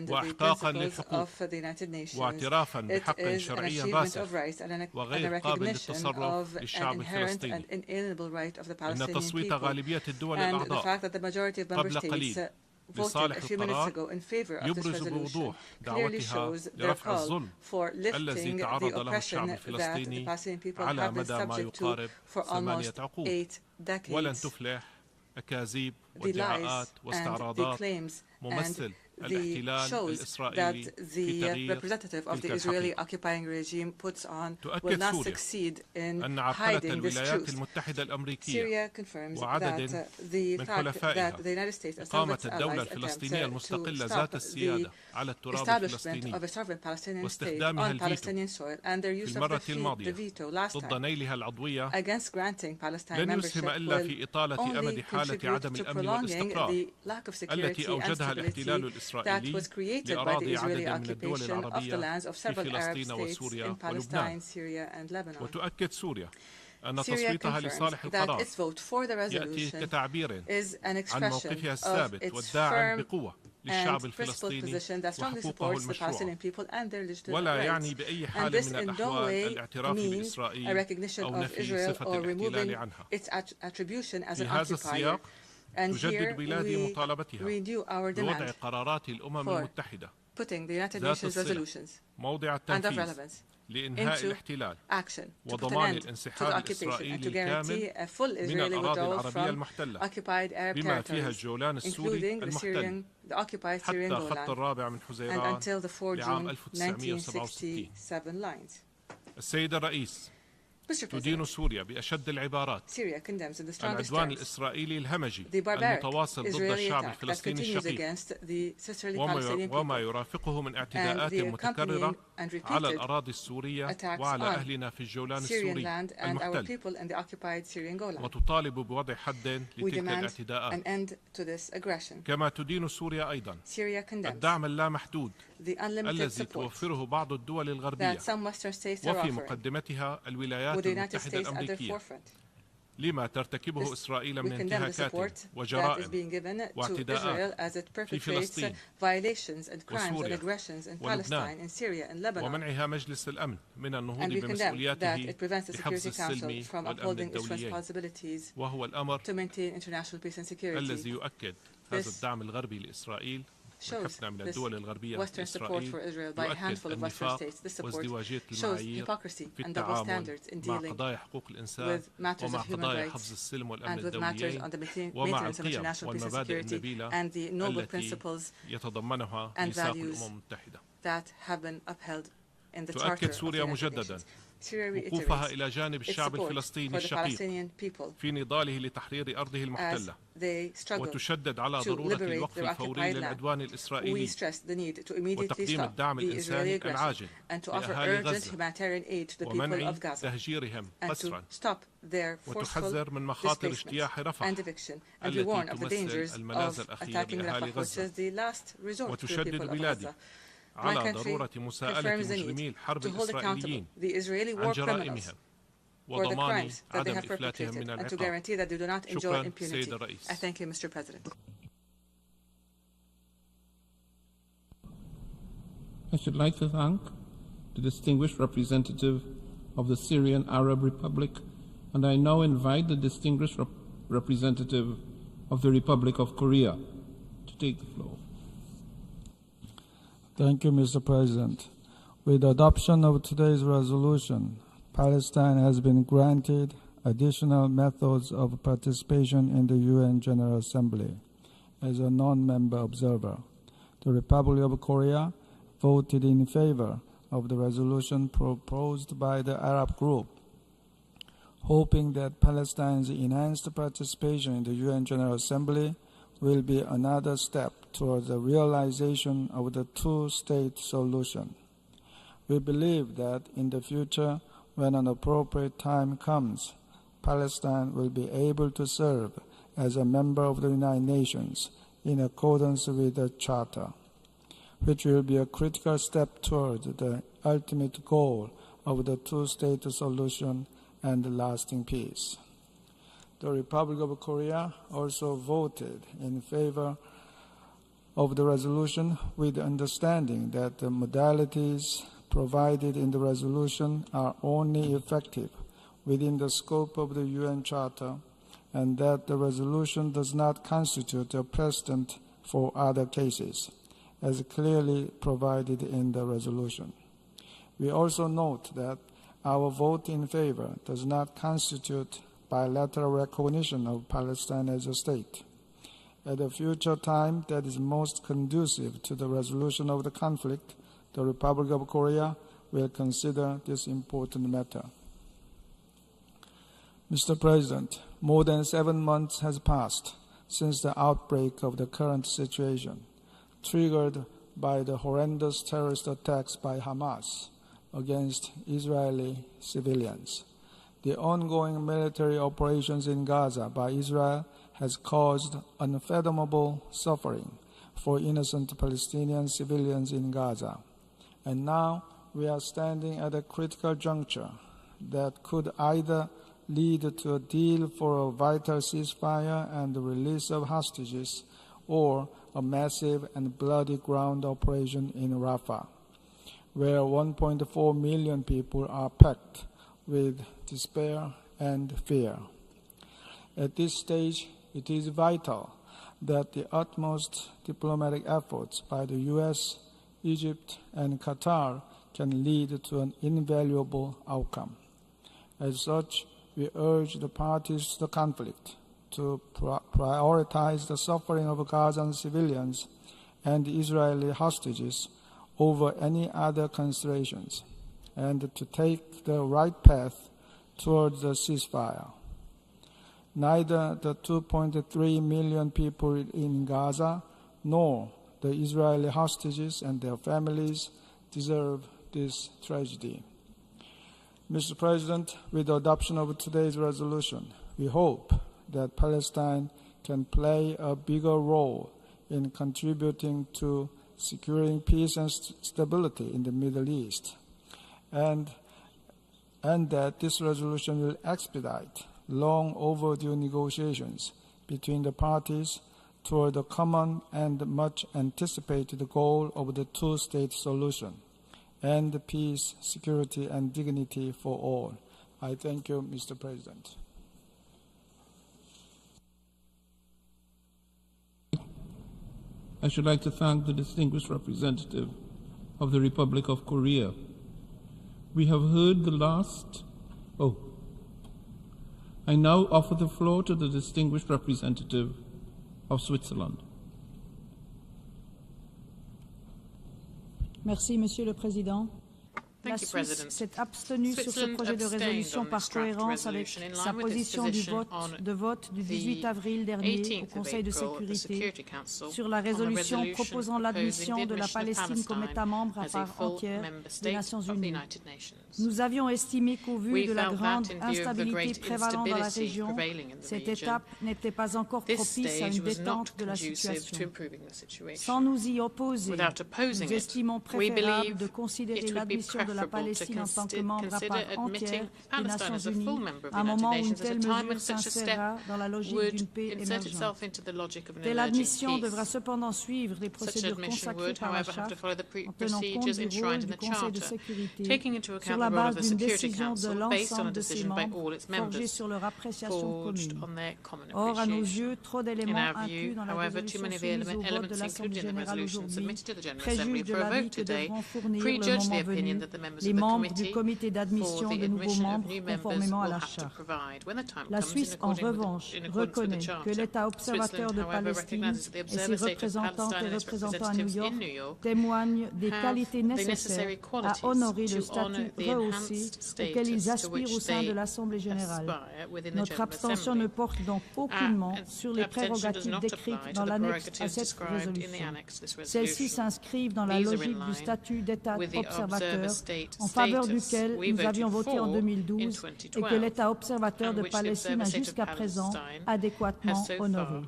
وإحقاقا للحقوق واعترافا بحق شرعي راسخ وغير قابل للتصرف للشعب الفلسطيني. إن تصويت غالبية الدول الأعضاء قبل قليل لصالح القرار يبرز بوضوح دعوتها لرفع الظلم الذي تعرض له الشعب الفلسطيني على مدى ما يقارب 8 عقود، ولن تفلح أكاذيب وادعاءات واستعراضات ممثل الاحتلال الإسرائيلي في تغيير تلك الحقيقة. تؤكد سوريا أن عرقلة الولايات المتحدة الأمريكية وعدد من حلفائها إقامة الدولة الفلسطينية المستقلة ذات السيادة على التراب الفلسطيني واستخدامها الفيتو في المرة الماضية ضد نيلها العضوية لن يسهم إلا في إطالة أمد حالة عدم الأمن والاستقرار التي أوجدها الاحتلال الإسرائيلي لأراضي عدد من الدول العربية في فلسطين وسوريا ولبنان. وتؤكد سوريا أن تصويتها لصالح القرار يأتي كتعبير عن موقفها الثابت والداعم بقوة للشعب الفلسطيني وحقوقه المشروعة، ولا يعني بأي حال من الأحوال الاعتراف بإسرائيل أو نفي صفة الاحتلال عنها. في هذا السياق تجدد بلادي مطالبتها بوضع قرارات الأمم المتحدة ذات الصلة موضع التنفيذ لإنهاء الاحتلال وضمان الانسحاب الإسرائيلي الكامل من الأراضي العربية المحتلة بما فيها الجولان السوري المحتل حتى خط الرابع من حزيران لعام 1967. السيد الرئيس، تدين سوريا بأشد العبارات العدوان الإسرائيلي الهمجي المتواصل ضد الشعب الفلسطيني الشقيق وما يرافقه من اعتداءات متكررة على الأراضي السورية وعلى أهلنا في الجولان السوري المحتل، وتطالب بوضع حد لتلك الاعتداءات. كما تدين سوريا أيضا الدعم اللامحدود الذي توفره بعض الدول الغربية وفي مقدمتها الولايات المتحدة الأمريكية لما ترتكبه إسرائيل من انتهاكات وجرائم واعتداءات في فلسطين وسوريا ولبنان ومنعها مجلس الأمن من النهوض بمسؤولياته لحفظ السلم والأمن الدوليين، وهو الأمر الذي يؤكد هذا الدعم الغربي لإسرائيل وحفنا من الدول الغربية لإسرائيل يؤكد النفاق وازدواجية المعايير في التعامل مع قضايا حقوق الإنسان ومع قضايا حفظ السلم والأمن الدوليين ومع القيم والمبادئ النبيلة التي يتضمنها ميثاق الأمم المتحدة. تؤكد سوريا مجددا وقوفها إلى جانب الشعب الفلسطيني الشقيق في نضاله لتحرير أرضه المحتلة، وتشدد على ضرورة الوقف الفوري للعدوان الإسرائيلي وتقديم الدعم الإنساني العاجل لأهالي غزة ومنع تهجيرهم قسرا، وتحذر من مخاطر اجتياح رفح التي تمثل الملاذ الأخير لأهالي غزة، وتشدد بلادي على ضرورة مساءلة مجرمي الحرب الإسرائيليين عن جرائمهم وضمان عدم إفلاتهم من العقاب. شكرا سيد الرئيس. I should like to thank the distinguished representative of the Syrian Arab Republic, and I now invite the distinguished representative of the Republic of Korea to take the floor. Thank you, Mr. President. With the adoption of today's resolution, Palestine has been granted additional methods of participation in the UN General Assembly as a non-member observer. The Republic of Korea voted in favor of the resolution proposed by the Arab group, hoping that Palestine's enhanced participation in the UN General Assembly will be another step towards the realization of the two-state solution. We believe that in the future, when an appropriate time comes, Palestine will be able to serve as a member of the United Nations in accordance with the Charter, which will be a critical step towards the ultimate goal of the two-state solution and lasting peace. The Republic of Korea also voted in favor of the resolution with the understanding that the modalities provided in the resolution are only effective within the scope of the UN Charter, and that the resolution does not constitute a precedent for other cases, as clearly provided in the resolution. We also note that our vote in favor does not constitute bilateral recognition of Palestine as a state. At a future time that is most conducive to the resolution of the conflict, the Republic of Korea will consider this important matter. Mr. President, more than 7 months has passed since the outbreak of the current situation, triggered by the horrendous terrorist attacks by Hamas against Israeli civilians. The ongoing military operations in Gaza by Israel has caused unfathomable suffering for innocent Palestinian civilians in Gaza. And now we are standing at a critical juncture that could either lead to a deal for a vital ceasefire and the release of hostages, or a massive and bloody ground operation in Rafah, where 1.4 million people are packed with despair and fear. At this stage, it is vital that the utmost diplomatic efforts by the U.S., Egypt, and Qatar can lead to an invaluable outcome. As such, we urge the parties to the conflict to prioritize the suffering of Gazan civilians and Israeli hostages over any other considerations, and to take the right path towards the ceasefire. Neither the 2.3 million people in Gaza nor the Israeli hostages and their families deserve this tragedy. Mr. President, with the adoption of today's resolution, we hope that Palestine can play a bigger role in contributing to securing peace and stability in the Middle East, and that this resolution will expedite long overdue negotiations between the parties toward the common and much anticipated goal of the two-state solution and peace, security, and dignity for all. I thank you, Mr. President. I should like to thank the distinguished representative of the Republic of Korea. We have heard the last... I now offer the floor to the distinguished representative of Switzerland. Merci, Monsieur le Président. La Suisse s'est abstenue sur ce projet de résolution par cohérence avec sa position de vote du 18 avril dernier au Conseil de sécurité sur la résolution proposant l'admission de la Palestine comme État membre à part entière des Nations Unies. Nous avions estimé qu'au vu de la grande instabilité prévalant dans la région, cette étape n'était pas encore propice à une détente de la situation. Sans nous y opposer, nous estimons préférable de considérer l'admission de la Palestine en tant que membre à part entière des Nations Unies à un moment où une telle mesure s'insérera dans la logique d'une paix émergente. Telle admission devra cependant suivre les procédures consacrées par la Charte en tenant compte du rôle du Conseil de sécurité sur la base d'une décision de l'ensemble de ses membres forgée sur leur appréciation commune. Or, à nos yeux, trop d'éléments inclus dans la résolution soumise au vote de l'Assemblée générale aujourd'hui préjugent de l'avis que devront fournir le moment venu les membres du comité d'admission de nouveaux membres conformément à la Charte. La Suisse, en revanche, reconnaît que l'État observateur de Palestine et ses représentantes et représentants à New York témoignent des qualités nécessaires à honorer le statut rehaussé auquel ils aspirent au sein de l'Assemblée générale. Notre abstention ne porte donc aucunement sur les prérogatives décrites dans l'annexe à cette résolution. Celles-ci s'inscrivent dans la logique du statut d'État observateur en faveur duquel nous avions voté en 2012 et que l'État observateur de Palestine a jusqu'à présent adéquatement honoré.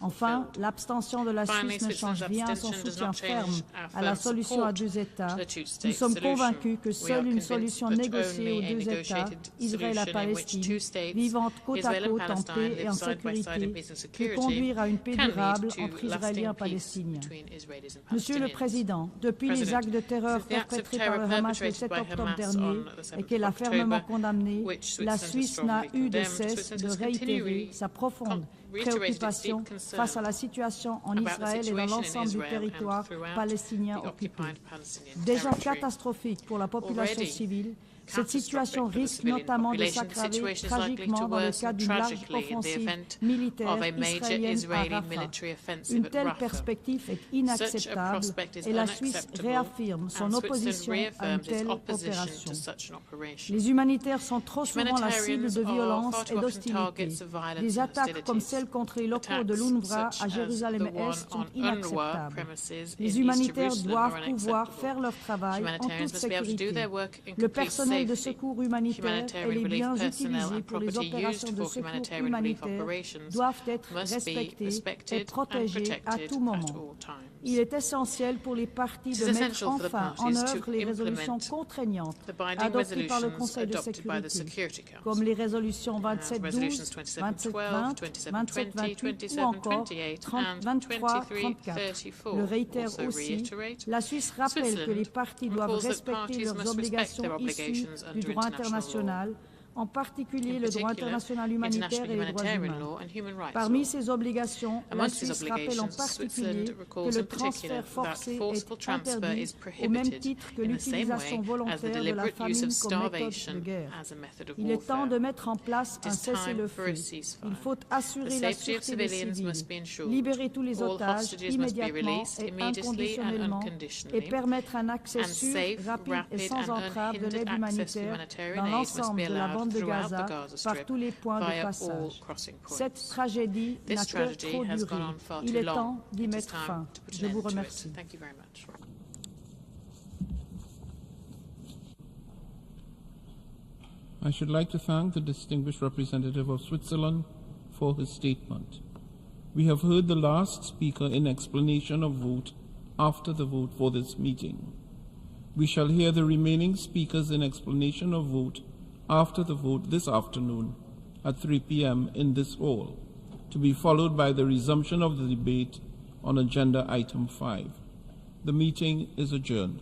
Enfin, l'abstention de la Suisse ne change rien à son soutien ferme à la solution à deux États. Nous sommes convaincus que seule une solution négociée aux deux États, Israël et Palestine, vivant côte à côte en paix et en sécurité, peut conduire à une paix durable entre Israéliens et Palestiniens. Monsieur le Président, depuis les actes de terreur perpétrés par le Hamas le 7 octobre dernier et qu'elle a fermement condamné, la Suisse n'a eu de cesse de réitérer sa profonde préoccupation face à la situation en Israël et dans l'ensemble du territoire palestinien occupé. Déjà catastrophique pour la population civile, cette situation risque notamment de s'aggraver tragiquement dans le cadre d'une large offensive militaire israélienne à Rafah. Une telle perspective est inacceptable et la Suisse réaffirme son opposition à une telle opération. Les humanitaires sont trop souvent la cible de violences et d'hostilités. Des attaques comme celles contre les locaux de l'UNRWA à Jérusalem-Est sont inacceptables. Les humanitaires doivent pouvoir faire leur travail en toute sécurité. Le personnel de secours humanitaire et les biens utilisés pour les opérations de secours humanitaire doivent être respectés et protégés à tout moment. Il est essentiel pour les parties de mettre enfin en œuvre les résolutions contraignantes adoptées par le Conseil de sécurité, comme les résolutions 2712, 2720, 2728 ou encore 2334. Le réitère aussi, la Suisse rappelle que les parties doivent respecter leurs obligations issues du droit international, en particulier le droit international humanitaire et les droits humains. Parmi ces obligations, la Suisse rappelle en particulier que le transfert forcé est interdit au même titre que l'utilisation volontaire de la famine comme méthode de guerre. Il est temps de mettre en place un cessez-le-feu. Il faut assurer la sûreté des civils, libérer tous les otages immédiatement et inconditionnellement et permettre un accès sûr, rapide et sans entrave de l'aide humanitaire dans l'ensemble de la bande de Gaza par tous les points de passage. Cette tragédie n'a que trop duré. Il est temps d'y mettre fin. Je vous remercie. I should like to thank the distinguished representative of Switzerland for his statement. We have heard the last speaker in explanation of vote after the vote for this meeting. We shall hear the remaining speakers in explanation of vote after the vote this afternoon at 3 p.m. in this hall, to be followed by the resumption of the debate on agenda item 5. The meeting is adjourned.